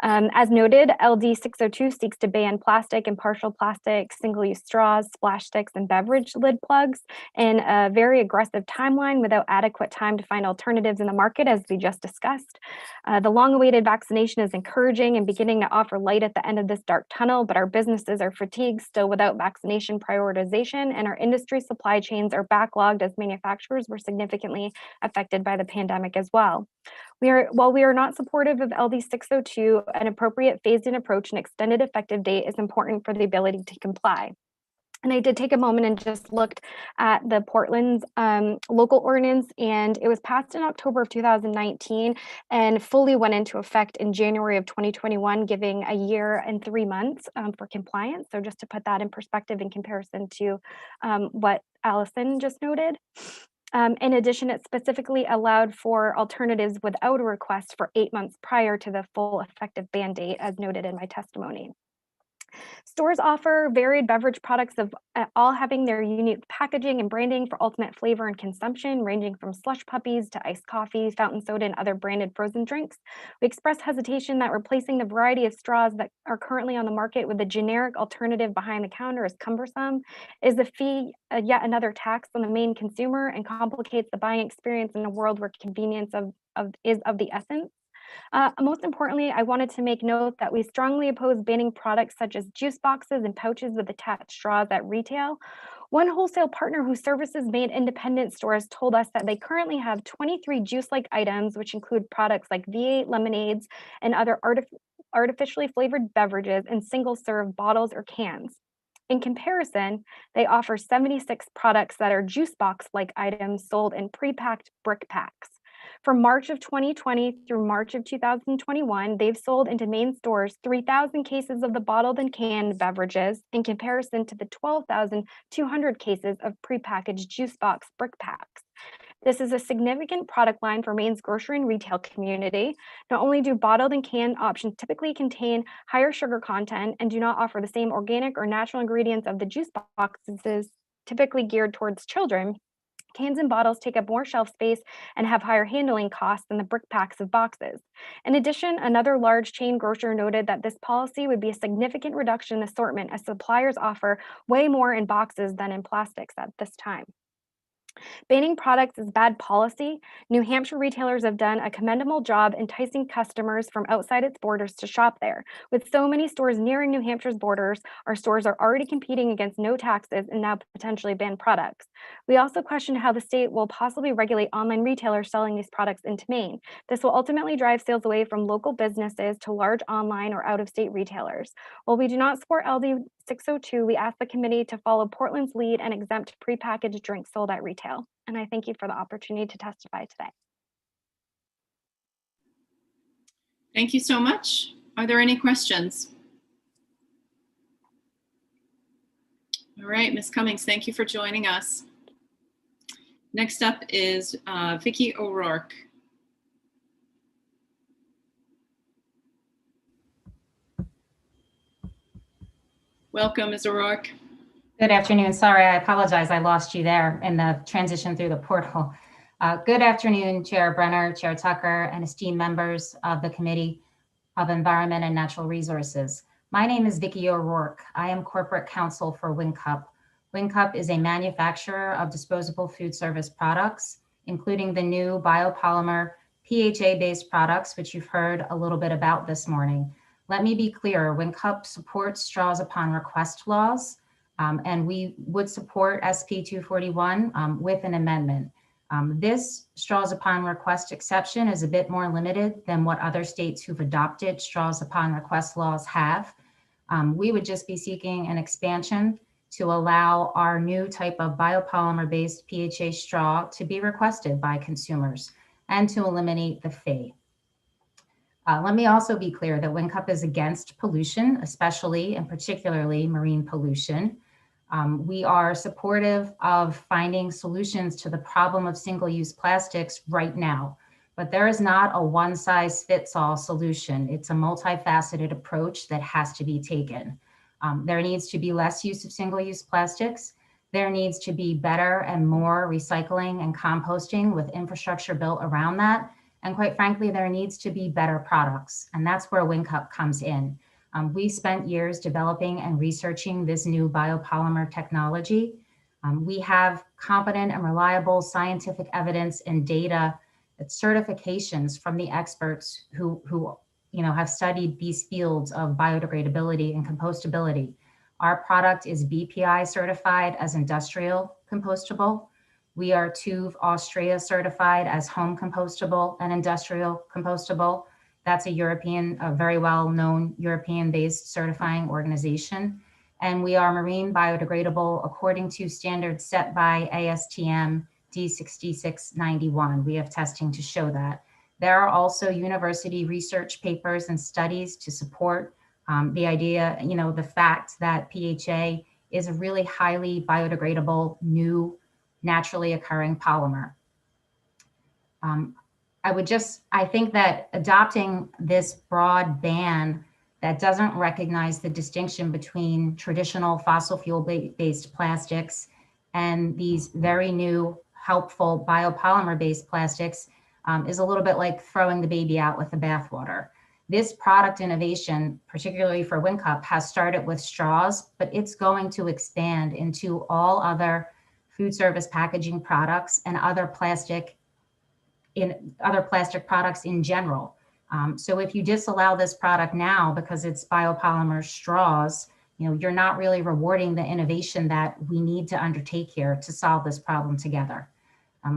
As noted, LD 602 seeks to ban plastic and partial plastic, single-use straws, splash sticks, and beverage lid plugs in a very aggressive timeline without adequate time to find alternatives in the market, as we just discussed. The long-awaited vaccination is encouraging and beginning to offer light at the end of this dark tunnel, but our businesses are fatigued still without vaccination prioritization, and our industry supply chains are backlogged as manufacturers were significantly affected by the pandemic as well. While we are not supportive of LD 602, an appropriate phased-in approach and extended effective date is important for the ability to comply. And I did take a moment and just looked at the Portland's local ordinance, and it was passed in October of 2019 and fully went into effect in January of 2021, giving a year and 3 months for compliance. So just to put that in perspective in comparison to what Allison just noted. In addition, it specifically allowed for alternatives without a request for 8 months prior to the full effective ban date, as noted in my testimony. Stores offer varied beverage products of all having their unique packaging and branding for ultimate flavor and consumption, ranging from slush puppies to iced coffee, fountain soda, and other branded frozen drinks. We express hesitation that replacing the variety of straws that are currently on the market with a generic alternative behind the counter is cumbersome, is a fee yet another tax on the Maine consumer, and complicates the buying experience in a world where convenience is of the essence. Most importantly, I wanted to make note that we strongly oppose banning products such as juice boxes and pouches with attached straws at retail. One wholesale partner who services Maine independent stores told us that they currently have 23 juice-like items, which include products like V8 lemonades and other artificially flavored beverages in single-serve bottles or cans. In comparison, they offer 76 products that are juice box-like items sold in pre-packed brick packs. From March of 2020 through March of 2021, they've sold into Maine stores 3,000 cases of the bottled and canned beverages in comparison to the 12,200 cases of prepackaged juice box brick packs. This is a significant product line for Maine's grocery and retail community. Not only do bottled and canned options typically contain higher sugar content and do not offer the same organic or natural ingredients of the juice boxes typically geared towards children, cans and bottles take up more shelf space and have higher handling costs than the brick packs of boxes. In addition, another large chain grocer noted that this policy would be a significant reduction in assortment as suppliers offer way more in boxes than in plastics at this time. Banning products is bad policy. New Hampshire retailers have done a commendable job enticing customers from outside its borders to shop there. With so many stores nearing New Hampshire's borders, our stores are already competing against no taxes and now potentially banned products. We also question how the state will possibly regulate online retailers selling these products into Maine. This will ultimately drive sales away from local businesses to large online or out-of-state retailers. While we do not support LD 602, we ask the committee to follow Portland's lead and exempt prepackaged drinks sold at retail. And I thank you for the opportunity to testify today. Thank you so much. Are there any questions? All right, Ms. Cummings, thank you for joining us. Next up is Vicki O'Rourke. Welcome, Ms. O'Rourke. Good afternoon. Sorry, I apologize. I lost you there in the transition through the portal. Good afternoon, Chair Brenner, Chair Tucker, and esteemed members of the Committee of Environment and Natural Resources. My name is Vicki O'Rourke. I am Corporate Counsel for WinCup. WinCup is a manufacturer of disposable food service products, including the new biopolymer PHA-based products, which you've heard a little bit about this morning. Let me be clear, WinCup supports straws upon request laws, and we would support SB 241 with an amendment. This straws upon request exception is a bit more limited than what other states who've adopted straws upon request laws have. We would just be seeking an expansion to allow our new type of biopolymer-based PHA straw to be requested by consumers and to eliminate the fee. Let me also be clear that WinCup is against pollution, especially and particularly marine pollution. We are supportive of finding solutions to the problem of single-use plastics right now, but there is not a one-size-fits-all solution. It's a multifaceted approach that has to be taken. There needs to be less use of single-use plastics. There needs to be better and more recycling and composting with infrastructure built around that. And quite frankly, there needs to be better products. And that's where WinCup comes in. We spent years developing and researching this new biopolymer technology. We have competent and reliable scientific evidence and data, certifications from the experts who have studied these fields of biodegradability and compostability. Our product is BPI certified as industrial compostable. We are TÜV Austria certified as home compostable and industrial compostable. That's a very well-known European-based certifying organization. And we are marine biodegradable according to standards set by ASTM D6691. We have testing to show that. There are also university research papers and studies to support the idea, the fact that PHA is a really highly biodegradable, new, naturally occurring polymer. I think that adopting this broad ban that doesn't recognize the distinction between traditional fossil fuel-based plastics and these very new, helpful biopolymer-based plastics is a little bit like throwing the baby out with the bathwater. This product innovation, particularly for WinCup, has started with straws, but it's going to expand into all other food service packaging products and other plastic products in general. So if you disallow this product now because it's biopolymer straws, you're not really rewarding the innovation that we need to undertake here to solve this problem together.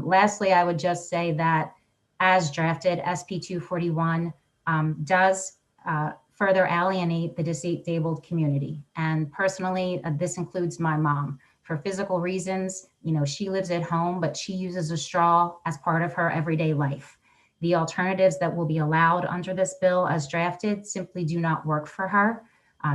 Lastly, I would just say that as drafted, SB 241 does further alienate the disabled community. And personally, this includes my mom. For physical reasons, she lives at home, but she uses a straw as part of her everyday life. The alternatives that will be allowed under this bill as drafted simply do not work for her.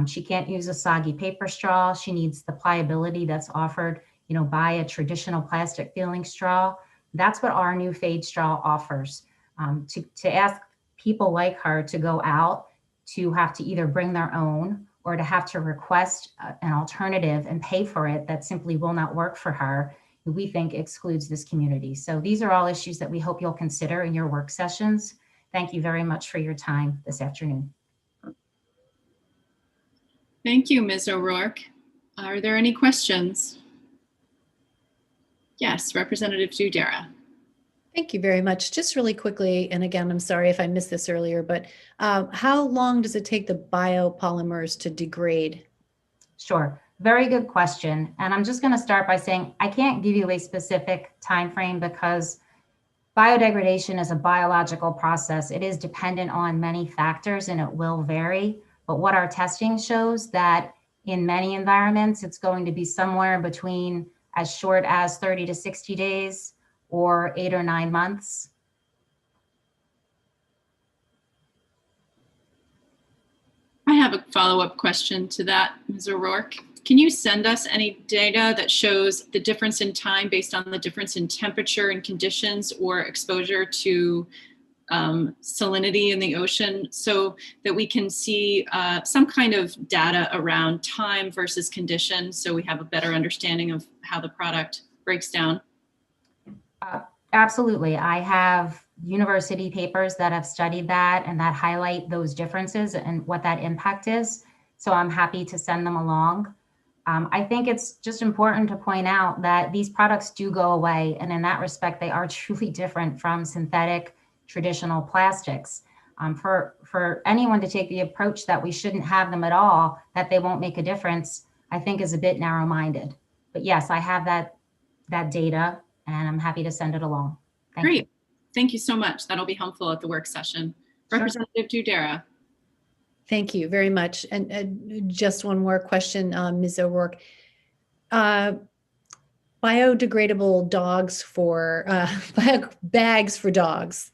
She can't use a soggy paper straw. She needs the pliability that's offered, by a traditional plastic feeling straw. That's what our new Fade straw offers. To ask people like her to go out to have to either bring their own or to have to request an alternative and pay for it that simply will not work for her, we think excludes this community. So these are all issues that we hope you'll consider in your work sessions. Thank you very much for your time this afternoon. Thank you, Ms. O'Rourke. Are there any questions? Yes, Representative Dudera. Thank you very much. Just really quickly, and again, I'm sorry if I missed this earlier, but how long does it take the biopolymers to degrade? Sure, very good question. And I'm just going to start by saying I can't give you a specific time frame because biodegradation is a biological process. It is dependent on many factors and it will vary. But what our testing shows that in many environments, it's going to be somewhere between as short as 30 to 60 days or 8 or 9 months. I have a follow-up question to that, Ms. O'Rourke. Can you send us any data that shows the difference in time based on the difference in temperature and conditions or exposure to salinity in the ocean so that we can see some kind of data around time versus condition so we have a better understanding of how the product breaks down? Absolutely. I have university papers that have studied that and that highlight those differences and what that impact is. So I'm happy to send them along. I think it's just important to point out that these products do go away. And in that respect, they are truly different from synthetic traditional plastics. For anyone to take the approach that we shouldn't have them at all, that they won't make a difference, I think is a bit narrow-minded. But yes, I have that data and I'm happy to send it along. Great. Thank you so much. That'll be helpful at the work session. Sure. Representative Dudera. Thank you very much. And just one more question, Ms. O'Rourke. Biodegradable dogs for bags for dogs.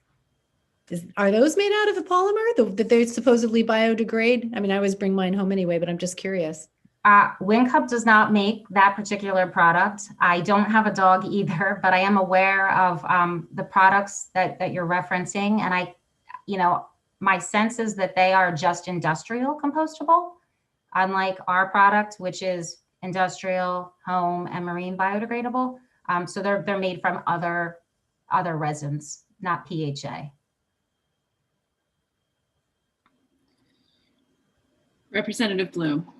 Are those made out of a polymer that they supposedly biodegrade? I mean, I always bring mine home anyway, but I'm just curious. WinCup does not make that particular product. I don't have a dog either, but I am aware of the products that you're referencing. And my sense is that they are just industrial compostable, unlike our product, which is industrial, home, and marine biodegradable. So they're made from other resins, not PHA. Representative Bloom.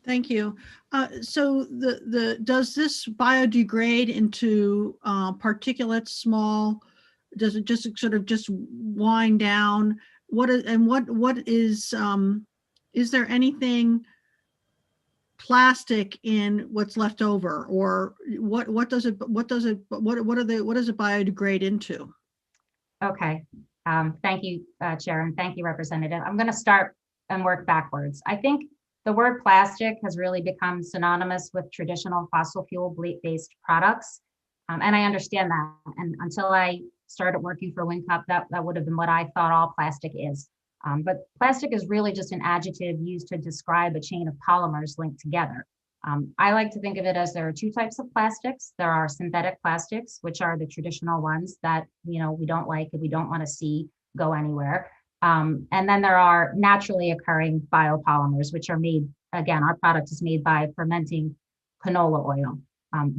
Thank you. So does this biodegrade into particulates small? Does it just sort of just wind down? What is there anything plastic in what's left over, or what does it biodegrade into? Okay. Thank you, Chair, and thank you, Representative. I'm going to start and work backwards. I think the word plastic has really become synonymous with traditional fossil fuel-based products. And I understand that. And until I started working for WinCup, that would have been what I thought all plastic is. But plastic is really just an adjective used to describe a chain of polymers linked together. I like to think of it as there are two types of plastics. There are synthetic plastics, which are the traditional ones that we don't like and we don't want to see go anywhere. And then there are naturally occurring biopolymers, which are made, again, our product is made by fermenting canola oil.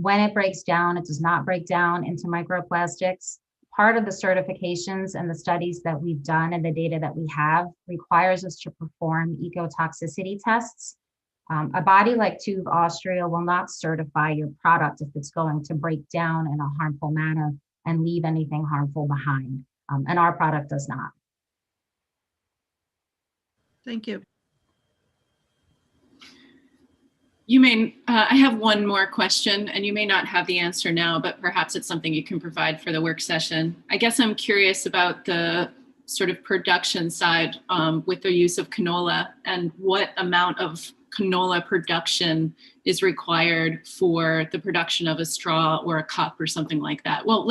When it breaks down, it does not break down into microplastics. Part of the certifications and the studies that we've done and the data that we have requires us to perform ecotoxicity tests. A body like TÜV Austria will not certify your product if it's going to break down in a harmful manner and leave anything harmful behind. And our product does not. Thank you. I have one more question, and you may not have the answer now, but perhaps it's something you can provide for the work session. I guess I'm curious about the sort of production side with the use of canola and what amount of canola production is required for the production of a straw or a cup or something like that. Well,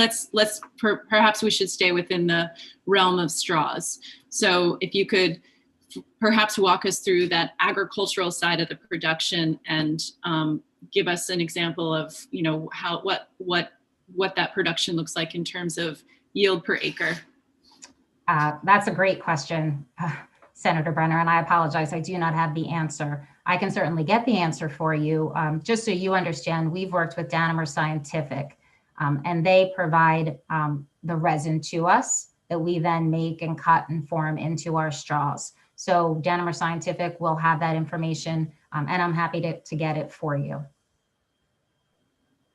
perhaps we should stay within the realm of straws. So if you could perhaps walk us through that agricultural side of the production and give us an example of, what that production looks like in terms of yield per acre. That's a great question, Senator Brenner, and I apologize. I do not have the answer. I can certainly get the answer for you. Just so you understand, we've worked with Danimer Scientific, and they provide the resin to us that we then make and cut and form into our straws. So Danimer Scientific will have that information, and I'm happy to get it for you.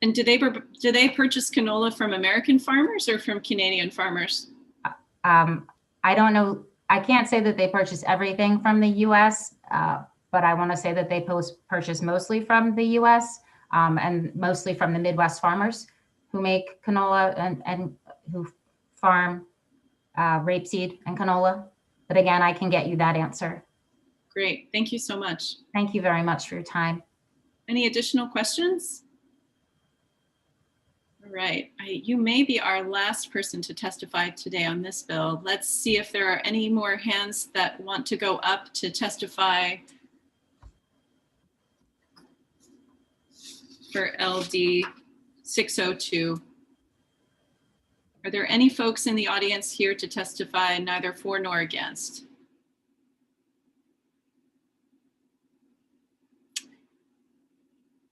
And do they purchase canola from American farmers or from Canadian farmers? I don't know. I can't say that they purchase everything from the U.S., but I want to say that they purchase mostly from the U.S. And mostly from the Midwest farmers who make canola and who farm rapeseed and canola. But again, I can get you that answer. Great. Thank you so much. Thank you very much for your time. Any additional questions? All right. You may be our last person to testify today on this bill. Let's see if there are any more hands that want to go up to testify for LD 602. Are there any folks in the audience here to testify neither for nor against?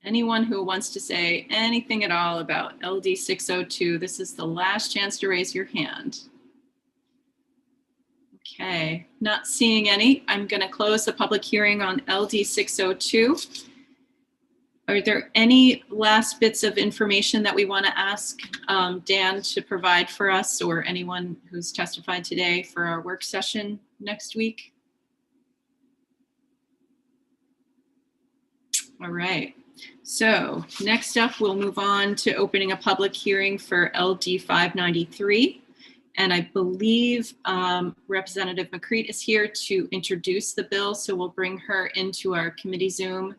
Anyone who wants to say anything at all about LD 602, this is the last chance to raise your hand. Okay, not seeing any. I'm going to close the public hearing on LD 602. Are there any last bits of information that we want to ask Dan to provide for us, or anyone who's testified today for our work session next week? All right. So next up, we'll move on to opening a public hearing for LD 593. And I believe Representative McCreet is here to introduce the bill. So we'll bring her into our committee Zoom.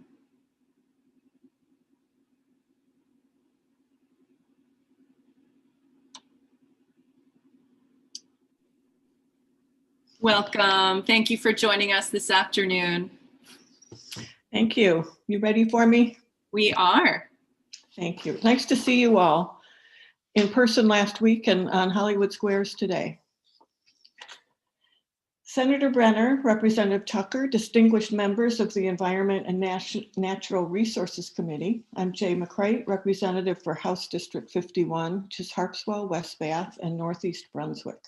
Welcome. Thank you for joining us this afternoon. Thank you. You ready for me? We are. Thank you. Nice to see you all in person last week and on Hollywood Squares today. Senator Brenner, Representative Tucker, distinguished members of the Environment and Natural Resources Committee. I'm Jay McCreight, representative for House District 51, which is Harpswell, West Bath, and Northeast Brunswick.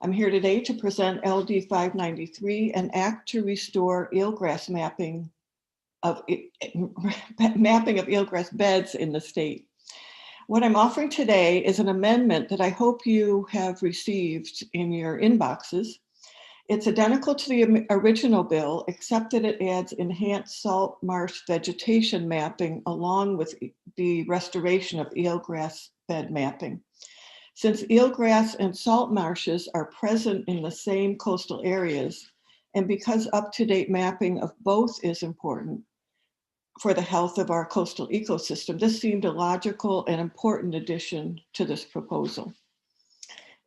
I'm here today to present LD 593, an act to restore eelgrass mapping of eelgrass beds in the state. What I'm offering today is an amendment that I hope you have received in your inboxes. It's identical to the original bill, except that it adds enhanced salt marsh vegetation mapping along with the restoration of eelgrass bed mapping. Since eelgrass and salt marshes are present in the same coastal areas, and because up-to-date mapping of both is important for the health of our coastal ecosystem, this seemed a logical and important addition to this proposal.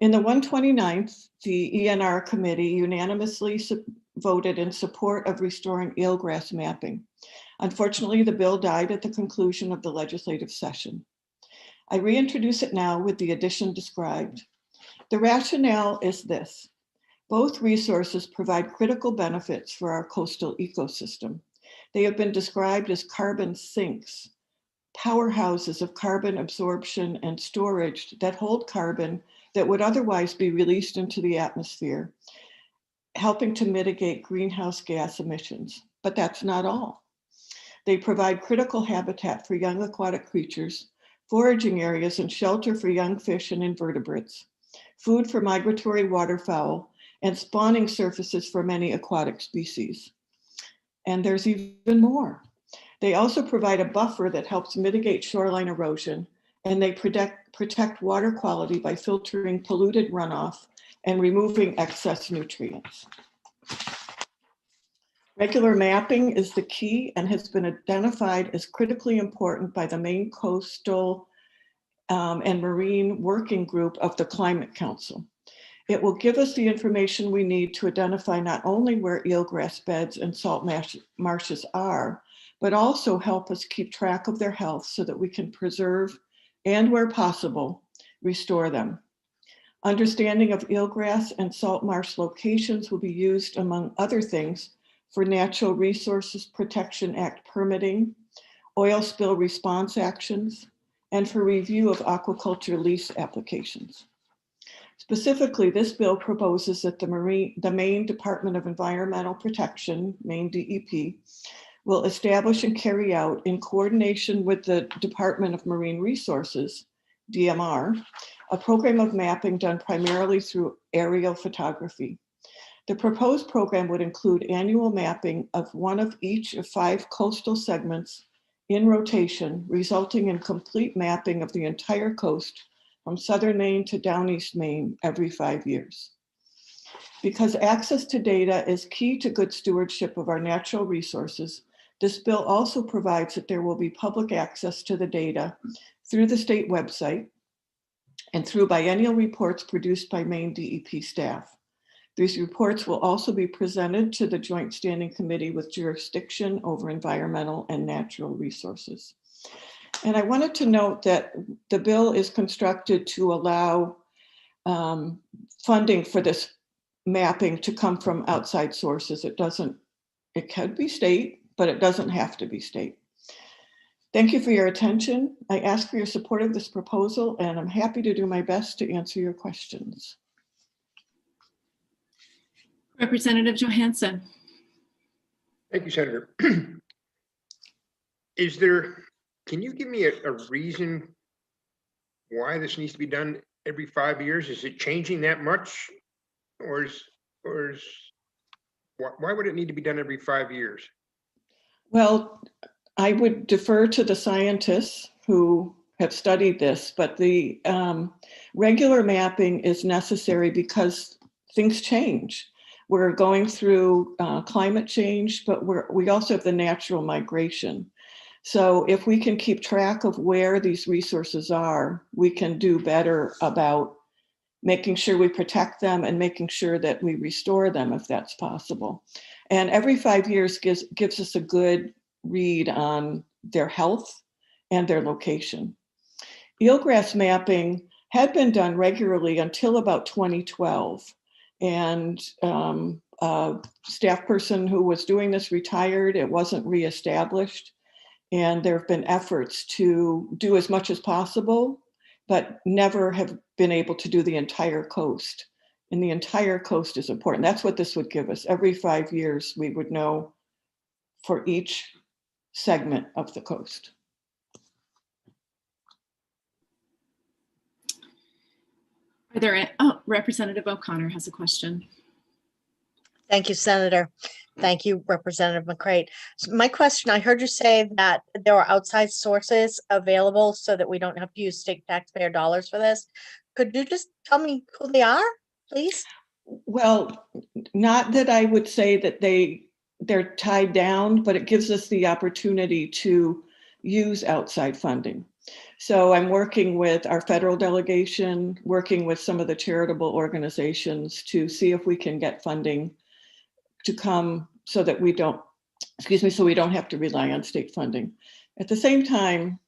In the 129th, the ENR committee unanimously voted in support of restoring eelgrass mapping. Unfortunately, the bill died at the conclusion of the legislative session. I reintroduce it now with the addition described. The rationale is this: both resources provide critical benefits for our coastal ecosystem. They have been described as carbon sinks, powerhouses of carbon absorption and storage that hold carbon that would otherwise be released into the atmosphere, helping to mitigate greenhouse gas emissions. But that's not all. They provide critical habitat for young aquatic creatures, foraging areas and shelter for young fish and invertebrates, food for migratory waterfowl, and spawning surfaces for many aquatic species. And there's even more. They also provide a buffer that helps mitigate shoreline erosion, and they protect water quality by filtering polluted runoff and removing excess nutrients. Regular mapping is the key and has been identified as critically important by the Maine Coastal and Marine Working Group of the Climate Council. It will give us the information we need to identify not only where eelgrass beds and salt marshes are, but also help us keep track of their health so that we can preserve and, where possible, restore them. Understanding of eelgrass and salt marsh locations will be used, among other things, for Natural Resources Protection Act permitting, oil spill response actions, and for review of aquaculture lease applications. Specifically, this bill proposes that the Maine Department of Environmental Protection, Maine DEP, will establish and carry out, in coordination with the Department of Marine Resources, DMR, a program of mapping done primarily through aerial photography. The proposed program would include annual mapping of one of each of 5 coastal segments in rotation, resulting in complete mapping of the entire coast from southern Maine to down east Maine every 5 years. Because access to data is key to good stewardship of our natural resources, this bill also provides that there will be public access to the data through the state website and through biennial reports produced by Maine DEP staff. These reports will also be presented to the Joint Standing Committee with jurisdiction over environmental and natural resources. And I wanted to note that the bill is constructed to allow funding for this mapping to come from outside sources. It could be state, but it doesn't have to be state. Thank you for your attention. I ask for your support of this proposal, and I'm happy to do my best to answer your questions. Representative Johansson. Thank you, Senator. Can you give me a reason why this needs to be done every 5 years? Is it changing that much? Or why would it need to be done every 5 years? Well, I would defer to the scientists who have studied this, but the regular mapping is necessary because things change. We're going through climate change, but we also have the natural migration. So if we can keep track of where these resources are, we can do better about making sure we protect them and making sure that we restore them if that's possible. And every 5 years gives us a good read on their health and their location. Eelgrass mapping had been done regularly until about 2012. And a staff person who was doing this retired. It wasn't reestablished. And there have been efforts to do as much as possible, but never have been able to do the entire coast. And the entire coast is important. That's what this would give us. Every 5 years, we would know for each segment of the coast. Are there, Representative O'Connor has a question. Thank you, Senator. Thank you, Representative McCrate. So my question, I heard you say that there are outside sources available so that we don't have to use state taxpayer dollars for this. Could you just tell me who they are, please? Well, not that I would say that they're tied down, but it gives us the opportunity to use outside funding. So I'm working with our federal delegation, working with some of the charitable organizations to see if we can get funding to come so that we don't have to rely on state funding. At the same time,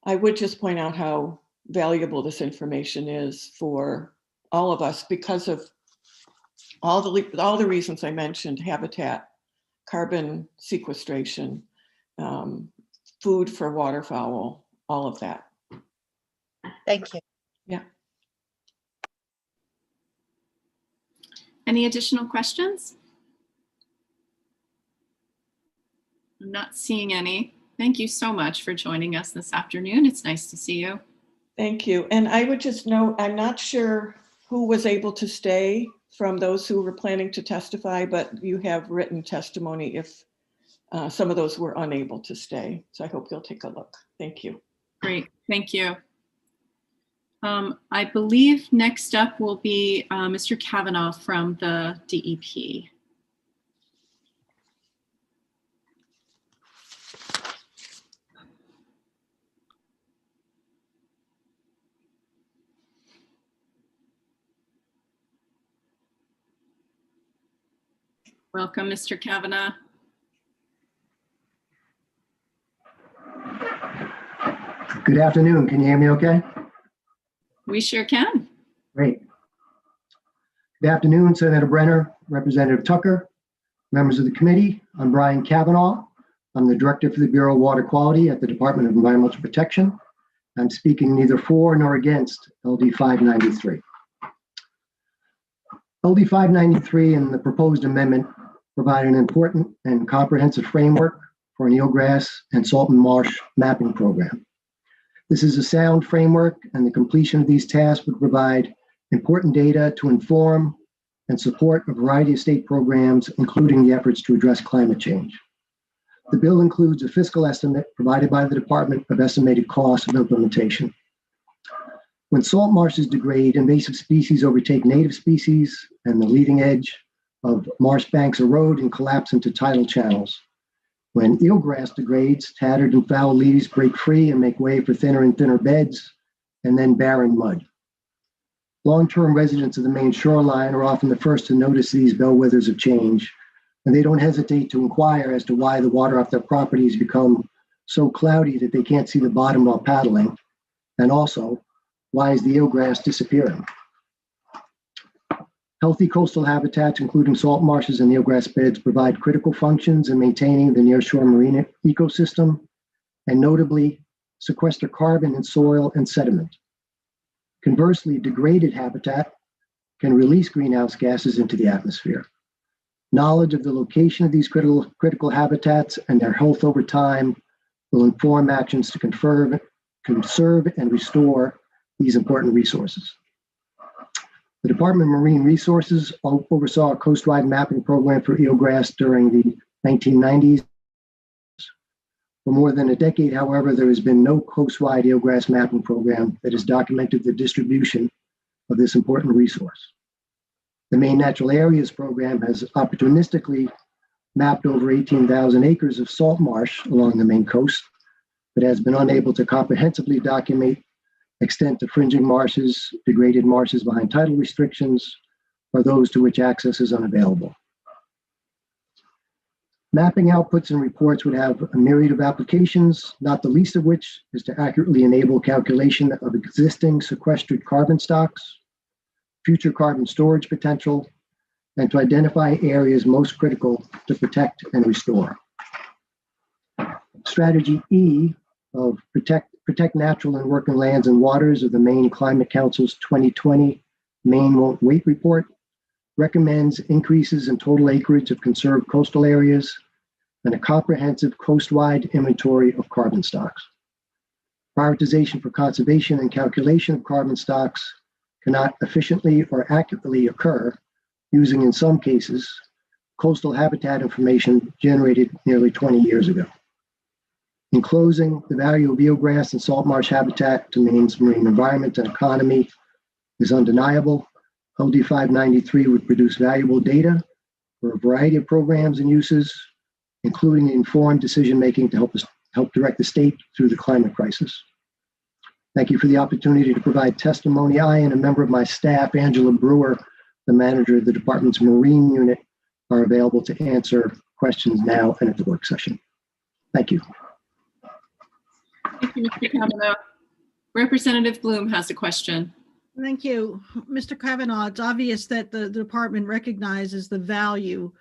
I would just point out how valuable this information is for all of us because of all the reasons I mentioned: habitat, carbon sequestration, food for waterfowl, all of that. Thank you. Yeah. Any additional questions? I'm not seeing any. Thank you so much for joining us this afternoon. It's nice to see you. Thank you. And I would just note, I'm not sure who was able to stay from those who were planning to testify, but you have written testimony if some of those were unable to stay. So I hope you'll take a look. Thank you. Great, thank you. I believe next up will be Mr. Kavanaugh from the DEP. Welcome, Mr. Kavanaugh. Good afternoon. Can you hear me okay? We sure can. Great. Good afternoon, Senator Brenner, Representative Tucker, members of the committee. I'm Brian Kavanaugh. I'm the Director for the Bureau of Water Quality at the Department of Environmental Protection. I'm speaking neither for nor against LD 593. LD 593 and the proposed amendment provide an important and comprehensive framework for an eelgrass and saltman marsh mapping program. This is a sound framework, and the completion of these tasks would provide important data to inform and support a variety of state programs, including the efforts to address climate change. The bill includes a fiscal estimate provided by the Department of Estimated Costs of Implementation. When salt marshes degrade, invasive species overtake native species, and the leading edge of marsh banks erode and collapse into tidal channels. When eelgrass degrades, tattered and foul leaves break free and make way for thinner and thinner beds, and then barren mud. Long-term residents of the Maine shoreline are often the first to notice these bellwethers of change, and they don't hesitate to inquire as to why the water off their properties become so cloudy that they can't see the bottom while paddling, and also, why is the eelgrass disappearing? Healthy coastal habitats, including salt marshes and eelgrass beds, provide critical functions in maintaining the nearshore marine ecosystem, and notably sequester carbon in soil and sediment. Conversely, degraded habitat can release greenhouse gases into the atmosphere. Knowledge of the location of these critical habitats and their health over time will inform actions to conserve and restore these important resources. The Department of Marine Resources oversaw a coastwide mapping program for eelgrass during the 1990s. For more than a decade, however, there has been no coastwide eelgrass mapping program that has documented the distribution of this important resource. The Maine Natural Areas Program has opportunistically mapped over 18,000 acres of salt marsh along the Maine coast, but has been unable to comprehensively document extent of fringing marshes, degraded marshes behind tidal restrictions, or those to which access is unavailable. Mapping outputs and reports would have a myriad of applications, not the least of which is to accurately enable calculation of existing sequestered carbon stocks, future carbon storage potential, and to identify areas most critical to protect and restore. Strategy E of protect natural and working lands and waters of the Maine Climate Council's 2020 Maine Won't Wait report recommends increases in total acreage of conserved coastal areas and a comprehensive coastwide inventory of carbon stocks. Prioritization for conservation and calculation of carbon stocks cannot efficiently or accurately occur using, in some cases, coastal habitat information generated nearly 20 years ago. In closing, the value of eelgrass and salt marsh habitat to Maine's marine environment and economy is undeniable. LD 593 would produce valuable data for a variety of programs and uses, including informed decision-making to help direct the state through the climate crisis. Thank you for the opportunity to provide testimony. I and a member of my staff, Angela Brewer, the manager of the department's Marine Unit, are available to answer questions now and at the work session. Thank you. Thank you, Mr. Kavanaugh. Representative Bloom has a question. Thank you, Mr. Kavanaugh. It's obvious that the department recognizes the value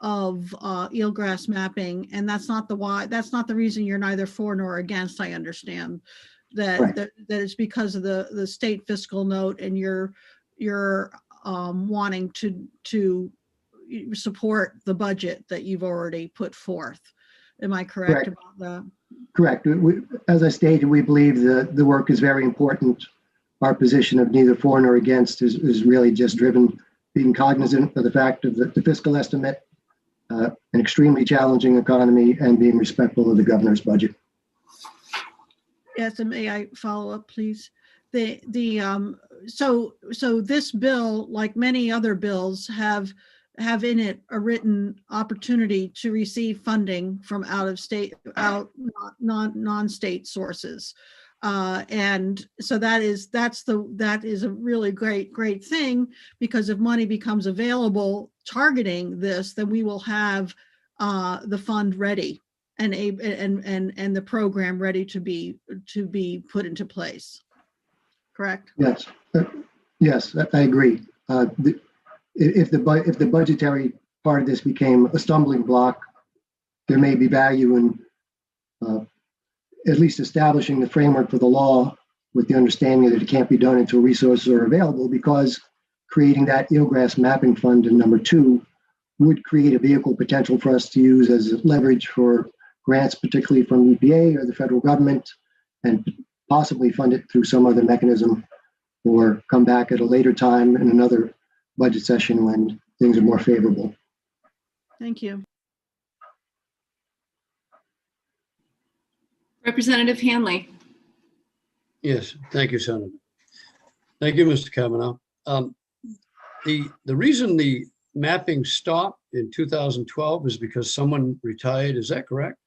of eelgrass mapping, and that's not the reason you're neither for nor against. I understand that Right. that it's because of the state fiscal note, and you're wanting to support the budget that you've already put forth. Am I correct about that? Correct. As I stated, we believe that the work is very important. Our position of neither for nor against is really just driven, being cognizant of the fact of the fiscal estimate, an extremely challenging economy, and being respectful of the governor's budget. Yes, and may I follow up, please? So this bill, like many other bills, have in it a written opportunity to receive funding from non-state sources. And so that is a really great thing, because if money becomes available targeting this, then we will have the fund ready and the program ready to be put into place. Correct? Yes, yes, I agree. If the budgetary part of this became a stumbling block, there may be value in at least establishing the framework for the law with the understanding that it can't be done until resources are available, because creating that eelgrass mapping fund in number 2 would create a vehicle potential for us to use as leverage for grants, particularly from EPA or the federal government, and possibly fund it through some other mechanism, or come back at a later time in another budget session when things are more favorable. Thank you. Representative Hanley. Yes, thank you, Senator. Thank you, Mr. Kavanaugh. The reason the mapping stopped in 2012 is because someone retired. Is that correct?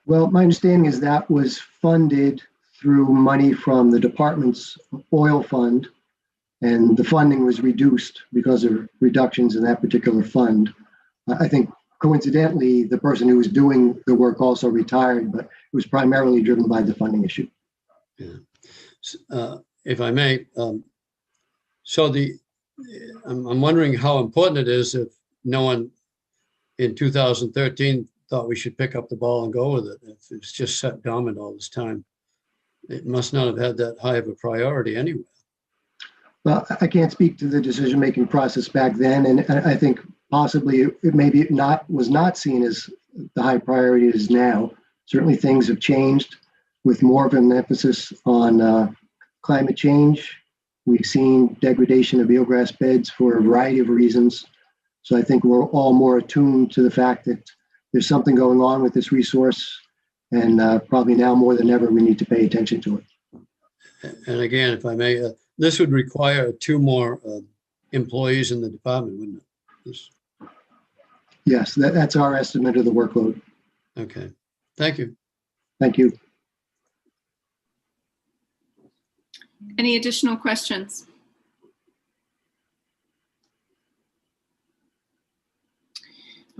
Well, my understanding is that was funded through money from the department's oil fund, and the funding was reduced because of reductions in that particular fund. I think coincidentally, the person who was doing the work also retired, but it was primarily driven by the funding issue. Yeah. If I may, so the I'm wondering how important it is if no one in 2013 thought we should pick up the ball and go with it. If it's just sat dormant all this time, it must not have had that high of a priority anyway. Well, I can't speak to the decision-making process back then, and I think possibly it maybe was not seen as the high priority it is now. Certainly things have changed with more of an emphasis on climate change. We've seen degradation of eelgrass beds for a variety of reasons. So I think we're all more attuned to the fact that there's something going on with this resource, and probably now more than ever, we need to pay attention to it. And again, if I may, this would require 2 more employees in the department, wouldn't it? Yes, that's our estimate of the workload. Okay, thank you. Thank you. Any additional questions?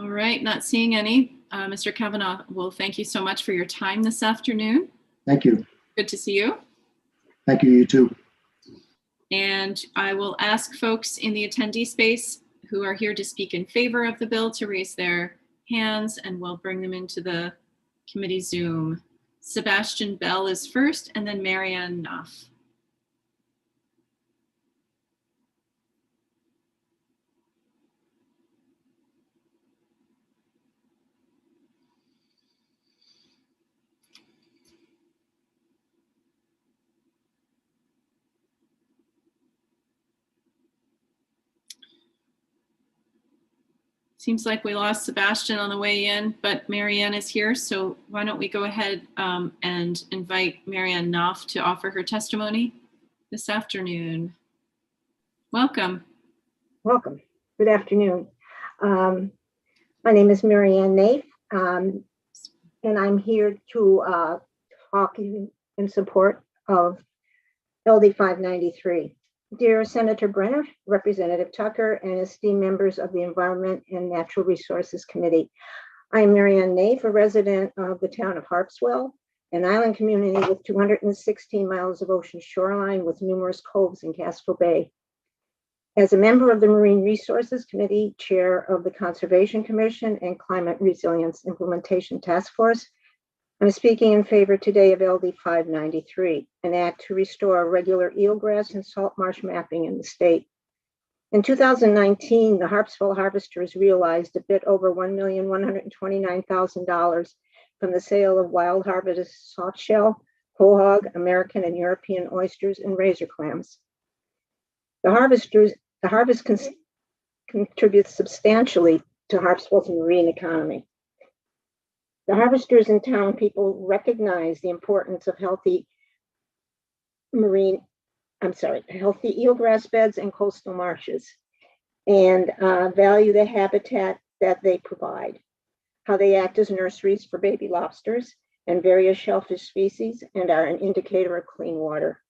All right, not seeing any. Mr. Kavanaugh, well, thank you so much for your time this afternoon. Thank you. Good to see you. Thank you, you too. And I will ask folks in the attendee space who are here to speak in favor of the bill to raise their hands, and we'll bring them into the committee Zoom. Sebastian Bell is first, and then Marianne Knopf. Seems like we lost Sebastian on the way in, but Marianne is here. So why don't we go ahead and invite Marianne Knopf to offer her testimony this afternoon. Welcome. Welcome. Good afternoon. My name is Marianne Knopf, and I'm here to talk in support of LD 593. Dear Senator Brenner, Representative Tucker, and esteemed members of the Environment and Natural Resources Committee, I am Marianne Knopf, a resident of the town of Harpswell, an island community with 216 miles of ocean shoreline with numerous coves in Castro Bay. As a member of the Marine Resources Committee, chair of the Conservation Commission and Climate Resilience Implementation Task Force, I'm speaking in favor today of LD 593, an act to restore regular eelgrass and salt marsh mapping in the state. In 2019, the Harpswell harvesters realized a bit over $1,129,000 from the sale of wild harvest softshell, quahog, American and European oysters, and razor clams. The harvest contributes substantially to Harpswell's marine economy. The harvesters and town people recognize the importance of healthy eelgrass beds and coastal marshes, and value the habitat that they provide, how they act as nurseries for baby lobsters and various shellfish species, and are an indicator of clean water.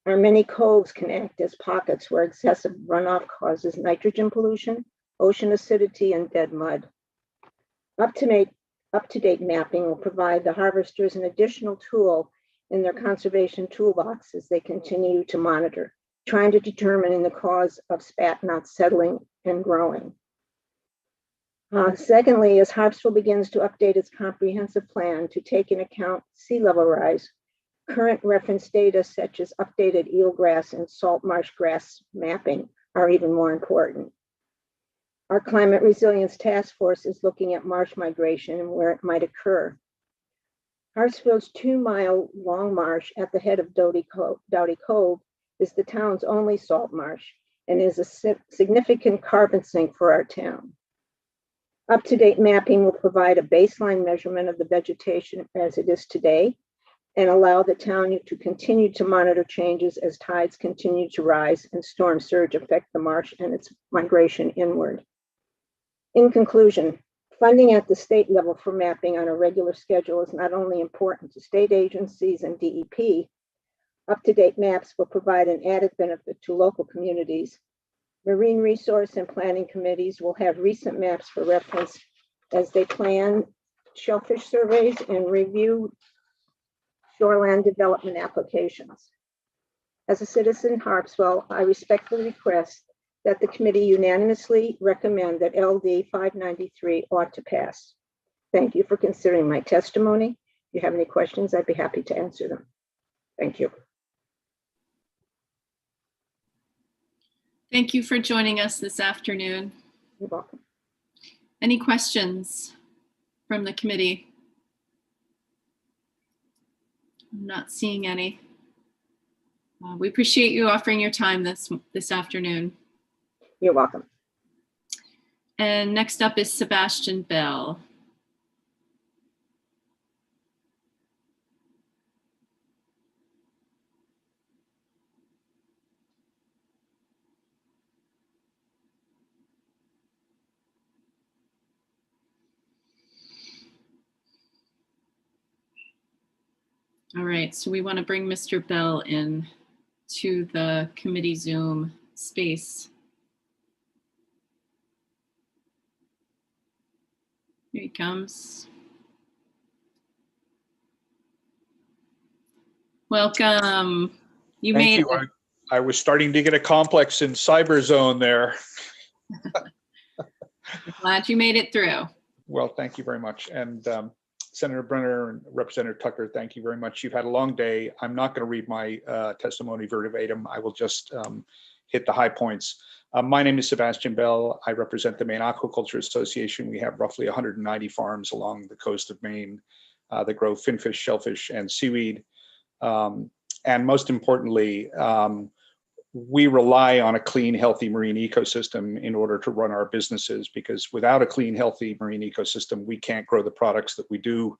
Our many coves can act as pockets where excessive runoff causes nitrogen pollution, ocean acidity, and dead mud. Up-to-date mapping will provide the harvesters an additional tool in their conservation toolbox as they continue to monitor, trying to determine the cause of spat not settling and growing. Secondly, as Harpswell begins to update its comprehensive plan to take into account sea level rise, current reference data such as updated eelgrass and salt marsh grass mapping are even more important. Our Climate Resilience Task Force is looking at marsh migration and where it might occur. Harpswell's 2-mile long marsh at the head of Doughty Cove is the town's only salt marsh and is a significant carbon sink for our town. Up-to-date mapping will provide a baseline measurement of the vegetation as it is today and allow the town to continue to monitor changes as tides continue to rise and storm surge affect the marsh and its migration inward. In conclusion, funding at the state level for mapping on a regular schedule is not only important to state agencies and DEP, up-to-date maps will provide an added benefit to local communities. Marine resource and planning committees will have recent maps for reference as they plan shellfish surveys and review shoreland development applications. As a citizen in Harpswell, I respectfully request that the committee unanimously recommend that LD 593 ought to pass. Thank you for considering my testimony. If you have any questions, I'd be happy to answer them. Thank you. Thank you for joining us this afternoon. You're welcome. Any questions from the committee? I'm not seeing any. We appreciate you offering your time this afternoon. You're welcome. And next up is Sebastian Bell. All right, so we want to bring Mr. Bell in to the committee Zoom space. Here he comes. Welcome. You Thank made you. I was starting to get a complex in cyber zone there. Glad you made it through. Well, thank you very much. And Senator Brenner and Representative Tucker, thank you very much. You've had a long day. I'm not going to read my testimony verbatim. I will just hit the high points. My name is Sebastian Bell. I represent the Maine Aquaculture Association. We have roughly 190 farms along the coast of Maine that grow finfish, shellfish, and seaweed. And most importantly, we rely on a clean, healthy marine ecosystem in order to run our businesses, because without a clean, healthy marine ecosystem, we can't grow the products that we do,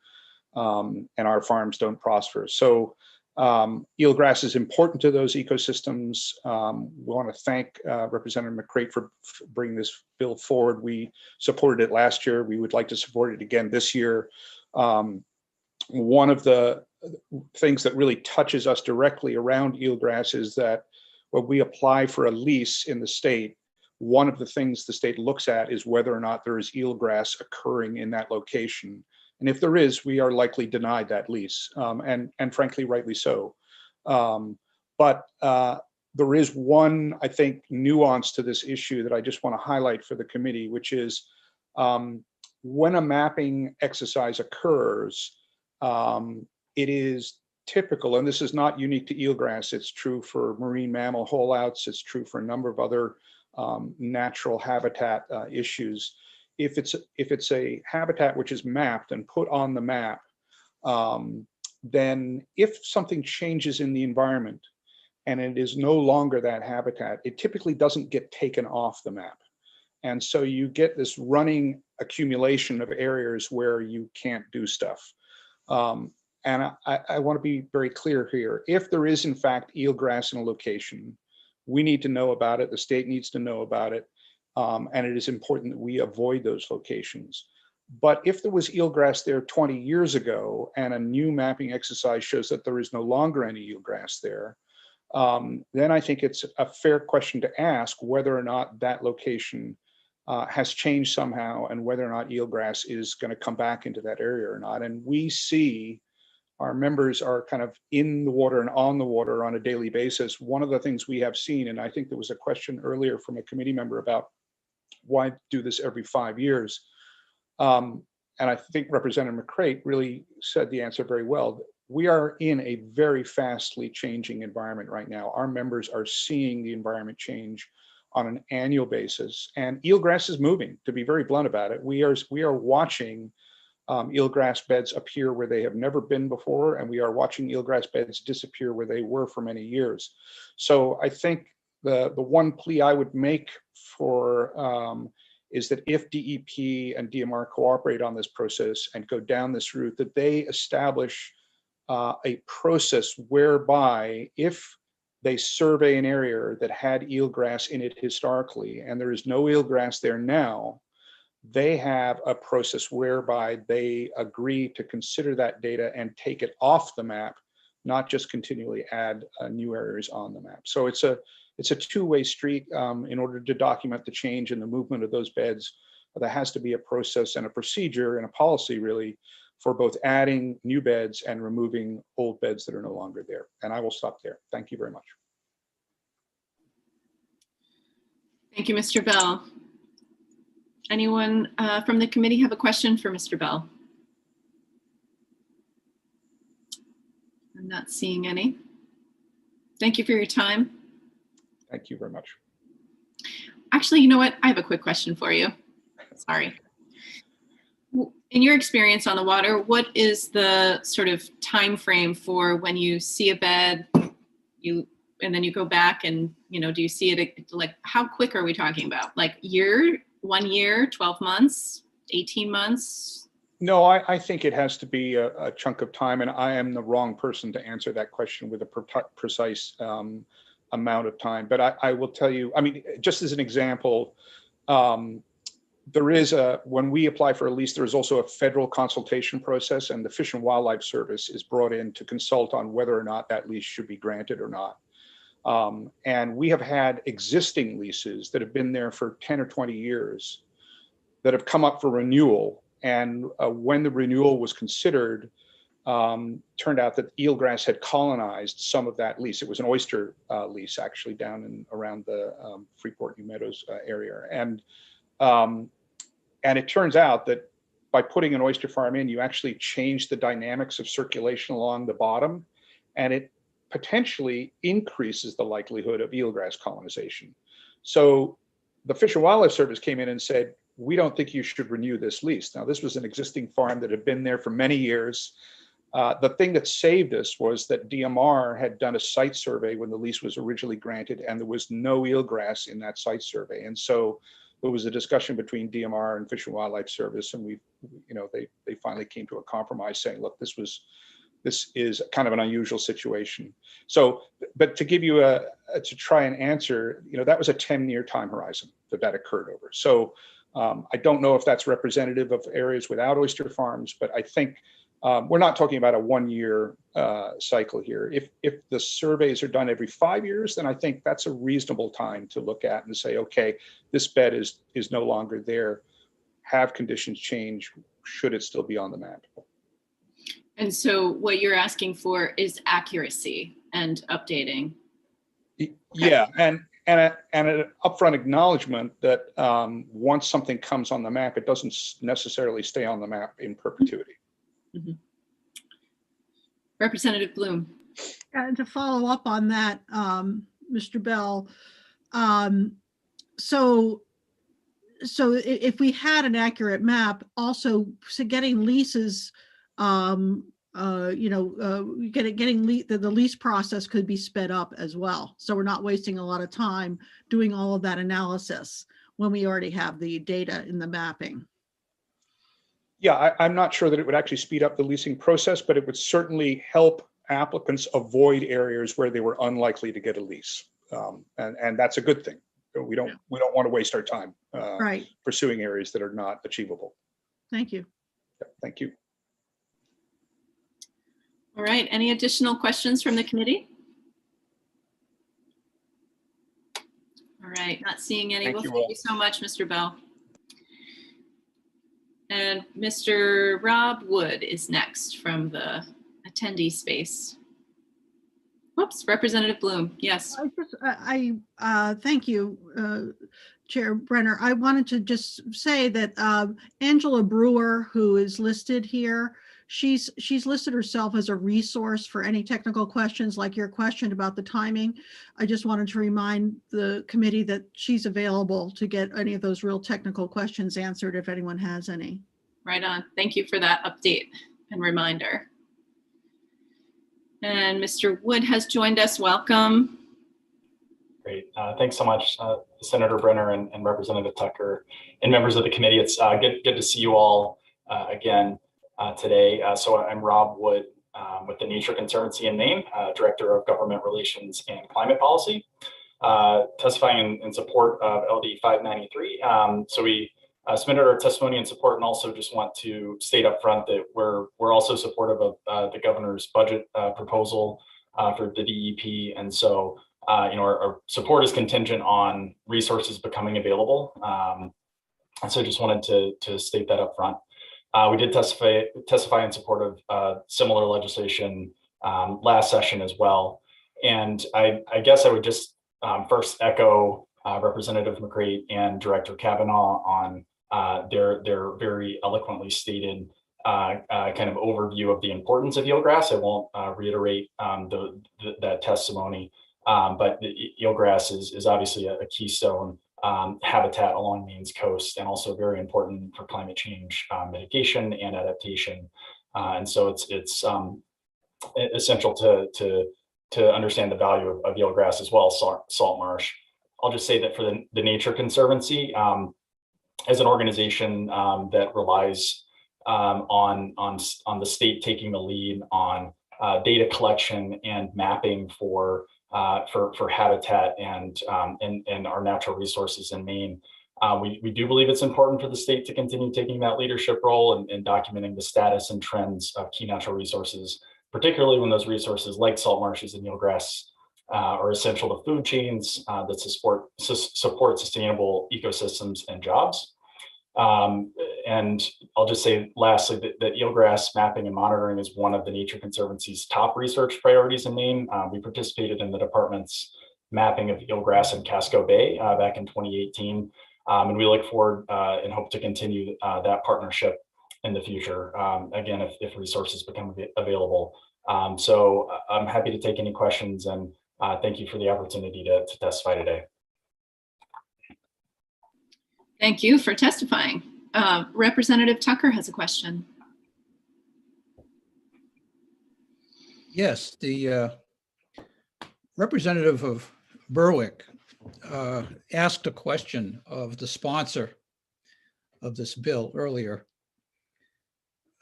and our farms don't prosper. So eelgrass is important to those ecosystems. We want to thank Representative McCrate for bringing this bill forward. We supported it last year. We would like to support it again this year. One of the things that really touches us directly around eelgrass is that when we apply for a lease in the state, one of the things the state looks at is whether or not there is eelgrass occurring in that location. And if there is, we are likely denied that lease, and frankly, rightly so. But there is one, I think, nuance to this issue that I just want to highlight for the committee, which is when a mapping exercise occurs, it is typical, and this is not unique to eelgrass, it's true for marine mammal holeouts, it's true for a number of other natural habitat issues. If it's a habitat which is mapped and put on the map, then if something changes in the environment and it is no longer that habitat, it typically doesn't get taken off the map. And so you get this running accumulation of areas where you can't do stuff. And I want to be very clear here. If there is, in fact, eelgrass in a location, we need to know about it. The state needs to know about it. And it is important that we avoid those locations. But if there was eelgrass there 20 years ago and a new mapping exercise shows that there is no longer any eelgrass there, then I think it's a fair question to ask whether or not that location has changed somehow and whether or not eelgrass is going to come back into that area or not. And we see our members are kind of in the water and on the water on a daily basis. One of the things we have seen, and I think there was a question earlier from a committee member about why do this every 5 years? And I think Representative McCrate really said the answer very well. We are in a very fastly changing environment right now. Our members are seeing the environment change on an annual basis, and eelgrass is moving, to be very blunt about it. We are watching eelgrass beds appear where they have never been before, and we are watching eelgrass beds disappear where they were for many years. So I think the one plea I would make for is that if DEP and DMR cooperate on this process and go down this route, that they establish a process whereby if they survey an area that had eelgrass in it historically and there is no eelgrass there now, they have a process whereby they agree to consider that data and take it off the map, not just continually add new areas on the map. So it's a two-way street. In order to document the change in the movement of those beds, there has to be a process and a procedure and a policy really for both adding new beds and removing old beds that are no longer there. And I will stop there. Thank you very much. Thank you, Mr. Bell. Anyone from the committee have a question for Mr. Bell? I'm not seeing any. Thank you for your time. Thank you very much. Actually, you know what? I have a quick question for you. Sorry. In your experience on the water, what is the sort of time frame for when you see a bed, and then you go back and, do you see it, like, how quick are we talking about? Like 1 year, 12 months, 18 months? No, I think it has to be a chunk of time, and I am the wrong person to answer that question with a precise amount of time. But I will tell you, I mean, just as an example, there is when we apply for a lease, there is also a federal consultation process, and the Fish and Wildlife Service is brought in to consult on whether or not that lease should be granted or not. And we have had existing leases that have been there for 10 or 20 years that have come up for renewal. And when the renewal was considered, turned out that eelgrass had colonized some of that lease. It was an oyster lease, actually, down in around the Freeport, New Meadows area. And it turns out that by putting an oyster farm in, you actually change the dynamics of circulation along the bottom, and it potentially increases the likelihood of eelgrass colonization. So the Fish and Wildlife Service came in and said, we don't think you should renew this lease. Now, this was an existing farm that had been there for many years. The thing that saved us was that DMR had done a site survey when the lease was originally granted, and there was no eelgrass in that site survey. And so there was a discussion between DMR and Fish and Wildlife Service, and they finally came to a compromise saying, look, this is kind of an unusual situation. So, but to give you to try and answer, that was a 10-year time horizon that occurred over. So I don't know if that's representative of areas without oyster farms, but I think we're not talking about a 1-year cycle here. If the surveys are done every 5 years, then I think that's a reasonable time to look at and say, okay, this bed is no longer there. Have conditions change? Should it still be on the map? And so what you're asking for is accuracy and updating. Okay. Yeah, and an upfront acknowledgement that once something comes on the map, it doesn't necessarily stay on the map in perpetuity. Mm-hmm. Representative Bloom. And to follow up on that, Mr. Bell, so if we had an accurate map, also so getting leases, getting the lease process could be sped up as well. So we're not wasting a lot of time doing all of that analysis when we already have the data in the mapping. Yeah, I'm not sure that it would actually speed up the leasing process, but it would certainly help applicants avoid areas where they were unlikely to get a lease, and that's a good thing. We don't want to waste our time pursuing areas that are not achievable. Thank you. Yeah, thank you. All right. Any additional questions from the committee? All right. Not seeing any. Thank you so much, Mr. Bell. And Mr. Rob Wood is next from the attendee space. Whoops, Representative Bloom, yes. Thank you, Chair Brenner. I wanted to just say that Angela Brewer, who is listed here, she's listed herself as a resource for any technical questions like your question about the timing. I just wanted to remind the committee that she's available to get any of those real technical questions answered if anyone has any. Right on. Thank you for that update and reminder. And Mr. Wood has joined us. Welcome. Great. Thanks so much, Senator Brenner and Representative Tucker and members of the committee. It's good to see you all again today. So I'm Rob Wood with the Nature Conservancy in Maine, Director of Government Relations and Climate Policy, testifying in support of LD 593. So we submitted our testimony in support, and also just want to state up front that we're also supportive of the governor's budget proposal for the DEP, and so our support is contingent on resources becoming available. And so just wanted to state that up front. We did testify in support of similar legislation last session as well, and I guess I would just first echo Representative McCray and Director Kavanaugh on their very eloquently stated kind of overview of the importance of eelgrass. I won't reiterate that testimony, but the eelgrass is obviously a keystone habitat along Maine's coast, and also very important for climate change mitigation and adaptation. And so it's essential to understand the value of eelgrass as well as salt marsh. I'll just say that for the Nature Conservancy, as an organization that relies on the state taking the lead on data collection and mapping for habitat and our natural resources in Maine, we do believe it's important for the state to continue taking that leadership role and documenting the status and trends of key natural resources, particularly when those resources like salt marshes and eelgrass are essential to food chains that support sustainable ecosystems and jobs. And I'll just say lastly that eelgrass mapping and monitoring is one of the Nature Conservancy's top research priorities in Maine. We participated in the department's mapping of eelgrass in Casco Bay back in 2018. And we look forward and hope to continue that partnership in the future, again, if resources become available. So I'm happy to take any questions, and thank you for the opportunity to testify today. Thank you for testifying. Representative Tucker has a question. Yes, the representative of Berwick asked a question of the sponsor of this bill earlier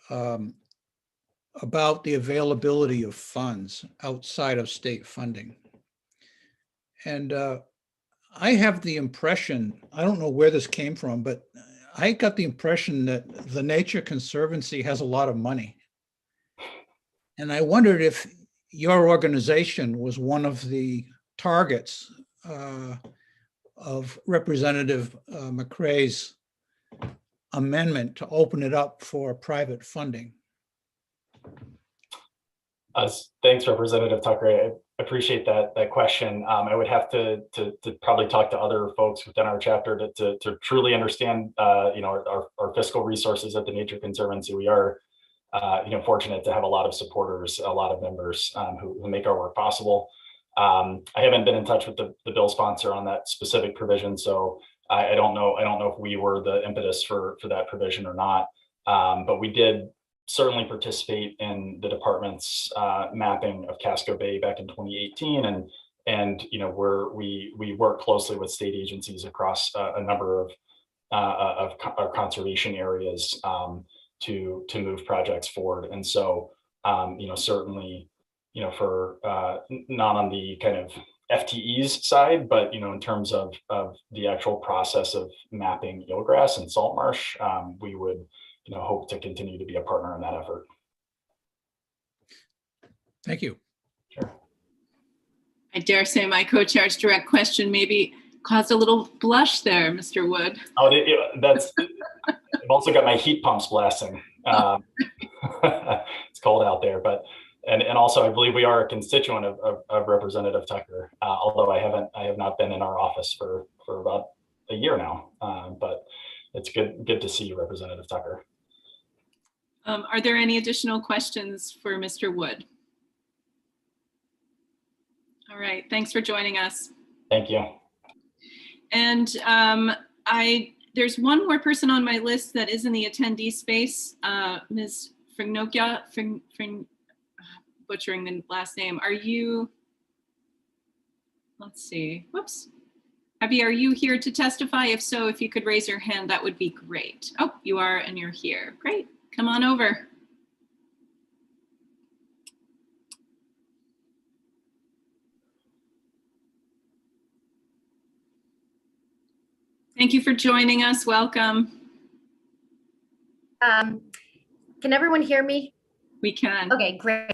about the availability of funds outside of state funding. And I have the impression, I don't know where this came from, but I got the impression that the Nature Conservancy has a lot of money. And I wondered if your organization was one of the targets of Representative McCray's amendment to open it up for private funding. Thanks, Representative Tucker. I appreciate that question. I would have to probably talk to other folks within our chapter to truly understand, our fiscal resources at the Nature Conservancy. We are, fortunate to have a lot of supporters, a lot of members who make our work possible. I haven't been in touch with the bill sponsor on that specific provision, so I don't know if we were the impetus for that provision or not. But we did certainly participate in the department's mapping of Casco Bay back in 2018, and we work closely with state agencies across a number of our conservation areas to move projects forward. And so certainly for not on the kind of FTEs side, but in terms of the actual process of mapping eelgrass and salt marsh, we would hope to continue to be a partner in that effort. Thank you. Sure. I dare say my co-chair's direct question maybe caused a little blush there, Mr. Wood. Oh, that's. I've also got my heat pumps blasting. It's cold out there, but and also I believe we are a constituent of Representative Tucker, although I have not been in our office for about a year now, but it's good to see you, Representative Tucker. Are there any additional questions for Mr. Wood? All right, thanks for joining us. Thank you. And there's one more person on my list that is in the attendee space, Ms. Frignokia, butchering the last name. Are you, let's see, whoops. Abby, are you here to testify? If so, if you could raise your hand, that would be great. Oh, you are, and you're here. Great, come on over. Thank you for joining us. Welcome. Can everyone hear me? We can. Okay, great.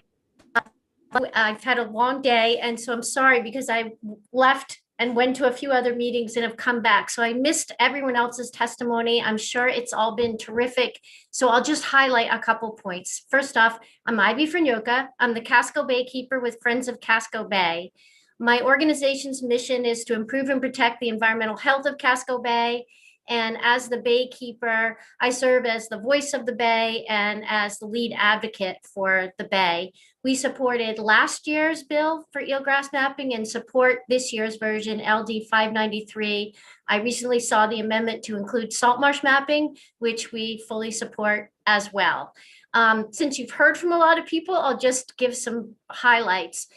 I've had a long day, and so I'm sorry because I left and went to a few other meetings and have come back. So I missed everyone else's testimony. I'm sure it's all been terrific. So I'll just highlight a couple points. First off, I'm Ivy Frignokia. I'm the Casco Bay keeper with Friends of Casco Bay. My organization's mission is to improve and protect the environmental health of Casco Bay. And as the Bay Keeper, I serve as the voice of the Bay and as the lead advocate for the Bay. We supported last year's bill for eelgrass mapping and support this year's version, LD 593. I recently saw the amendment to include salt marsh mapping, which we fully support as well. Since you've heard from a lot of people, I'll just give some highlights.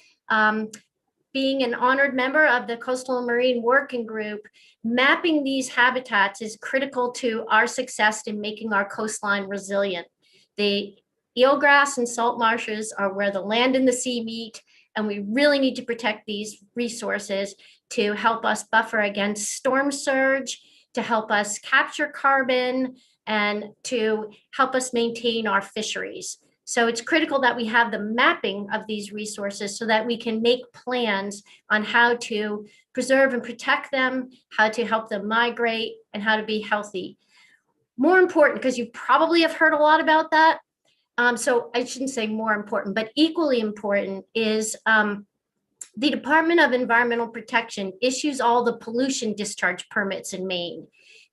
Being an honored member of the Coastal and Marine Working Group, mapping these habitats is critical to our success in making our coastline resilient. The eelgrass and salt marshes are where the land and the sea meet, and we really need to protect these resources to help us buffer against storm surge, to help us capture carbon, and to help us maintain our fisheries. So it's critical that we have the mapping of these resources so that we can make plans on how to preserve and protect them, how to help them migrate, and how to be healthy. More important, because you probably have heard a lot about that. So I shouldn't say more important, but equally important is the Department of Environmental Protection issues all the pollution discharge permits in Maine.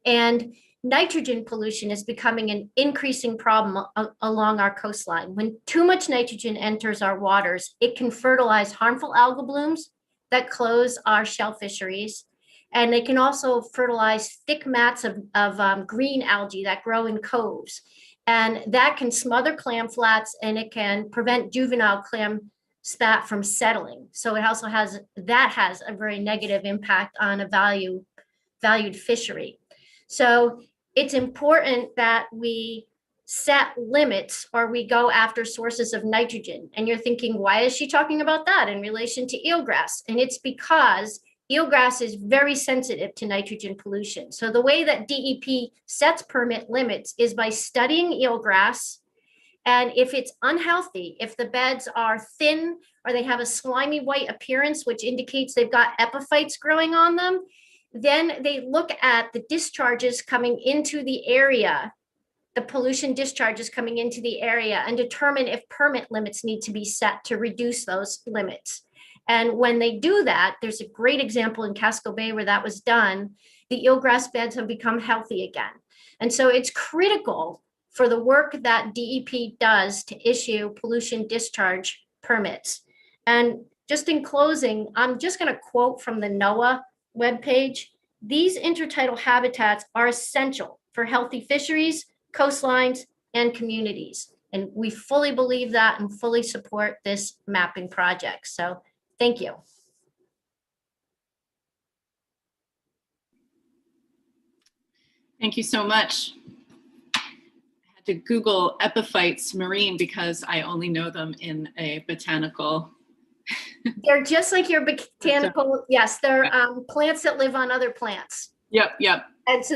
And nitrogen pollution is becoming an increasing problem along our coastline. When too much nitrogen enters our waters, it can fertilize harmful algal blooms that close our shell fisheries. And they can also fertilize thick mats of green algae that grow in coves. And that can smother clam flats, and it can prevent juvenile clam spat from settling. So it also has a very negative impact on a valued fishery. So it's important that we set limits or we go after sources of nitrogen. And you're thinking, why is she talking about that in relation to eelgrass? And it's because eelgrass is very sensitive to nitrogen pollution. So the way that DEP sets permit limits is by studying eelgrass. And if it's unhealthy, if the beds are thin or they have a slimy white appearance, which indicates they've got epiphytes growing on them, then they look at the discharges coming into the area, the pollution discharges coming into the area, and determine if permit limits need to be set to reduce those limits. And when they do that, there's a great example in Casco Bay where that was done. The eelgrass beds have become healthy again. And so it's critical for the work that DEP does to issue pollution discharge permits. And just in closing, I'm just going to quote from the NOAA webpage. These intertidal habitats are essential for healthy fisheries, coastlines, and communities. And we fully believe that and fully support this mapping project. So thank you. Thank you so much. I had to Google epiphytes marine because I only know them in a botanical. They're just like your botanical, yes, they're plants that live on other plants. Yep. And so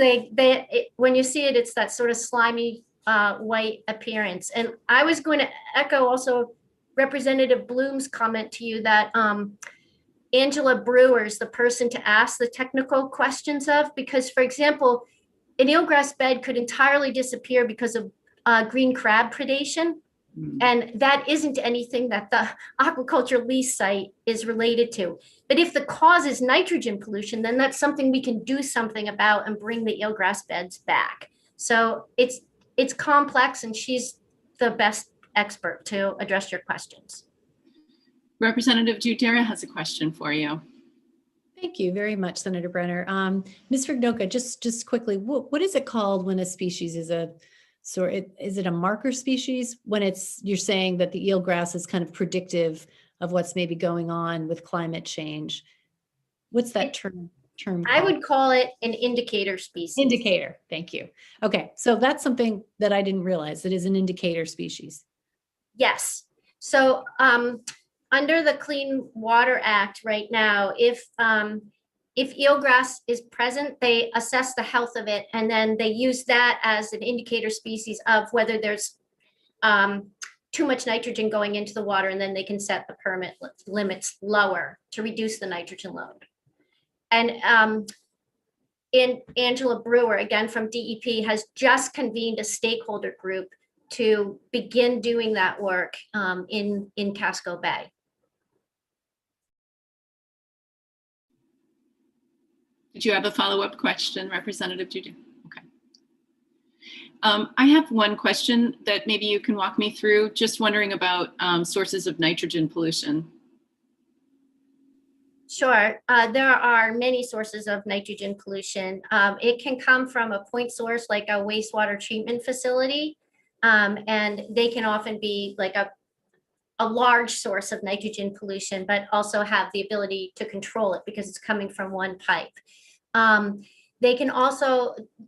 when you see it, it's that sort of slimy white appearance. And I was going to echo also Representative Bloom's comment to you that Angela Brewer is the person to ask the technical questions of, because, for example, an eelgrass bed could entirely disappear because of green crab predation. And that isn't anything that the aquaculture lease site is related to. But if the cause is nitrogen pollution, then that's something we can do something about and bring the eelgrass beds back. So it's complex, and she's the best expert to address your questions. Representative Giudera has a question for you. Thank you very much, Senator Brenner. Ms. Rignoka, just quickly, what is it called when a species is is it a marker species when you're saying that the eelgrass is kind of predictive of what's maybe going on with climate change? What's that term I called? would call it an indicator species. Indicator, thank you. Okay, so that's something that I didn't realize. It is an indicator species. Yes. So under the Clean Water Act right now, if eelgrass is present, they assess the health of it, and then they use that as an indicator species of whether there's too much nitrogen going into the water, and then they can set the permit limits lower to reduce the nitrogen load. And Angela Brewer, again from DEP, has just convened a stakeholder group to begin doing that work in Casco Bay. Did you have a follow-up question, Representative Judy? Okay. I have one question that maybe you can walk me through. Just wondering about sources of nitrogen pollution. Sure. There are many sources of nitrogen pollution. It can come from a point source like a wastewater treatment facility, and they can often be like a large source of nitrogen pollution, but also have the ability to control it because it's coming from one pipe.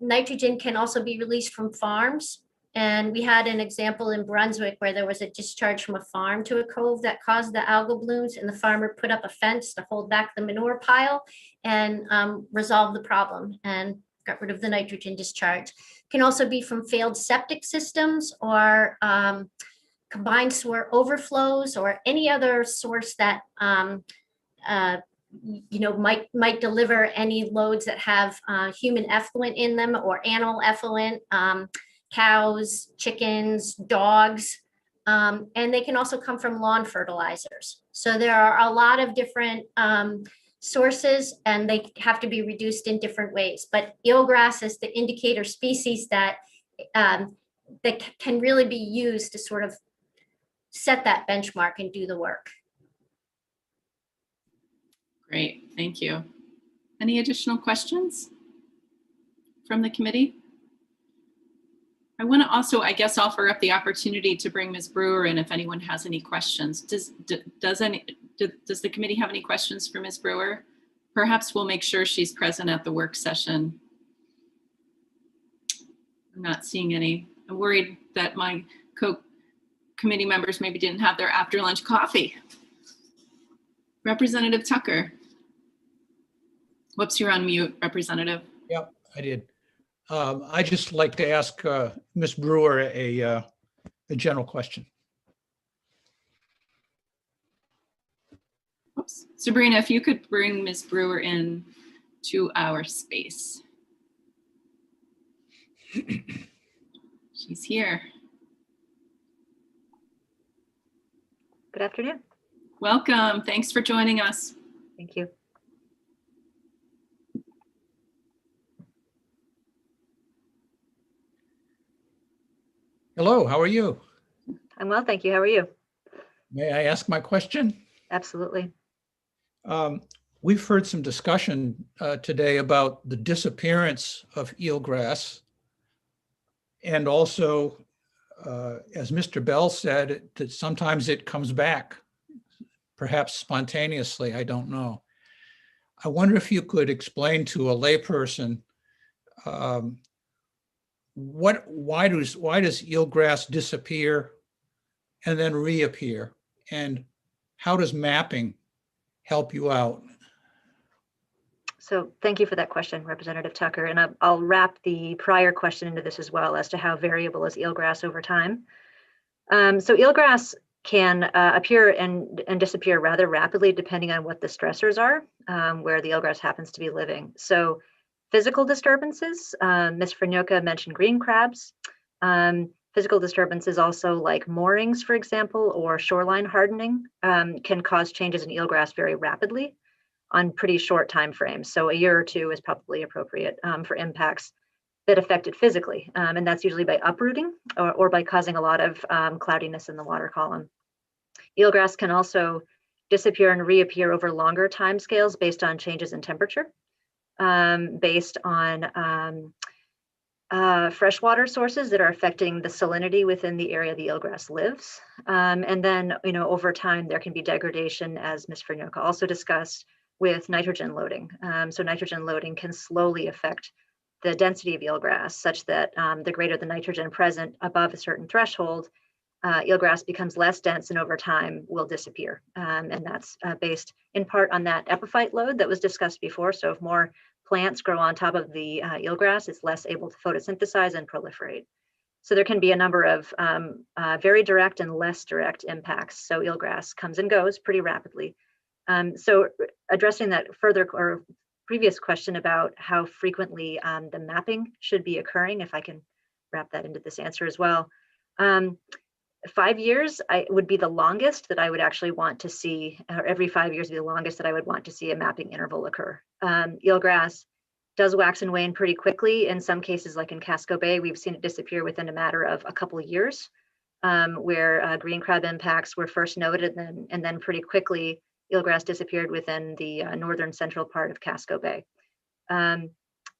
Nitrogen can also be released from farms. And we had an example in Brunswick where there was a discharge from a farm to a cove that caused the algal blooms, and the farmer put up a fence to hold back the manure pile and resolve the problem and got rid of the nitrogen discharge. Can also be from failed septic systems or combined sewer overflows or any other source that might deliver any loads that have human effluent in them or animal effluent. Cows, chickens, dogs, and they can also come from lawn fertilizers. So there are a lot of different sources, and they have to be reduced in different ways. But eelgrass is the indicator species that can really be used to sort of set that benchmark and do the work. Great, thank you. Any additional questions from the committee? I want to also, I guess, offer up the opportunity to bring Ms. Brewer in if anyone has any questions. Does the committee have any questions for Ms. Brewer? Perhaps we'll make sure she's present at the work session. I'm not seeing any. I'm worried that my committee members maybe didn't have their after lunch coffee. Representative Tucker. Whoops, you're on mute, Representative. Yep, I did. I'd just like to ask Ms. Brewer a general question. Oops. Sabrina, if you could bring Ms. Brewer in to our space. She's here. Good afternoon. Welcome. Thanks for joining us. Thank you. Hello, how are you? I'm well, thank you. How are you? May I ask my question? Absolutely. We've heard some discussion today about the disappearance of eelgrass. And also, as Mr. Bell said, that sometimes it comes back, perhaps spontaneously, I don't know. I wonder if you could explain to a layperson why does eelgrass disappear and then reappear, and how does mapping help you out? So thank you for that question, Representative Tucker. And I'll wrap the prior question into this as well as to how variable is eelgrass over time. So eelgrass can appear and disappear rather rapidly depending on what the stressors are, where the eelgrass happens to be living. So physical disturbances, Ms. Franyoka mentioned green crabs. Physical disturbances also like moorings, for example, or shoreline hardening can cause changes in eelgrass very rapidly on pretty short time frames. So a year or two is probably appropriate for impacts that affect it physically. And that's usually by uprooting or by causing a lot of cloudiness in the water column. Eelgrass can also disappear and reappear over longer timescales based on changes in temperature, based on freshwater sources that are affecting the salinity within the area the eelgrass lives. And then, over time, there can be degradation, as Ms. Franyoka also discussed, with nitrogen loading. So nitrogen loading can slowly affect the density of eelgrass such that the greater the nitrogen present above a certain threshold, eelgrass becomes less dense and over time will disappear. And that's based in part on that epiphyte load that was discussed before. So if more plants grow on top of the eelgrass, it's less able to photosynthesize and proliferate. So there can be a number of very direct and less direct impacts. So eelgrass comes and goes pretty rapidly. So addressing that further or previous question about how frequently the mapping should be occurring, if I can wrap that into this answer as well. 5 years would be the longest that I would actually want to see, or every 5 years would be the longest that I would want to see a mapping interval occur. Eelgrass does wax and wane pretty quickly. In some cases, like in Casco Bay, we've seen it disappear within a matter of a couple of years, where green crab impacts were first noted, and then pretty quickly eelgrass disappeared within the northern central part of Casco Bay.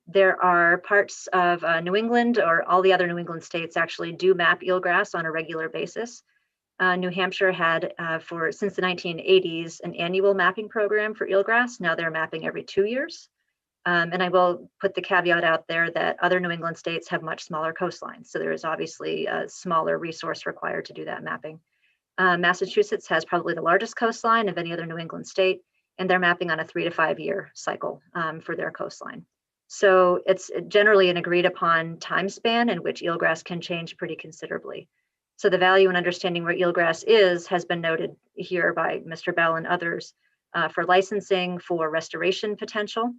There are parts of New England, or all the other New England states actually do map eelgrass on a regular basis. New Hampshire had, since the 1980s, an annual mapping program for eelgrass. Now they're mapping every 2 years. And I will put the caveat out there that other New England states have much smaller coastlines. So there is obviously a smaller resource required to do that mapping. Massachusetts has probably the largest coastline of any other New England state, and they're mapping on a 3 to 5 year cycle for their coastline. So it's generally an agreed upon time span in which eelgrass can change pretty considerably. So the value in understanding where eelgrass is has been noted here by Mr. Bell and others for licensing, for restoration potential.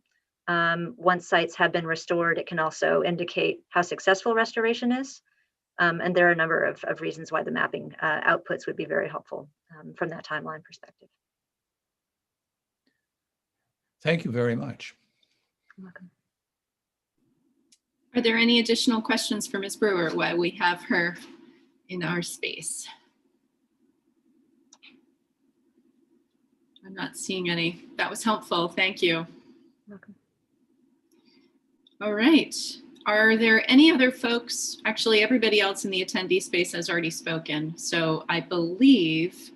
Once sites have been restored, it can also indicate how successful restoration is. And there are a number of reasons why the mapping outputs would be very helpful from that timeline perspective. Thank you very much. You're welcome. Are there any additional questions for Ms. Brewer while we have her in our space? I'm not seeing any. That was helpful. Thank you. Welcome. All right. Are there any other folks? Actually, everybody else in the attendee space has already spoken. So I believe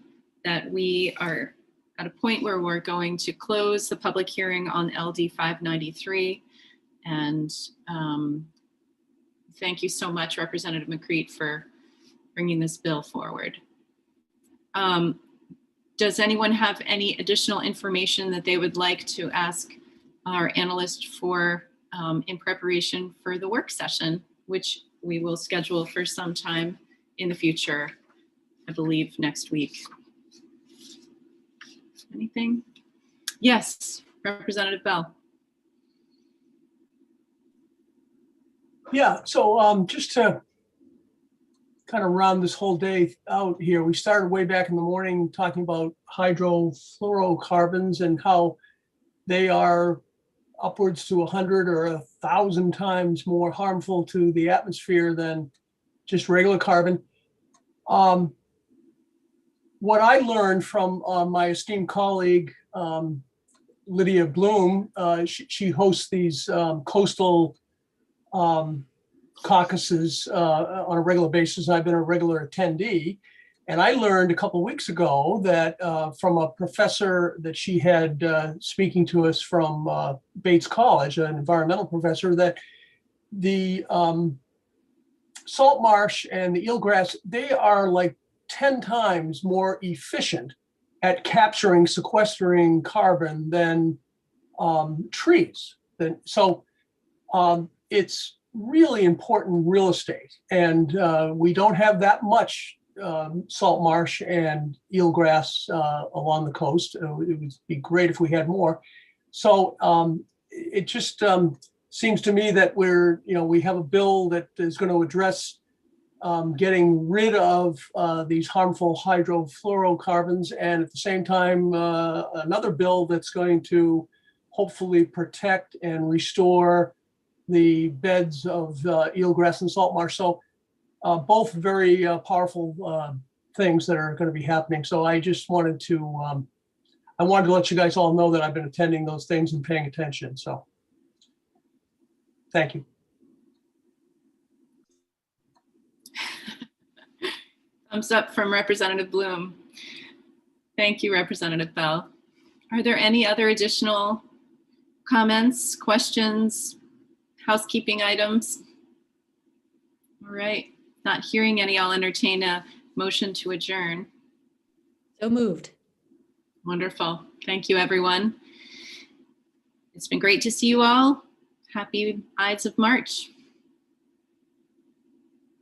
that we are at a point where we're going to close the public hearing on LD 593. And thank you so much, Representative McCreate, for bringing this bill forward. Does anyone have any additional information that they would like to ask our analyst for in preparation for the work session, which we will schedule for some time in the future, I believe next week? Anything? Yes, Representative Bell. Yeah, so just to kind of round this whole day out here, we started way back in the morning talking about hydrofluorocarbons and how they are upwards to 100 or 1,000 times more harmful to the atmosphere than just regular carbon. What I learned from my esteemed colleague, Lydia Bloom, she hosts these coastal caucuses on a regular basis. I've been a regular attendee, and I learned a couple of weeks ago that from a professor that she had speaking to us from Bates College, an environmental professor, that the salt marsh and the eelgrass, they are like 10 times more efficient at capturing, sequestering carbon than trees. So it's really important real estate, and we don't have that much salt marsh and eelgrass along the coast. It would be great if we had more. So it just seems to me that we have a bill that is going to address getting rid of these harmful hydrofluorocarbons, and at the same time another bill that's going to hopefully protect and restore the beds of eelgrass and salt marsh. So both very powerful things that are going to be happening. So I just wanted to let you guys all know that I've been attending those things and paying attention. So thank you. Thumbs up from Representative Bloom. Thank you, Representative Bell. Are there any other additional comments, questions, housekeeping items? All right, not hearing any, I'll entertain a motion to adjourn. So moved. Wonderful. Thank you, everyone. It's been great to see you all. Happy Ides of March.